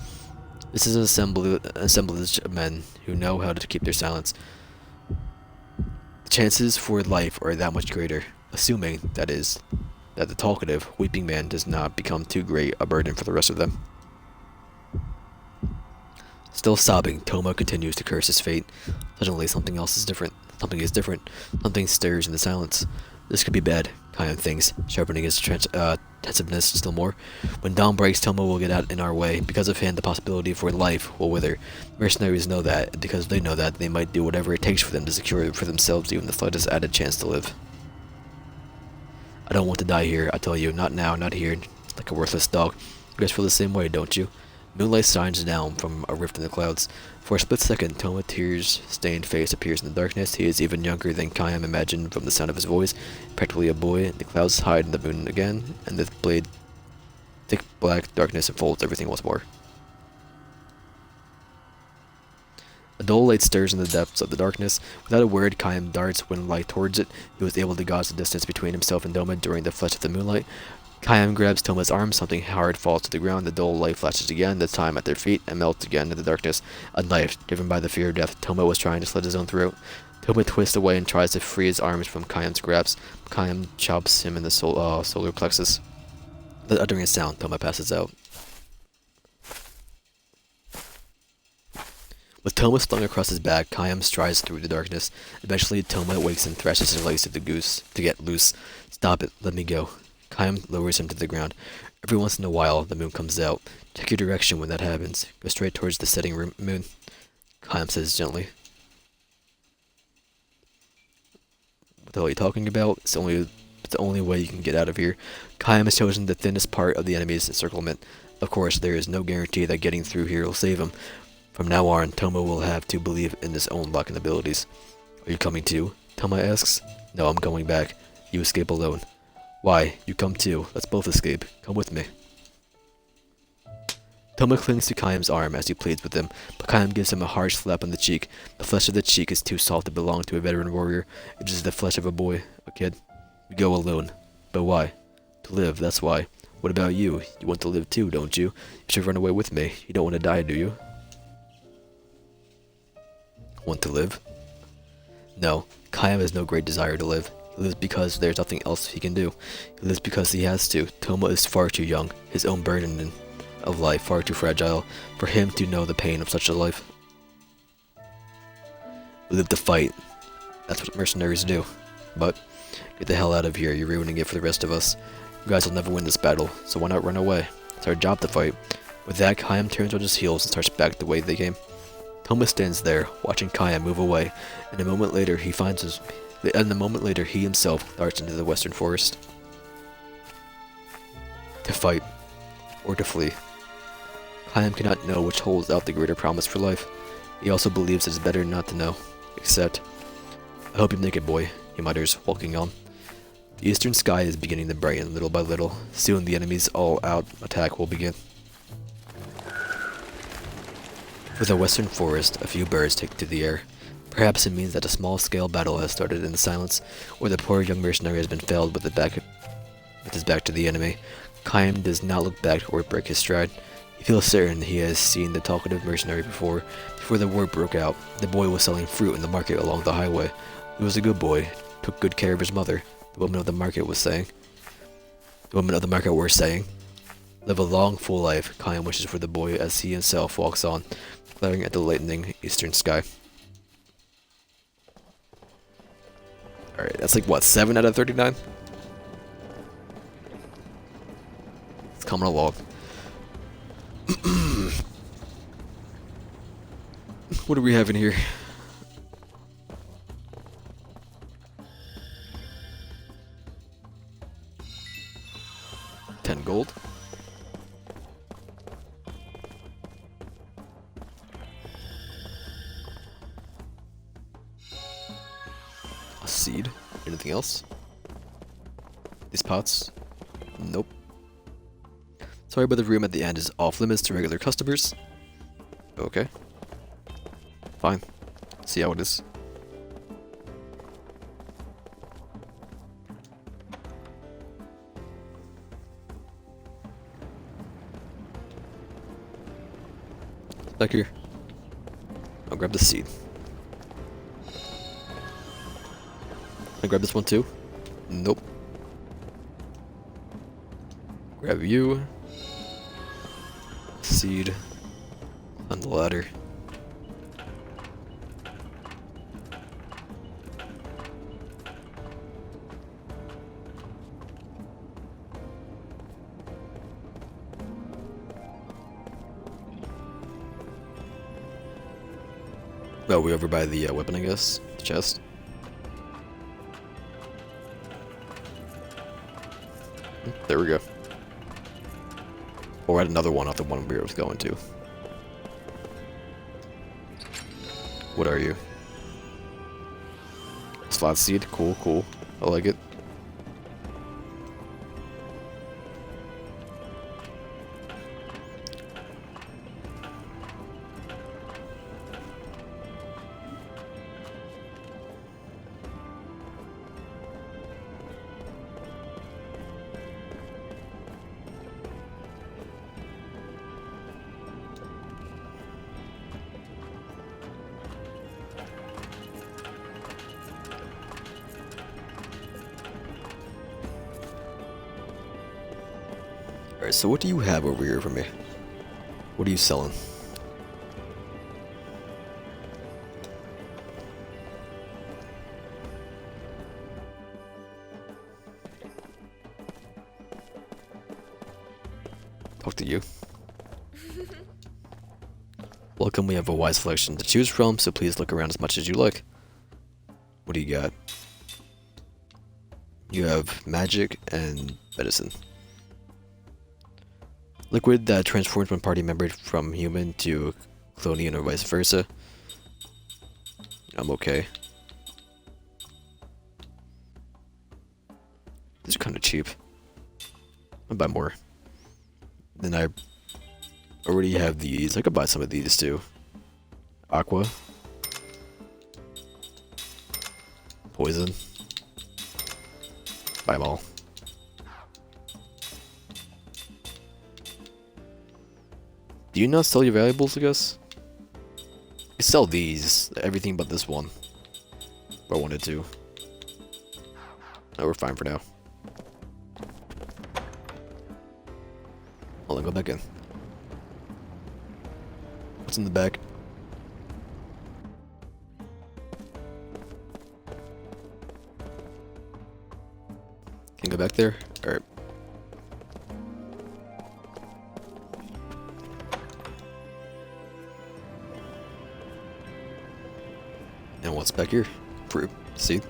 This is an assemblage of men who know how to keep their silence. The chances for life are that much greater, assuming, that is, that the talkative, weeping man does not become too great a burden for the rest of them. Still sobbing, Toma continues to curse his fate. Suddenly, something is different. Something stirs in the silence. This could be bad, Kayam thinks, sharpening his tensiveness still more. When dawn breaks, Toma will get out in our way. Because of him, the possibility for life will wither. Mercenaries know that, and because they know that, they might do whatever it takes for them to secure for themselves even the slightest added chance to live. I don't want to die here, I tell you. Not now, not here. Like a worthless dog. You guys feel the same way, don't you? Moonlight shines down from a rift in the clouds. For a split second, Toma's tears-stained face appears in the darkness. He is even younger than Kayam imagined from the sound of his voice. Practically a boy. The clouds hide in the moon again, and the blade, thick black darkness enfolds everything once more. A dull light stirs in the depths of the darkness. Without a word, Kayam darts when light towards it. He was able to gauge the distance between himself and Toma during the flash of the moonlight. Kayam grabs Toma's arm, something hard falls to the ground, the dull light flashes again, this time at their feet, and melts again in the darkness. A knife, driven by the fear of death. Toma was trying to slit his own throat. Toma twists away and tries to free his arms from Kayam's grasp. Kayam chops him in the solar plexus. Without uttering a sound, Toma passes out. With Toma slung across his back, Kayam strides through the darkness. Eventually, Toma awakes and thrashes his legs to the goose to get loose. Stop it, let me go. Kayam lowers him to the ground. Every once in a while, the moon comes out. Check your direction when that happens. Go straight towards the setting moon, Kayam says gently. What the hell are you talking about? It's the only way you can get out of here. Kayam has chosen the thinnest part of the enemy's encirclement. Of course, there is no guarantee that getting through here will save him. From now on, Toma will have to believe in his own luck and abilities. Are you coming too? Toma asks. No, I'm going back. You escape alone. Why? You come too. Let's both escape. Come with me. Toma clings to Kayam's arm as he pleads with him, but Kayam gives him a harsh slap on the cheek. The flesh of the cheek is too soft to belong to a veteran warrior. It is the flesh of a boy, a kid. We go alone. But why? To live, that's why. What about you? You want to live too, don't you? You should run away with me. You don't want to die, do you? Want to live? No, Kayam has no great desire to live. He lives because there's nothing else he can do. He lives because he has to. Toma is far too young, his own burden of life far too fragile, for him to know the pain of such a life. We live to fight. That's what mercenaries do. But, get the hell out of here, you're ruining it for the rest of us. You guys will never win this battle, so why not run away? It's our job to fight. With that, Kayam turns on his heels and starts back the way they came. Toma stands there, watching Kayam move away, and a moment later he himself darts into the western forest. To fight, or to flee. Kayam cannot know which holds out the greater promise for life. He also believes it is better not to know. Except, I hope you make it, boy, he mutters, walking on. The eastern sky is beginning to brighten little by little. Soon the enemy's all-out attack will begin. With the western forest, a few birds take to the air. Perhaps it means that a small-scale battle has started in the silence, or the poor young mercenary has been felled with his back to the enemy. Kayam does not look back or break his stride. He feels certain he has seen the talkative mercenary before. Before the war broke out, the boy was selling fruit in the market along the highway. He was a good boy, took good care of his mother, the women of the market were saying. Live a long, full life, Kayam wishes for the boy as he himself walks on, glaring at the lightening eastern sky. Alright, that's like what, 7 out of 39? It's coming along. What are we having here? 10 gold. A seed. Anything else? These pots? Nope. Sorry, but the room at the end is off limits to regular customers. Okay. Fine. See how it is. Back here. I'll grab the seed. I grab this one too? Nope. Grab you. Seed. On the ladder. Oh, we over by the weapon, I guess? The chest? There we go. Or at another one off the one we were going to. What are you? Slot seed? Cool, cool. I like it. Alright, so what do you have over here for me? What are you selling? Talk to you. Welcome, we have a wide selection to choose from, so please look around as much as you like. What do you got? You have magic and medicine. Liquid that transforms one party member from human to clonian or vice versa. I'm okay. These are kind of cheap. I'll buy more. Then I already have these. I could buy some of these too. Aqua. Poison. Buy them all. Do you not sell your valuables, I guess? You sell these. Everything but this one. If I wanted to. No, we're fine for now. Hold on, go back in. What's in the back? Can you go back there? Alright. And what's back here? Fruit. Seed.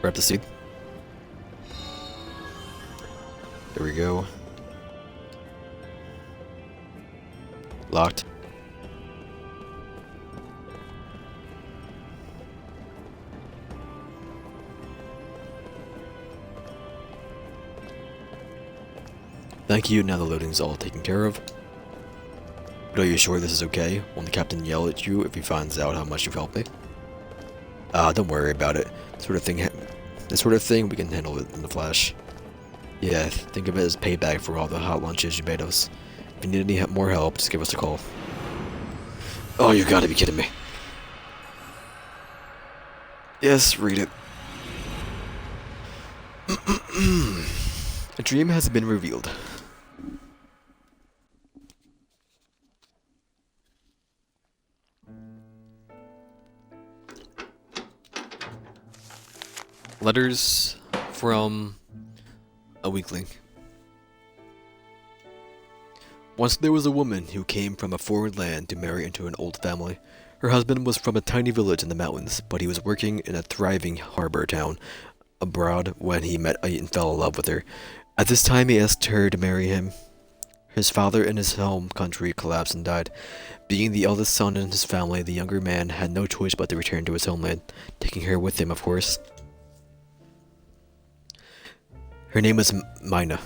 Grab the seed. There we go. Locked. Thank you, now the loading's all taken care of. But are you sure this is okay? Won't the captain yell at you if he finds out how much you've helped me? Don't worry about it. This sort of thing we can handle it in the flash. Yeah, think of it as payback for all the hot lunches you made us. If you need any more help, just give us a call. Oh, you gotta be kidding me. Yes, read it. A dream has been revealed. Letters from a weakling. Once there was a woman who came from a foreign land to marry into an old family. Her husband was from a tiny village in the mountains, but he was working in a thriving harbor town abroad when he met and fell in love with her. At this time he asked her to marry him. His father in his home country collapsed and died. Being the eldest son in his family, the younger man had no choice but to return to his homeland, taking her with him, of course. Her name was Mina.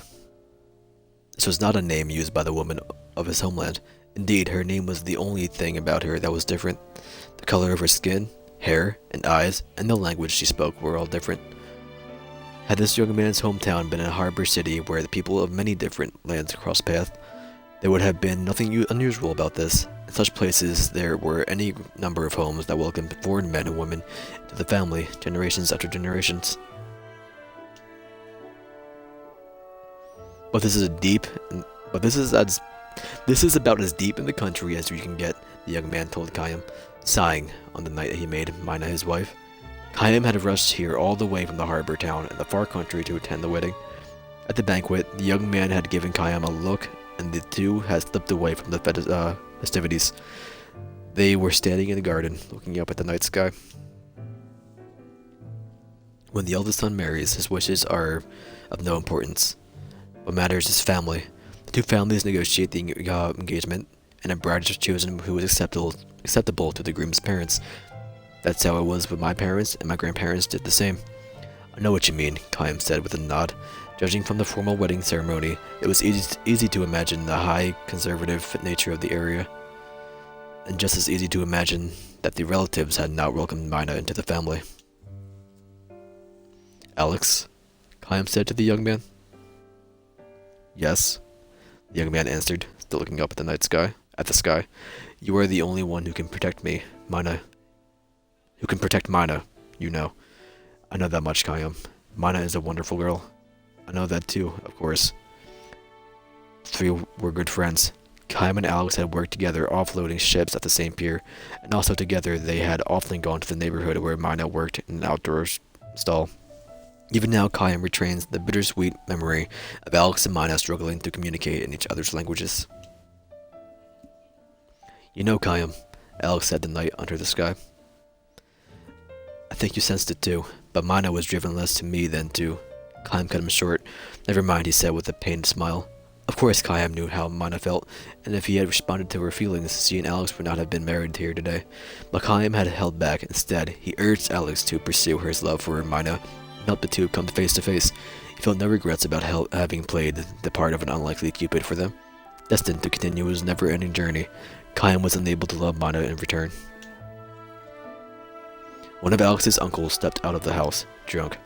This was not a name used by the woman of his homeland. Indeed, her name was the only thing about her that was different. The color of her skin, hair, and eyes, and the language she spoke were all different. Had this young man's hometown been a harbor city where the people of many different lands crossed paths, there would have been nothing unusual about this. In such places, there were any number of homes that welcomed foreign men and women to the family, generations after generations. But this is about as deep in the country as you can get, the young man told Khayyam, sighing on the night that he made Mina his wife. Khayyam had rushed here all the way from the harbor town in the far country to attend the wedding. At the banquet, the young man had given Khayyam a look, and the two had slipped away from the festivities. They were standing in the garden, looking up at the night sky. When the eldest son marries, his wishes are of no importance. What matters is family. The two families negotiate the engagement, and a bride is chosen who is acceptable to the groom's parents. That's how it was with my parents, and my grandparents did the same. I know what you mean, Khayyam said with a nod. Judging from the formal wedding ceremony, it was easy to imagine the high conservative nature of the area, and just as easy to imagine that the relatives had not welcomed Mina into the family. Alex, Khayyam said to the young man. Yes, the young man answered, still looking up at the sky. You are the only one who can protect me, Mina. Who can protect Mina, you know. I know that much, Khayyam. Mina is a wonderful girl. I know that too, of course. The three were good friends. Khayyam and Alex had worked together offloading ships at the same pier, and also together they had often gone to the neighborhood where Mina worked in an outdoor stall. Even now, Khayyam retains the bittersweet memory of Alex and Mina struggling to communicate in each other's languages. You know, Khayyam, Alex said the night under the sky. I think you sensed it too, but Mina was driven less to me than to... Khayyam cut him short. Never mind, he said with a pained smile. Of course Khayyam knew how Mina felt, and if he had responded to her feelings, she and Alex would not have been married here today. But Khayyam had held back. Instead, he urged Alex to pursue his love for Mina, and help the two come face to face. He felt no regrets about having played the part of an unlikely Cupid for them. Destined to continue his never-ending journey, Khayyam was unable to love Mina in return. One of Alex's uncles stepped out of the house, drunk.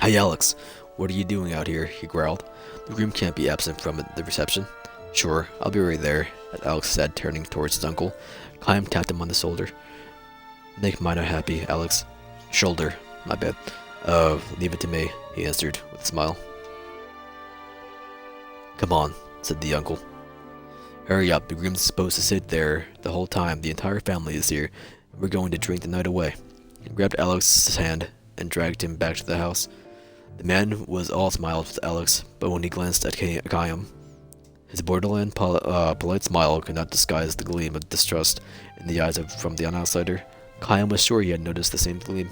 Hey Alex, what are you doing out here? He growled. The groom can't be absent from the reception. Sure, I'll be right there, Alex said, turning towards his uncle. Khayyam tapped him on the shoulder. Make Mina happy, Alex. Shoulder, my bad. Leave it to me, he answered with a smile. Come on, said the uncle. Hurry up, the groom's supposed to sit there the whole time. The entire family is here. We're going to drink the night away. He grabbed Alex's hand and dragged him back to the house. The man was all smiles with Alex, but when he glanced at Khayyam, his borderline polite smile could not disguise the gleam of distrust in the eyes from the outsider. Khayyam was sure he had noticed the same gleam,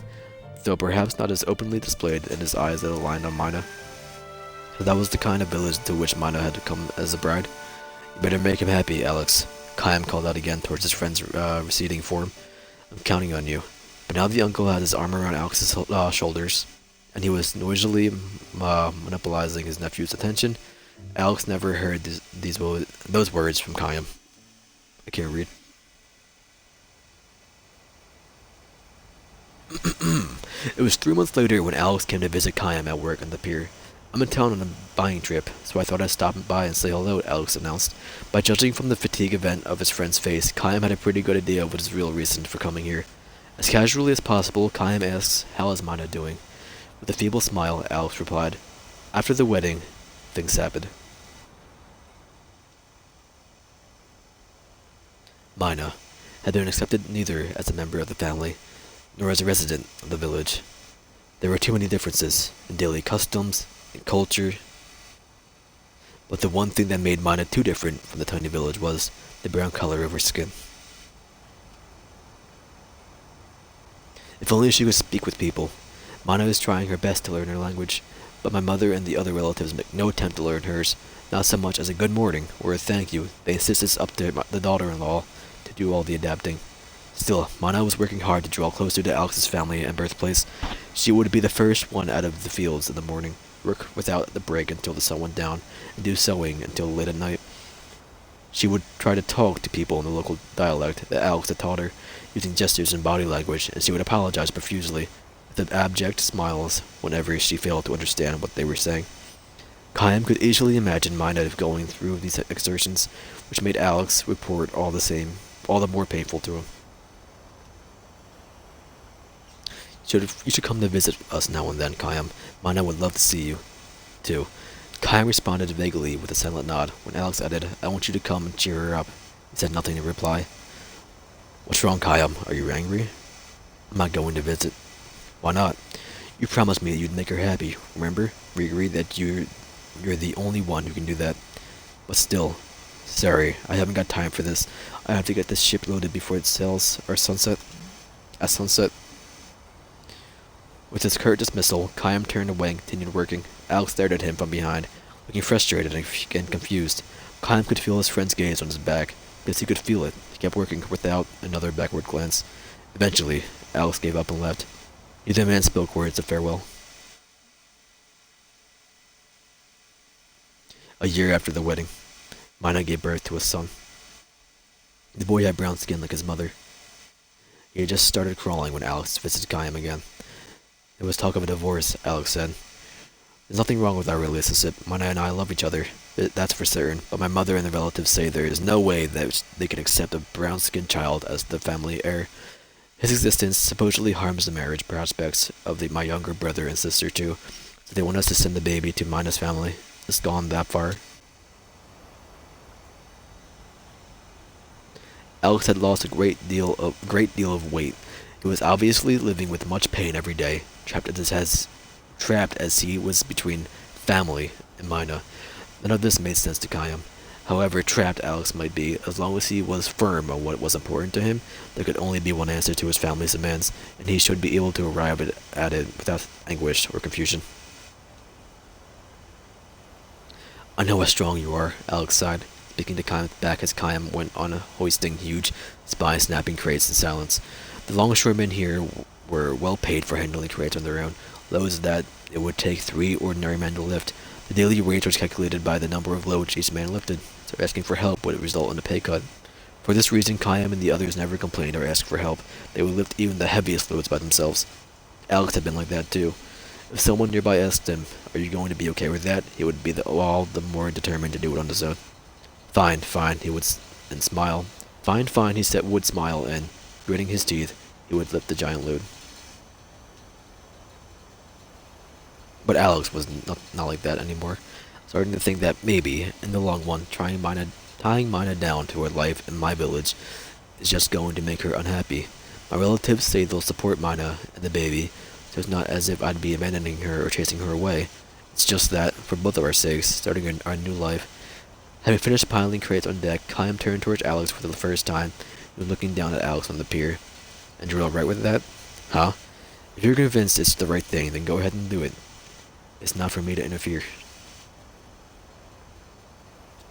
though perhaps not as openly displayed in his eyes that aligned on Mina. So that was the kind of village to which Mina had come as a bride. You better make him happy, Alex, Khayyam called out again towards his friend's receding form. I'm counting on you. But now the uncle had his arm around Alex's shoulders, and he was noisily monopolizing his nephew's attention. Alex never heard those words from Khayyam. I can't read. It was 3 months later when Alex came to visit Khayyam at work on the pier. I'm in town on a buying trip, so I thought I'd stop by and say hello, Alex announced. By judging from the fatigue event of his friend's face, Khayyam had a pretty good idea of what his real reason for coming here. As casually as possible, Khayyam asks, how is Mina doing? With a feeble smile, Alex replied, after the wedding, things happened. Mina had been accepted neither as a member of the family, nor as a resident of the village. There were too many differences in daily customs, in culture, but the one thing that made Mina too different from the tiny village was the brown color of her skin. If only she could speak with people. Mina was trying her best to learn her language, but my mother and the other relatives make no attempt to learn hers, not so much as a good morning or a thank you. They insist it's up to the daughter-in-law to do all the adapting. Still, Mina was working hard to draw closer to Alex's family and birthplace. She would be the first one out of the fields in the morning, work without the break until the sun went down, and do sewing until late at night. She would try to talk to people in the local dialect that Alex had taught her, using gestures and body language, and she would apologize profusely, with abject smiles whenever she failed to understand what they were saying. Chaim could easily imagine Mina going through these exertions, which made Alex report all the more painful to him. You should come to visit us now and then, Chaim. Mina would love to see you, too. Chaim responded vaguely with a silent nod. When Alex added, I want you to come and cheer her up, he said nothing in reply. What's wrong, Chaim? Are you angry? I'm not going to visit. Why not? You promised me that you'd make her happy, remember? We agreed that you're the only one who can do that. But still, sorry, I haven't got time for this. I have to get this ship loaded before it sails at sunset. With his curt dismissal, Chaim turned away and continued working. Alex stared at him from behind, looking frustrated and confused. Chaim could feel his friend's gaze on his back. Yes, he could feel it. He kept working without another backward glance. Eventually, Alex gave up and left. Neither man spoke words of farewell. A year after the wedding, Mina gave birth to a son. The boy had brown skin like his mother. He had just started crawling when Alex visited Chaim again. There was talk of a divorce, Alex said. There's nothing wrong with our relationship. Mina and I love each other, that's for certain, but my mother and the relatives say there is no way that they can accept a brown-skinned child as the family heir. His existence supposedly harms the marriage prospects of my younger brother and sister too, so they want us to send the baby to Mina's family. It's gone that far. Alex had lost a great deal of weight. He was obviously living with much pain every day, trapped as he was between family and Mina. None of this made sense to Chaim. However trapped Alex might be, as long as he was firm on what was important to him, there could only be one answer to his family's demands, and he should be able to arrive at it without anguish or confusion. I know how strong you are, Alex sighed, speaking to Chaim's back as Chaim went on hoisting huge, spine-snapping crates in silence. The longshoremen here were well paid for handling crates on their own, loads that it would take 3 ordinary men to lift. The daily rate was calculated by the number of loads each man lifted, so asking for help would result in a pay cut. For this reason, Chaim and the others never complained or asked for help. They would lift even the heaviest loads by themselves. Alex had been like that too. If someone nearby asked him, are you going to be okay with that, he would be all the more determined to do it on his own. Fine, he would smile. Fine, he would smile, and, gritting his teeth, he would lift the giant load. But Alex was not like that anymore, starting to think that maybe, in the long run, tying Mina down to her life in my village is just going to make her unhappy. My relatives say they'll support Mina and the baby, so it's not as if I'd be abandoning her or chasing her away. It's just that, for both of our sakes, starting our new life. Having finished piling crates on deck, Chaim turned towards Alex for the first time. He was looking down at Alex on the pier. And you're alright with that? Huh? If you're convinced it's the right thing, then go ahead and do it. It's not for me to interfere.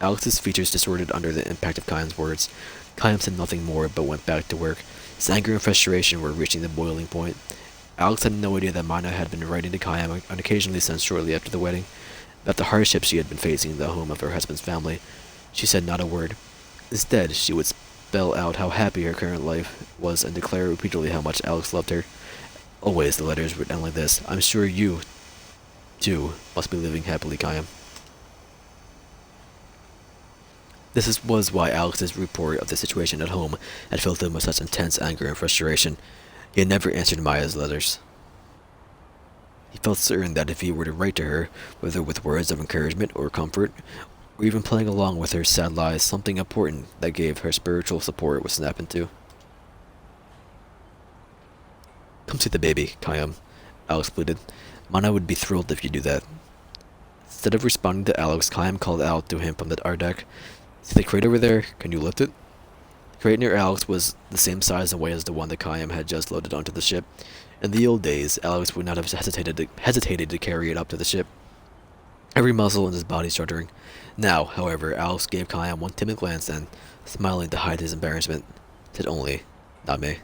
Alex's features distorted under the impact of Chaim's words. Chaim said nothing more, but went back to work. His anger and frustration were reaching the boiling point. Alex had no idea that Mina had been writing to Chaim on occasionally since shortly after the wedding, about the hardships she had been facing in the home of her husband's family. She said not a word. Instead, she would spell out how happy her current life was and declare repeatedly how much Alex loved her. Always the letters written like this. I'm sure you, too, must be living happily, Chaim. This was why Alex's report of the situation at home had filled him with such intense anger and frustration. He had never answered Maya's letters. He felt certain that if he were to write to her, whether with words of encouragement or comfort, or even playing along with her sad lies, something important that gave her spiritual support would snap into. Come see the baby, Chaim, Alex pleaded. Mana would be thrilled if you do that. Instead of responding to Alex, Chaim called out to him from our deck. See the crate over there? Can you lift it? The crate near Alex was the same size and weight as the one that Chaim had just loaded onto the ship. In the old days, Alex would not have hesitated to carry it up to the ship, every muscle in his body shuddering. Now, however, Alex gave Chaim one timid glance and, smiling to hide his embarrassment, said only, not me.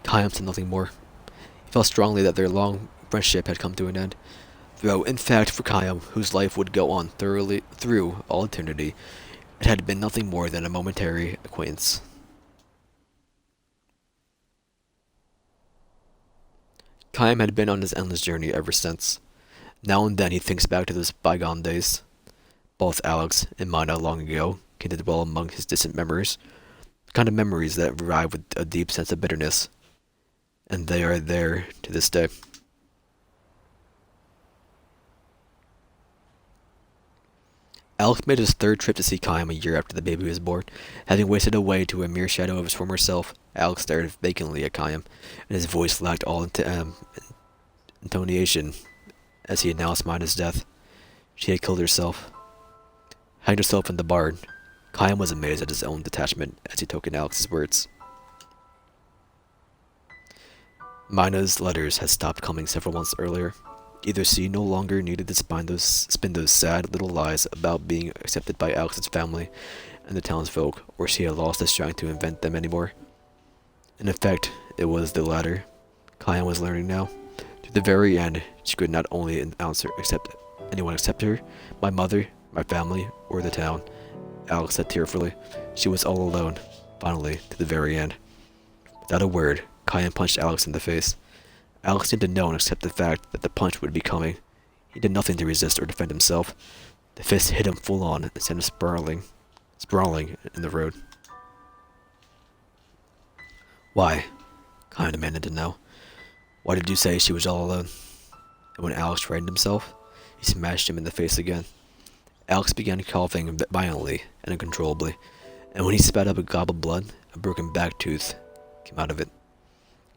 Chaim said nothing more. He felt strongly that their long friendship had come to an end. Though, in fact, for Kayam, whose life would go on thoroughly through all eternity, it had been nothing more than a momentary acquaintance. Kayam had been on his endless journey ever since. Now and then he thinks back to those bygone days. Both Alex and Mana long ago came to dwell among his distant memories, the kind of memories that arrive with a deep sense of bitterness, and they are there to this day. Alex made his third trip to see Kayam a year after the baby was born. Having wasted away to a mere shadow of his former self, Alex stared vacantly at Kayam, and his voice lacked all intonation as he announced Mina's death. She had killed herself, hanged herself in the barn. Kayam was amazed at his own detachment as he took in Alex's words. Mina's letters had stopped coming several months earlier. Either she no longer needed to spin those sad little lies about being accepted by Alex's family and the townsfolk, or she had lost the strength to invent them anymore. In effect, it was the latter. Kayam was learning now. To the very end, she could not only accept anyone except her, my mother, my family, or the town. Alex said tearfully. She was all alone, finally, to the very end. Without a word, Kayam punched Alex in the face. Alex seemed to know and accept the fact that the punch would be coming. He did nothing to resist or defend himself. The fist hit him full on and sent him sprawling in the road. Why? Kayam demanded to know. Why did you say she was all alone? And when Alex righted himself, he smashed him in the face again. Alex began coughing violently and uncontrollably, and when he spat up a gob of blood, a broken back tooth came out of it.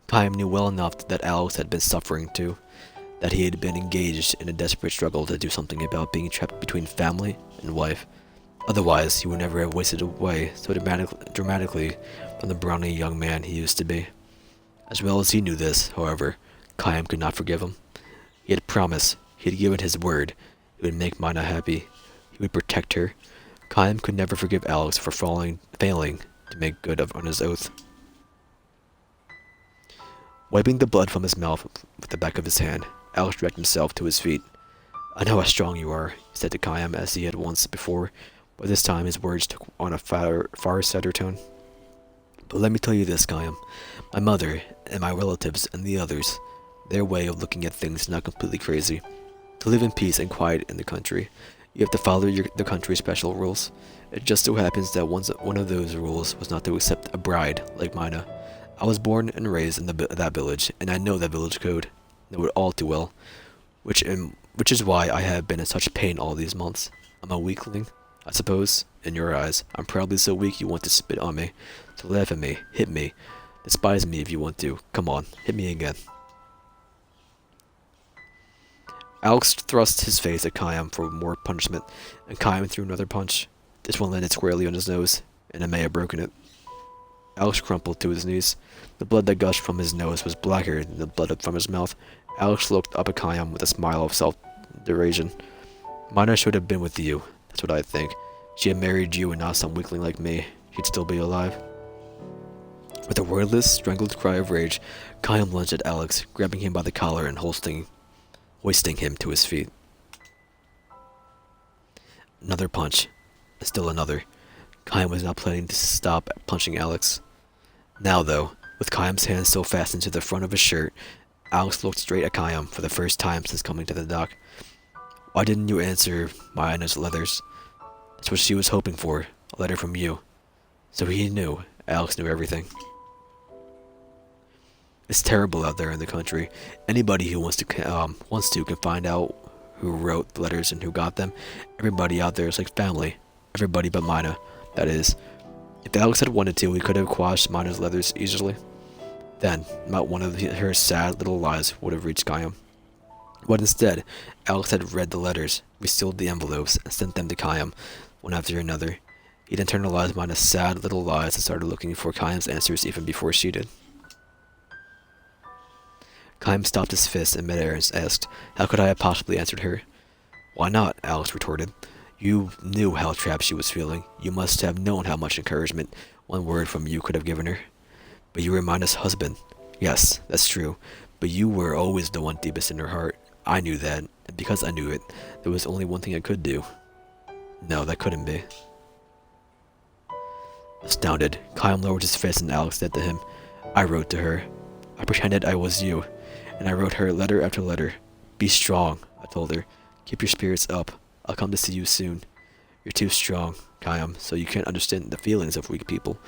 Kayam knew well enough that Alex had been suffering too, that he had been engaged in a desperate struggle to do something about being trapped between family and wife. Otherwise, he would never have wasted away so dramatically from the brawny young man he used to be. As well as he knew this, however, Kayam could not forgive him. He had promised, he had given his word, he would make Mina happy, he would protect her. Kayam could never forgive Alex for failing to make good on his oath. Wiping the blood from his mouth with the back of his hand, Alex dragged himself to his feet. I know how strong you are, he said to Kayam as he had once before, but this time his words took on a far sadder tone. But let me tell you this, Kayam. My mother, and my relatives, and the others, their way of looking at things is not completely crazy. To live in peace and quiet in the country, you have to follow the country's special rules. It just so happens that one of those rules was not to accept a bride like Mina. I was born and raised in that village, and I know that village code. Know it all too well. Which is why I have been in such pain all these months. I'm a weakling, I suppose, in your eyes. I'm probably so weak you want to spit on me, to laugh at me, hit me, despise me if you want to. Come on, hit me again. Alex thrust his face at Kayam for more punishment, and Kayam threw another punch. This one landed squarely on his nose, and it may have broken it. Alex crumpled to his knees. The blood that gushed from his nose was blacker than the blood from his mouth. Alex looked up at Kayam with a smile of self-derision. Mina should have been with you, that's what I think. She had married you and not some weakling like me. She'd still be alive. With a wordless, strangled cry of rage, Kayam lunged at Alex, grabbing him by the collar and hoisting him to his feet. Another punch. Still another. Kayam was not planning to stop punching Alex. Now, though, with Kayam's hand still fastened to the front of his shirt, Alex looked straight at Kayam for the first time since coming to the dock. Why didn't you answer Mina's letters? That's what she was hoping for, a letter from you. So he knew. Alex knew everything. It's terrible out there in the country. Anybody who wants to can find out who wrote the letters and who got them. Everybody out there is like family. Everybody but Mina, that is. If Alex had wanted to, we could have quashed Mina's letters easily. Then, not one of her sad little lies would have reached Kayam. But instead, Alex had read the letters, resealed the envelopes, and sent them to Kayam, one after another. He'd internalized Mina's sad little lies and started looking for Kayam's answers even before she did. Kayam stopped his fist in midair and asked, how could I have possibly answered her? Why not? Alex retorted. You knew how trapped she was feeling. You must have known how much encouragement one word from you could have given her. But you were Mina's husband. Yes, that's true. But you were always the one deepest in her heart. I knew that, and because I knew it, there was only one thing I could do. No, that couldn't be. Astounded, Kyle lowered his face and Alex said to him, I wrote to her. I pretended I was you, and I wrote her letter after letter. Be strong, I told her. Keep your spirits up. I'll come to see you soon. You're too strong, Kayam, so you can't understand the feelings of weak people.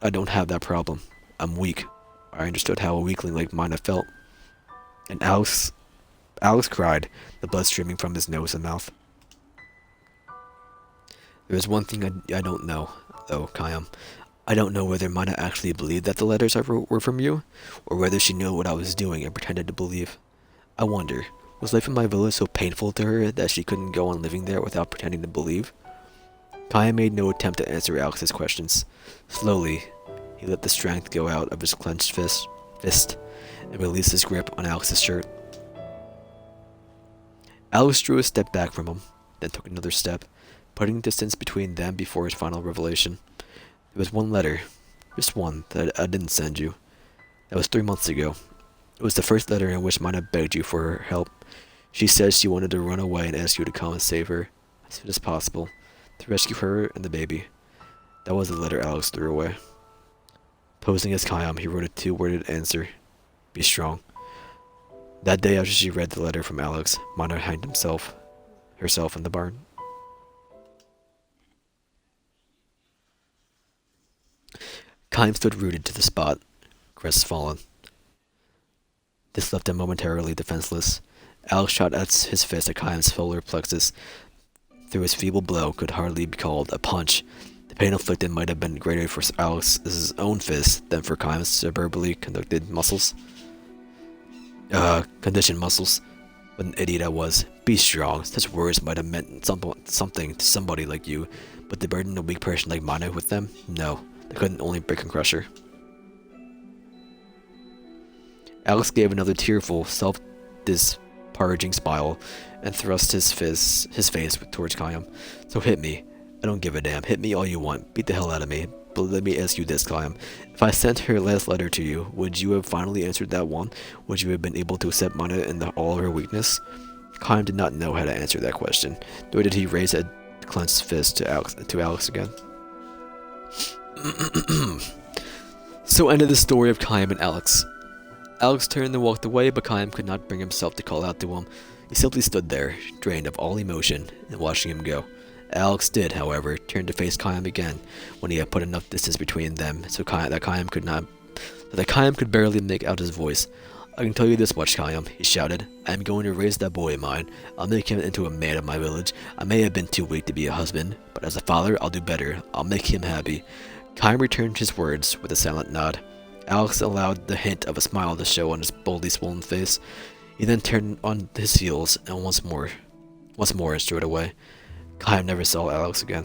I don't have that problem. I'm weak. I understood how a weakling like mine felt. And Alex cried, the blood streaming from his nose and mouth. There is one thing I don't know, though, Kayam. I don't know whether Mana actually believed that the letters I wrote were from you, or whether she knew what I was doing and pretended to believe. I wonder, was life in my village so painful to her that she couldn't go on living there without pretending to believe? Kayam made no attempt to answer Alex's questions. Slowly, he let the strength go out of his clenched fist and released his grip on Alex's shirt. Alex drew a step back from him, then took another step, putting distance between them before his final revelation. There was one letter, just one, that I didn't send you. That was 3 months ago. It was the first letter in which Mina begged you for her help. She said she wanted to run away and ask you to come and save her, as soon as possible, to rescue her and the baby. That was the letter Alex threw away. Posing as Kayam, he wrote a 2-worded answer. Be strong. That day after she read the letter from Alex, Mana hanged herself in the barn. Kayam stood rooted to the spot, crestfallen. This left him momentarily defenseless. Alex shot at his fist at Kayam's solar plexus. Though his feeble blow could hardly be called a punch, the pain inflicted might have been greater for Alex's own fist than for Kayam's suburbally conditioned muscles. What an idiot I was. Be strong. Such words might have meant something to somebody like you, but to burden a weak person like Mana with them? No, they couldn't only break and crush her. Alex gave another tearful, self-disparaging smile and thrust his face towards Kayam. So hit me. I don't give a damn. Hit me all you want. Beat the hell out of me. But let me ask you this, Kayam. If I sent her last letter to you, would you have finally answered that one? Would you have been able to accept Mana in all her weakness? Kayam did not know how to answer that question, nor did he raise a clenched fist to Alex again. So ended the story of Kayam and Alex. Alex turned and walked away, but Kayam could not bring himself to call out to him. He simply stood there, drained of all emotion, and watching him go. Alex did, however, turn to face Kayam again when he had put enough distance between them so that Kayam could barely make out his voice. I can tell you this much, Kayam, he shouted. I am going to raise that boy of mine. I'll make him into a man of my village. I may have been too weak to be a husband, but as a father, I'll do better. I'll make him happy. Kayam returned his words with a silent nod. Alex allowed the hint of a smile to show on his boldly swollen face. He then turned on his heels and once more strode away. Kayam never saw Alex again.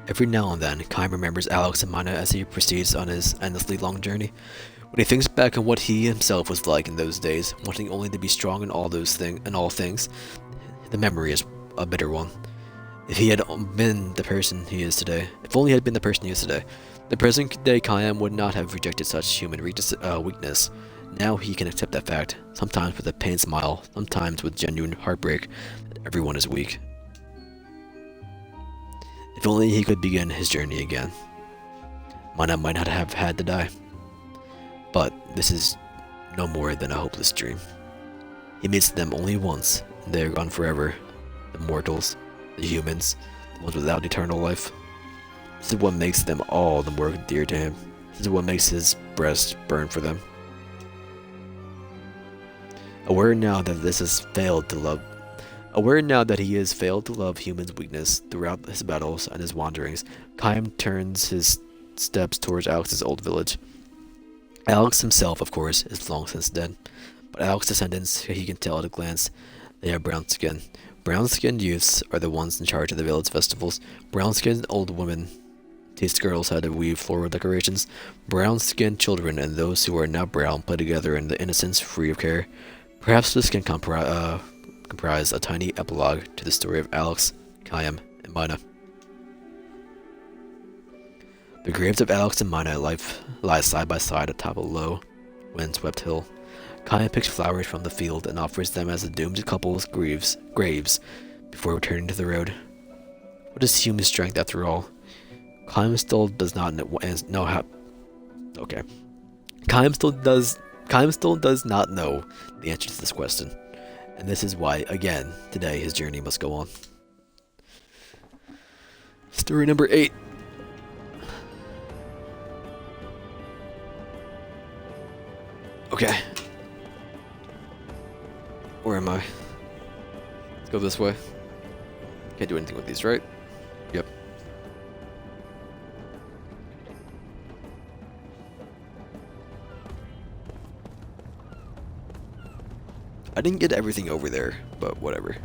Every now and then, Kayam remembers Alex and Mana as he proceeds on his endlessly long journey. When he thinks back on what he himself was like in those days, wanting only to be strong in all things, the memory is a bitter one. If he had been the person he is today, the present day Kayam would not have rejected such human weakness. Now he can accept that fact, sometimes with a pained smile, sometimes with genuine heartbreak, that everyone is weak. If only he could begin his journey again. Mana might not have had to die. But this is no more than a hopeless dream. He meets them only once, and they are gone forever. The mortals, the humans, the ones without eternal life. This is what makes them all the more dear to him. This is what makes his breast burn for them. Aware now that he has failed to love humans' weakness throughout his battles and his wanderings, Kayam turns his steps towards Alex's old village. Alex himself, of course, is long since dead, but Alex's descendants, he can tell at a glance, they are brown skin. Brown-skinned youths are the ones in charge of the village festivals. Brown-skinned old women teach girls how to weave floral decorations. Brown-skinned children and those who are not brown play together in the innocence free of care. Perhaps this can comprise a tiny epilogue to the story of Alex, Kayam, and Mana. The graves of Alex and Mina lie side by side atop a low, windswept hill. Kaya picks flowers from the field and offers them as a doomed couple's graves before returning to the road. What is human strength after all? Kaya still does not know how. Okay. Kaya still does not know the answer to this question. And this is why, again, today his journey must go on. Story number 8. Okay. Where am I? Let's go this way. Can't do anything with these, right? Yep. I didn't get everything over there, but whatever.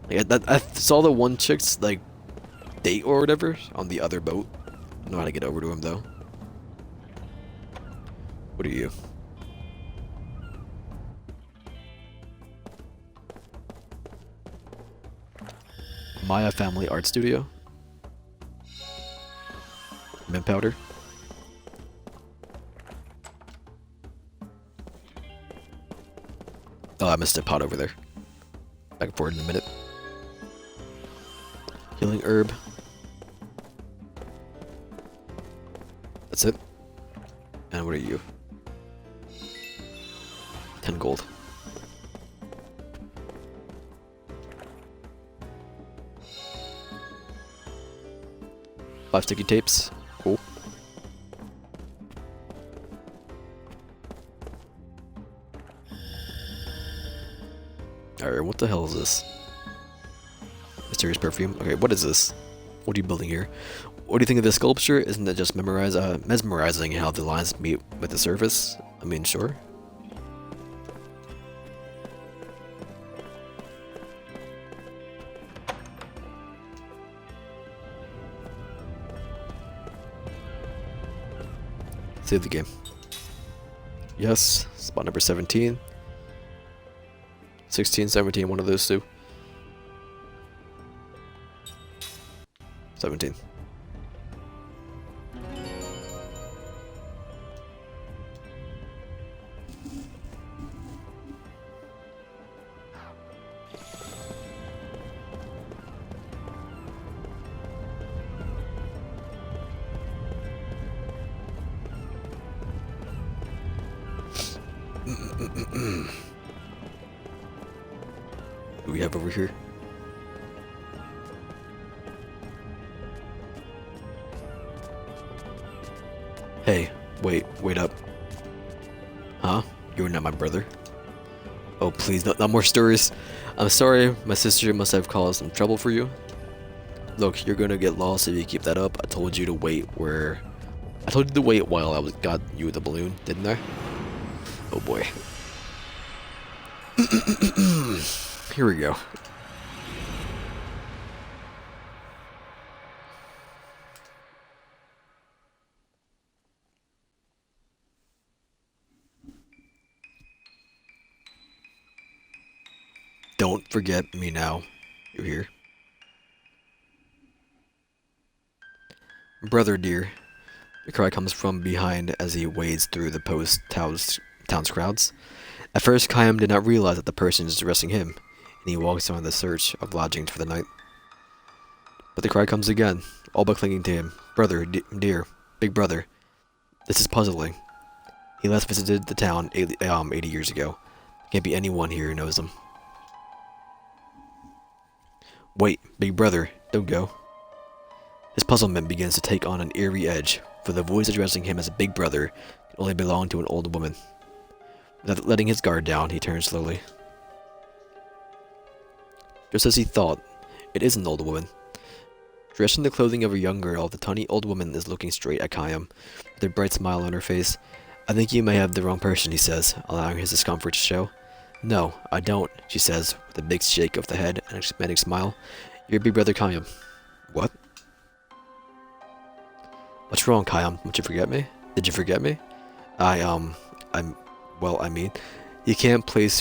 Like, I saw the one chick's, like, date or whatever on the other boat. I don't know how to get over to him, though. What are you? Maya Family Art Studio. Mint powder. Oh, I missed a pot over there. Back and forward in a minute. Healing herb. That's it. And what are you? 10 gold. Five sticky tapes. Cool. Alright, what the hell is this? Mysterious perfume. Okay, what is this? What are you building here? What do you think of this sculpture? Isn't it just mesmerizing how the lines meet with the surface? I mean, sure. Save the game. Yes, spot number 17. 16, 17, one of those two. 17. What do we have over here? Hey, wait up. Huh? You're not my brother? Oh, please, not more stories. I'm sorry, my sister must have caused some trouble for you. Look, you're gonna get lost if you keep that up. I told you to wait while I got you the balloon, didn't I? Oh boy. Here we go. Don't forget me now. You hear? Brother dear. The cry comes from behind as he wades through the town's crowds. At first, Kayam did not realize that the person is addressing him, and he walks on the search of lodgings for the night. But the cry comes again, all but clinging to him. Brother, dear, big brother. This is puzzling. He last visited the town 80 years ago. There can't be anyone here who knows him. Wait, big brother, don't go. His puzzlement begins to take on an eerie edge, for the voice addressing him as a big brother can only belong to an old woman. Without letting his guard down, he turns slowly. Just as he thought, it is an old woman. Dressed in the clothing of a young girl, the tiny old woman is looking straight at Kayam, with a bright smile on her face. I think you may have the wrong person, he says, allowing his discomfort to show. No, I don't, she says, with a big shake of the head and an expanding smile. You're big brother Kayam. What? What's wrong, Kayam? Did you forget me? Did you forget me? Well, I mean, you can't place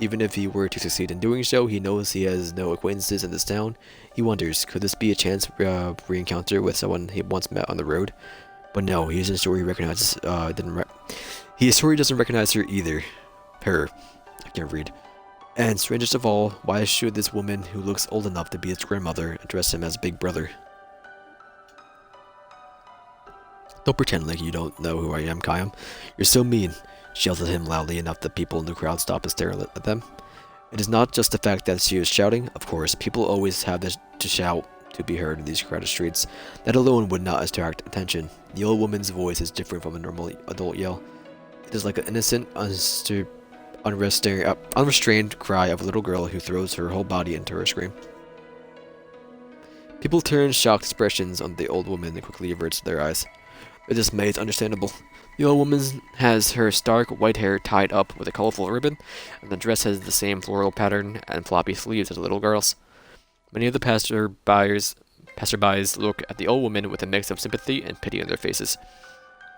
Even if he were to succeed in doing so, he knows he has no acquaintances in this town. He wonders, could this be a chance re-encounter with someone he once met on the road? But no, he isn't sure he recognizes, he is sure he doesn't recognize her either. Her. I can't read. And strangest of all, why should this woman who looks old enough to be his grandmother address him as Big Brother? Don't pretend like you don't know who I am, Kayam. You're so mean, she yells at him loudly enough that people in the crowd stop and stare at them. It is not just the fact that she is shouting, of course, people always have this to shout to be heard in these crowded streets. That alone would not attract attention. The old woman's voice is different from a normal adult yell. It is like an innocent, unrestrained cry of a little girl who throws her whole body into her scream. People turn shocked expressions on the old woman and quickly averts their eyes. Their dismay is understandable. The old woman has her stark white hair tied up with a colorful ribbon, and the dress has the same floral pattern and floppy sleeves as the little girl's. Many of the passerbys look at the old woman with a mix of sympathy and pity in their faces.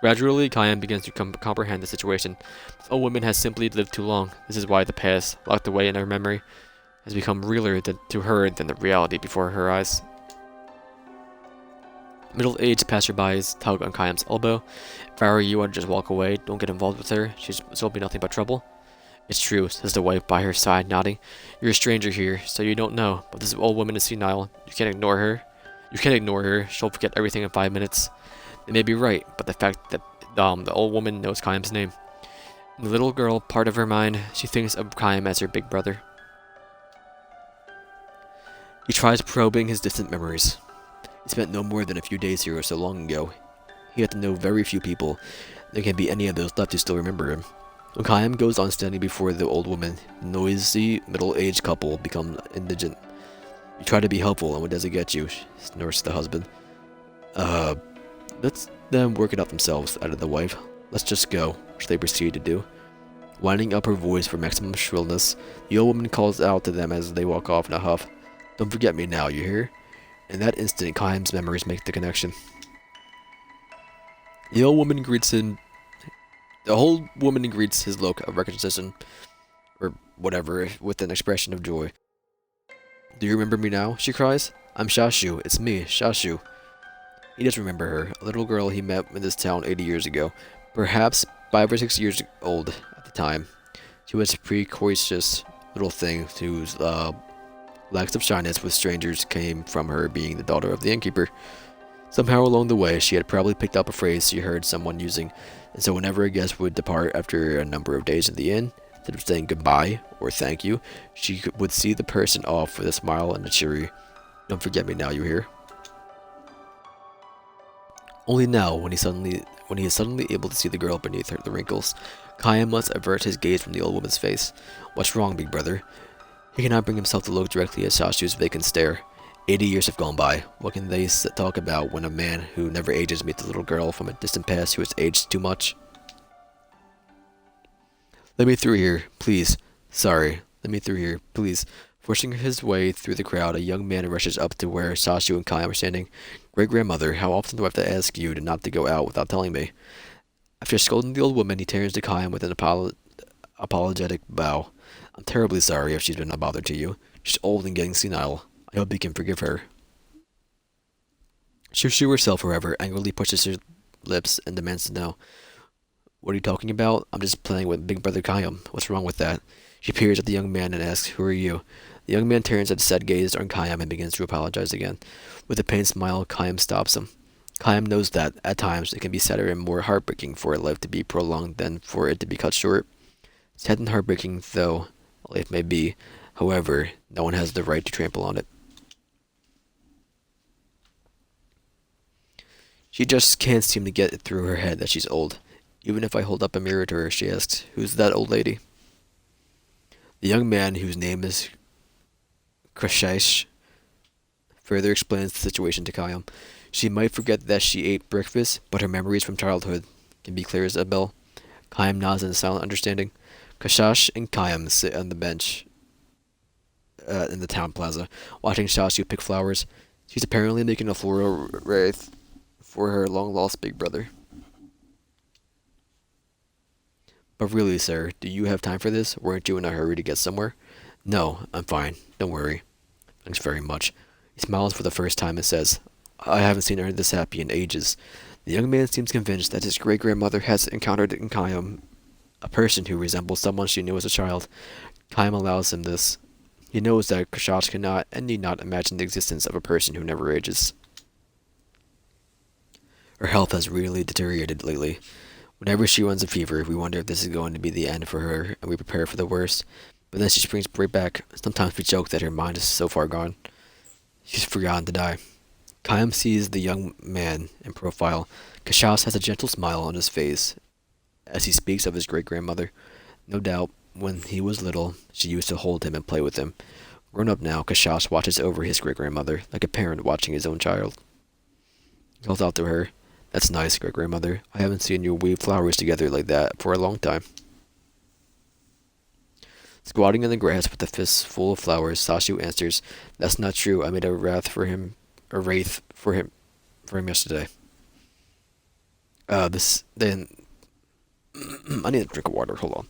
Gradually, Kayam begins to comprehend the situation. This old woman has simply lived too long. This is why the past, locked away in her memory, has become realer to her than the reality before her eyes. Middle-aged passerbys tug on Kayam's elbow. If I were you, I'd just walk away. Don't get involved with her. She'll be nothing but trouble. It's true, says the wife by her side, nodding. You're a stranger here, so you don't know, but this old woman is senile. You can't ignore her. She'll forget everything in 5 minutes. They may be right, but the fact that the old woman knows Kayam's name. In the little girl part of her mind, she thinks of Kayam as her big brother. He tries probing his distant memories. He spent no more than a few days here so long ago. He had to know very few people. There can't be any of those left who still remember him. When Kayam goes on standing before the old woman, the noisy, middle-aged couple become indigent. You try to be helpful, and what does it get you? Snorts the husband. Let them work it out themselves, added the wife. Let's just go, which they proceed to do. Winding up her voice for maximum shrillness, the old woman calls out to them as they walk off in a huff. Don't forget me now, you hear? In that instant, Kayam's memories make the connection. The old woman greets his look of recognition, or whatever, with an expression of joy. Do you remember me now? She cries. I'm Shashu. It's me, Shashu. He does remember her, a little girl he met in this town 80 years ago, perhaps 5 or 6 years old at the time. She was a precocious little thing whose lacks of shyness with strangers came from her being the daughter of the innkeeper. Somehow along the way, she had probably picked up a phrase she heard someone using, and so whenever a guest would depart after a number of days at the inn, instead of saying goodbye or thank you, she would see the person off with a smile and a cheery, "Don't forget me now, you hear?" Only now, when he is suddenly able to see the girl beneath the wrinkles, Kayam must avert his gaze from the old woman's face. What's wrong, big brother? He cannot bring himself to look directly at Shashu's vacant stare. 80 years have gone by. What can they talk about when a man who never ages meets a little girl from a distant past who has aged too much? Let me through here, please. Sorry, let me through here, please. Forcing his way through the crowd, a young man rushes up to where Shashu and Kayam are standing. Great-grandmother, how often do I have to ask you not to go out without telling me? After scolding the old woman, he turns to Kayam with an apologetic bow. I'm terribly sorry if she's been a bother to you. She's old and getting senile. I hope you can forgive her. Shushu herself, however, angrily pushes her lips and demands to know. What are you talking about? I'm just playing with Big Brother Kayam. What's wrong with that? She peers at the young man and asks, Who are you? The young man turns a sad gaze on Kayam and begins to apologize again. With a pained smile, Kayam stops him. Kayam knows that, at times, it can be sadder and more heartbreaking for a life to be prolonged than for it to be cut short. Sad and heartbreaking though life may be, however, no one has the right to trample on it. She just can't seem to get it through her head that she's old. Even if I hold up a mirror to her, she asks, Who's that old lady? The young man, whose name is Krashesh, further explains the situation to Kayam. She might forget that she ate breakfast, but her memories from childhood can be clear as a bell. Kayam nods in silent understanding. Kashash and Kayam sit on the bench in the town plaza, watching Shashu pick flowers. She's apparently making a floral wreath for her long-lost big brother. But really, sir, do you have time for this? Weren't you in a hurry to get somewhere? No, I'm fine. Don't worry. Thanks very much. He smiles for the first time and says, I haven't seen her this happy in ages. The young man seems convinced that his great-grandmother has encountered in Kayam a person who resembles someone she knew as a child. Kayam allows him this. He knows that Kashash cannot and need not imagine the existence of a person who never ages. Her health has really deteriorated lately. Whenever she runs a fever, we wonder if this is going to be the end for her, and we prepare for the worst. But then she springs right back. Sometimes we joke that her mind is so far gone, she's forgotten to die. Kayam sees the young man in profile. Kashash has a gentle smile on his face as he speaks of his great-grandmother. No doubt, when he was little, she used to hold him and play with him. Grown up now, Kashash watches over his great-grandmother, like a parent watching his own child. He calls out to her, That's nice, great-grandmother. I haven't seen you weave flowers together like that for a long time. Squatting in the grass with a fist full of flowers, Sashu answers, That's not true. I made a wreath for him yesterday. Then I need a drink of water. Hold on.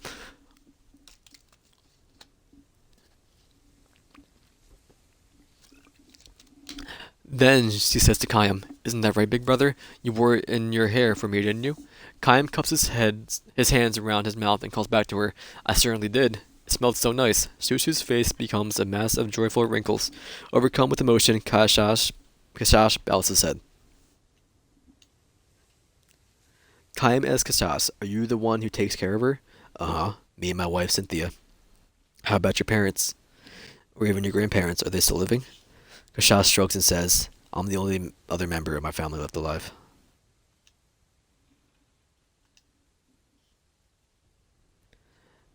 Then she says to Kayam, Isn't that right, big brother? You wore it in your hair for me, didn't you? Kayam cups his hands around his mouth and calls back to her, I certainly did. It smelled so nice. Shushu's face becomes a mass of joyful wrinkles. Overcome with emotion, Kashash bows his head. Kayam asks Kashash, Are you the one who takes care of her? Uh-huh. Me and my wife, Cynthia. How about your parents? Or even your grandparents? Are they still living? Kashash shrugs and says, I'm the only other member of my family left alive.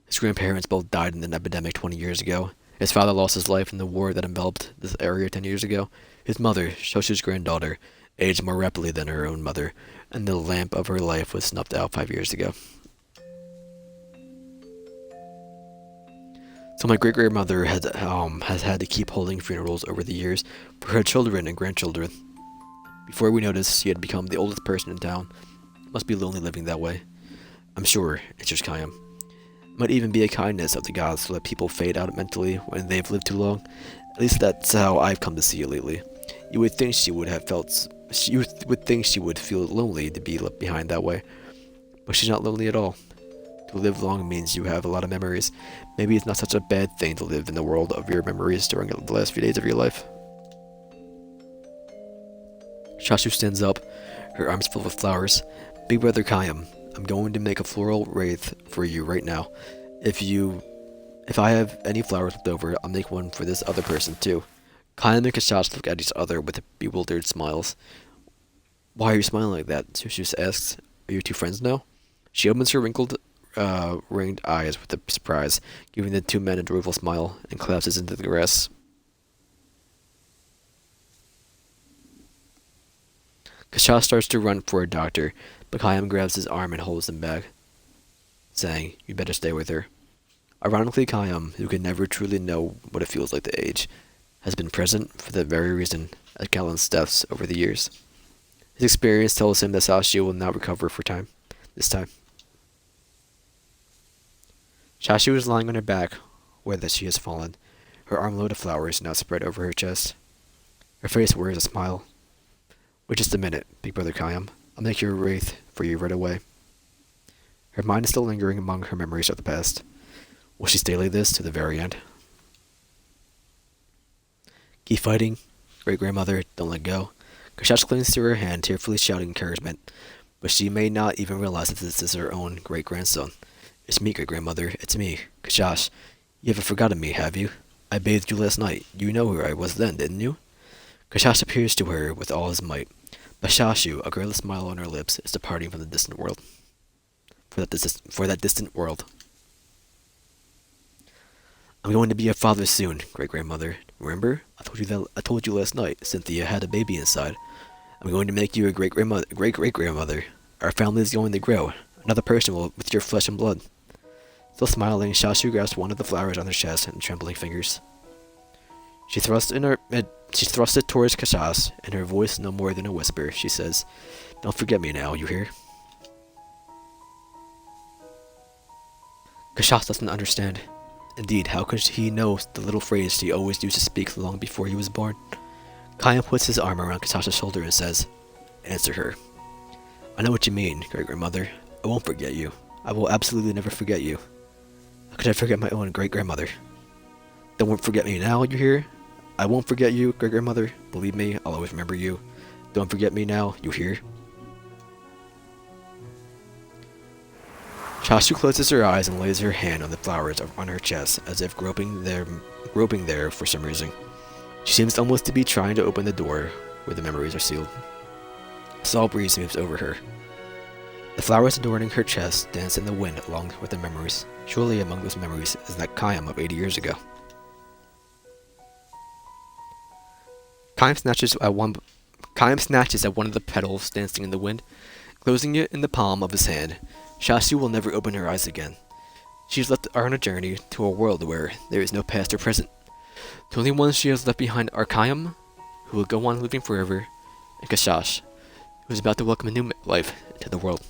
His grandparents both died in an epidemic 20 years ago. His father lost his life in the war that enveloped this area 10 years ago. His mother, Shoshu's granddaughter, aged more rapidly than her own mother, and the lamp of her life was snuffed out 5 years ago. So my great-grandmother has had to keep holding funerals over the years for her children and grandchildren. Before we noticed, she had become the oldest person in town. Must be lonely living that way. I'm sure, answers Kayam. Might even be a kindness of the gods to let people fade out mentally when they've lived too long. At least that's how I've come to see it lately. You would think she would feel lonely to be left behind that way. But she's not lonely at all. To live long means you have a lot of memories. Maybe it's not such a bad thing to live in the world of your memories during the last few days of your life. Shashu stands up, her arms full of flowers. Big brother Kayam, I'm going to make a floral wreath for you right now. If I have any flowers left over, I'll make one for this other person too. Kayam and Kashash look at each other with bewildered smiles. Why are you smiling like that? Shushu asks. Are you two friends now? She opens her wrinkled, ringed eyes with a surprise, giving the two men a joyful smile, and collapses into the grass. Kashash starts to run for a doctor, but Kayam grabs his arm and holds him back, saying, You better stay with her. Ironically, Kayam, who can never truly know what it feels like to age, has been present for that very reason at Callan's deaths over the years. His experience tells him that Sasha will not recover this time. Shashi is lying on her back, where she has fallen. Her armload of flowers now spread over her chest. Her face wears a smile. Wait just a minute, big brother Kayam. I'll make your wreath for you right away. Her mind is still lingering among her memories of the past. Will she stay like this to the very end? Keep fighting, great-grandmother, don't let go. Kashash clings to her hand, tearfully shouting encouragement, but she may not even realize that this is her own great-grandson. It's me, great-grandmother, it's me, Kashash. You haven't forgotten me, have you? I bathed you last night. You know who I was then, didn't you? Kashash appears to her with all his might, but Shashu, a girlish smile on her lips, is departing from the distant world. For that distant world. I'm going to be a father soon, great-grandmother. Remember? I told you last night Cynthia had a baby inside. I'm going to make you a great-great-grandmother. Our family is going to grow. Another person with your flesh and blood. Still smiling, Shashu grasps one of the flowers on her chest in trembling fingers. She thrusts it towards Kashash, and her voice no more than a whisper. She says, Don't forget me now, you hear? Kashash doesn't understand. Indeed, how could he know the little phrase she always used to speak long before he was born? Kaya puts his arm around Kashash's shoulder and says, "Answer her." "I know what you mean, great-grandmother. I won't forget you. I will absolutely never forget you. How could I forget my own great-grandmother? Don't forget me now, you hear? I won't forget you, great-grandmother. Believe me, I'll always remember you. Don't forget me now, you hear?" Shashu closes her eyes and lays her hand on the flowers on her chest, as if groping there for some reason. She seems almost to be trying to open the door where the memories are sealed. A soft breeze moves over her. The flowers adorning her chest dance in the wind along with the memories. Surely among those memories is that Kayam of 80 years ago. Kayam snatches at one of the petals dancing in the wind, closing it in the palm of his hand. Shashu will never open her eyes again. She is left on a journey to a world where there is no past or present. The only ones she has left behind are Kayam, who will go on living forever, and Kashash, who is about to welcome a new life into the world.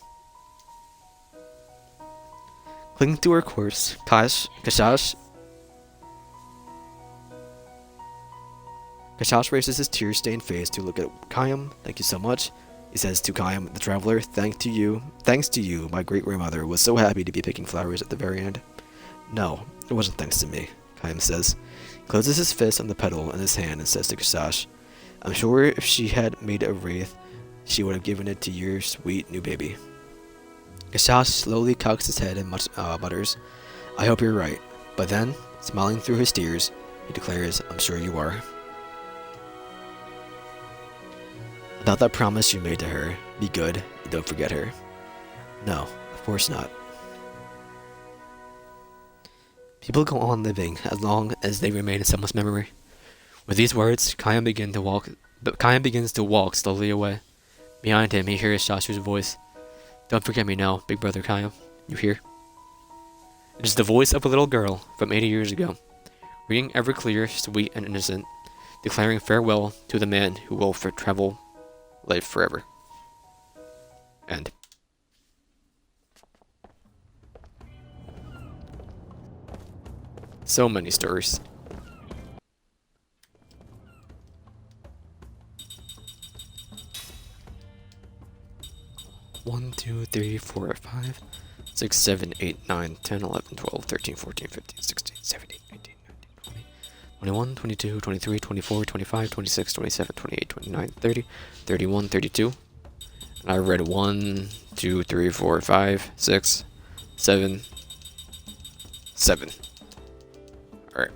Clinging to her course, Kashash raises his tear-stained face to look at Kayam. "Thank you so much," he says to Kayam, the traveler. Thanks to you, my great-grandmother was so happy to be picking flowers at the very end." "No, it wasn't thanks to me," Kayam says. He closes his fist on the petal in his hand and says to Kashash, "I'm sure if she had made a wreath, she would have given it to your sweet new baby." Kashash slowly cocks his head and mutters, "I hope you're right." But then, smiling through his tears, he declares, "I'm sure you are." "About that promise you made to her, be good and don't forget her." "No, of course not." People go on living as long as they remain in someone's memory. With these words, Kayam begins to walk slowly away. Behind him, he hears Shashu's voice. "Don't forget me now, big brother Kayam. You hear?" It is the voice of a little girl from 80 years ago, ringing ever clear, sweet, and innocent, declaring farewell to the man who will travel life forever. End. So many stories. One, 2, 3, 4, 5, 6, 7, 8, 9, 10, 11, 12, 13, 14, 15, 16, 17, 18, 19, 20, 21, 22, 23, 24, 25, 26, 27, 28, 29, 30, 31, 32. And I read 1, 2, 3, 4, 5, 6, 7, 7. Alright.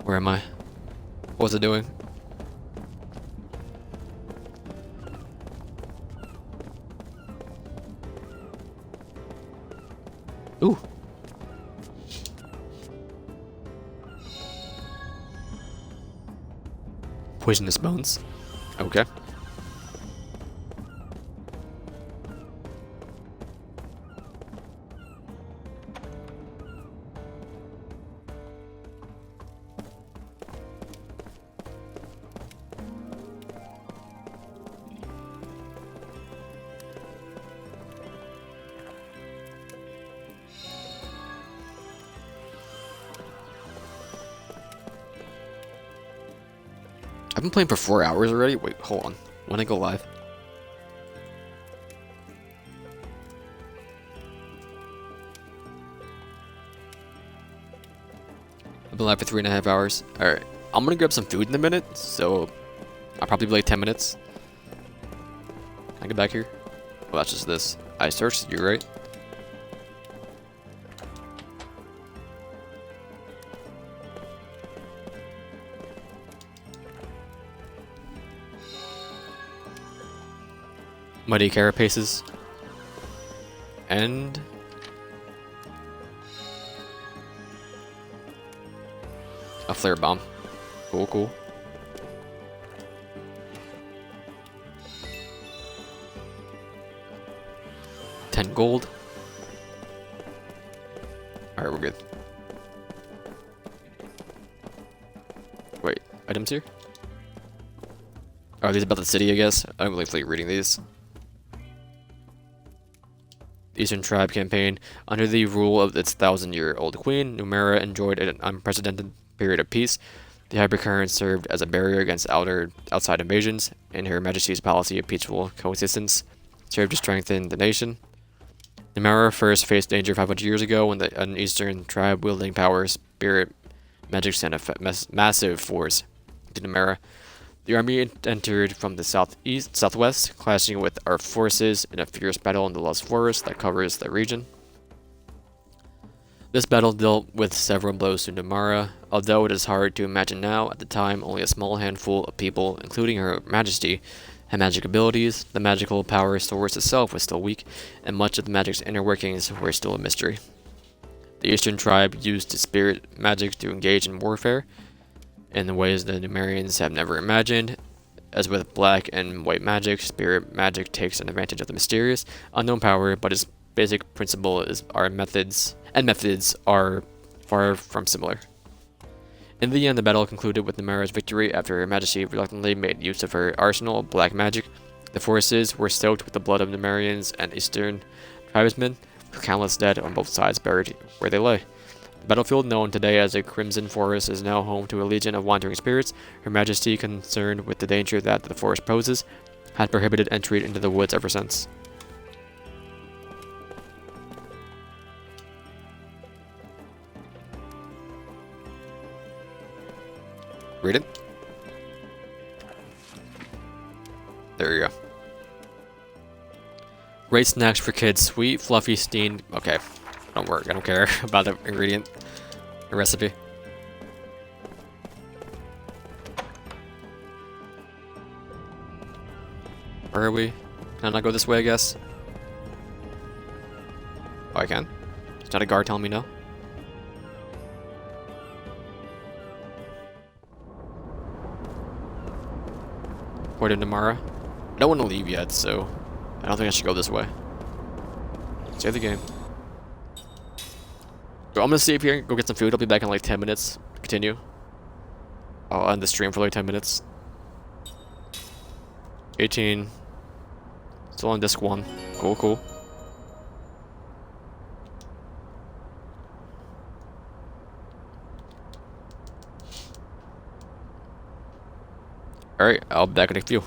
Where am I? What was it doing? Ooh. Poisonous bones. Okay. I've been playing for 4 hours already? Wait, hold on. When I go live? I've been live for 3.5 hours. Alright. I'm gonna grab some food in a minute, so I'll probably be like 10 minutes. Can I get back here? Oh, that's just this. I searched you, right? Muddy carapaces. And a flare bomb. Cool, cool. $10 gold. Alright, we're good. Wait, items here? Oh, are these about the city, I guess? I don't really like reading these. Eastern Tribe campaign. Under the rule of its 1,000-year-old queen, Numenera enjoyed an unprecedented period of peace. The Hypercurrent served as a barrier against outside invasions, and Her Majesty's policy of peaceful coexistence served to strengthen the nation. Numenera first faced danger 500 years ago when an Eastern Tribe wielding power, spirit, magic sent a massive force to Numenera. The army entered from the southwest, clashing with our forces in a fierce battle in the Lost Forest that covers the region. This battle dealt with several blows to Numenera, although it is hard to imagine now. At the time, only a small handful of people, including Her Majesty, had magic abilities. The magical power source itself was still weak, and much of the magic's inner workings were still a mystery. The Eastern Tribe used spirit magic to engage in warfare in ways the Numerians have never imagined. As with black and white magic, spirit magic takes an advantage of the mysterious, unknown power, but its basic principle is our methods are far from similar. In the end, the battle concluded with Numera's victory after Her Majesty reluctantly made use of her arsenal of black magic. The forces were soaked with the blood of Numerians and Eastern tribesmen, with countless dead on both sides buried where they lay. The battlefield, known today as the Crimson Forest, is now home to a legion of wandering spirits. Her Majesty, concerned with the danger that the forest poses, had prohibited entry into the woods ever since. Read it. There you go. Great snacks for kids. Sweet, fluffy, steamed. Okay. Don't worry. I don't care about the ingredient. The recipe. Where are we? Can I not go this way, I guess? Oh, I can? Is not a guard telling me no? Point of Numenera. I don't want to leave yet, so I don't think I should go this way. Save the game. So I'm gonna save here, go get some food. I'll be back in like 10 minutes. Continue. I'll end the stream for like 10 minutes. 18. Still on disc 1. Cool, cool. Alright, I'll be back in a few.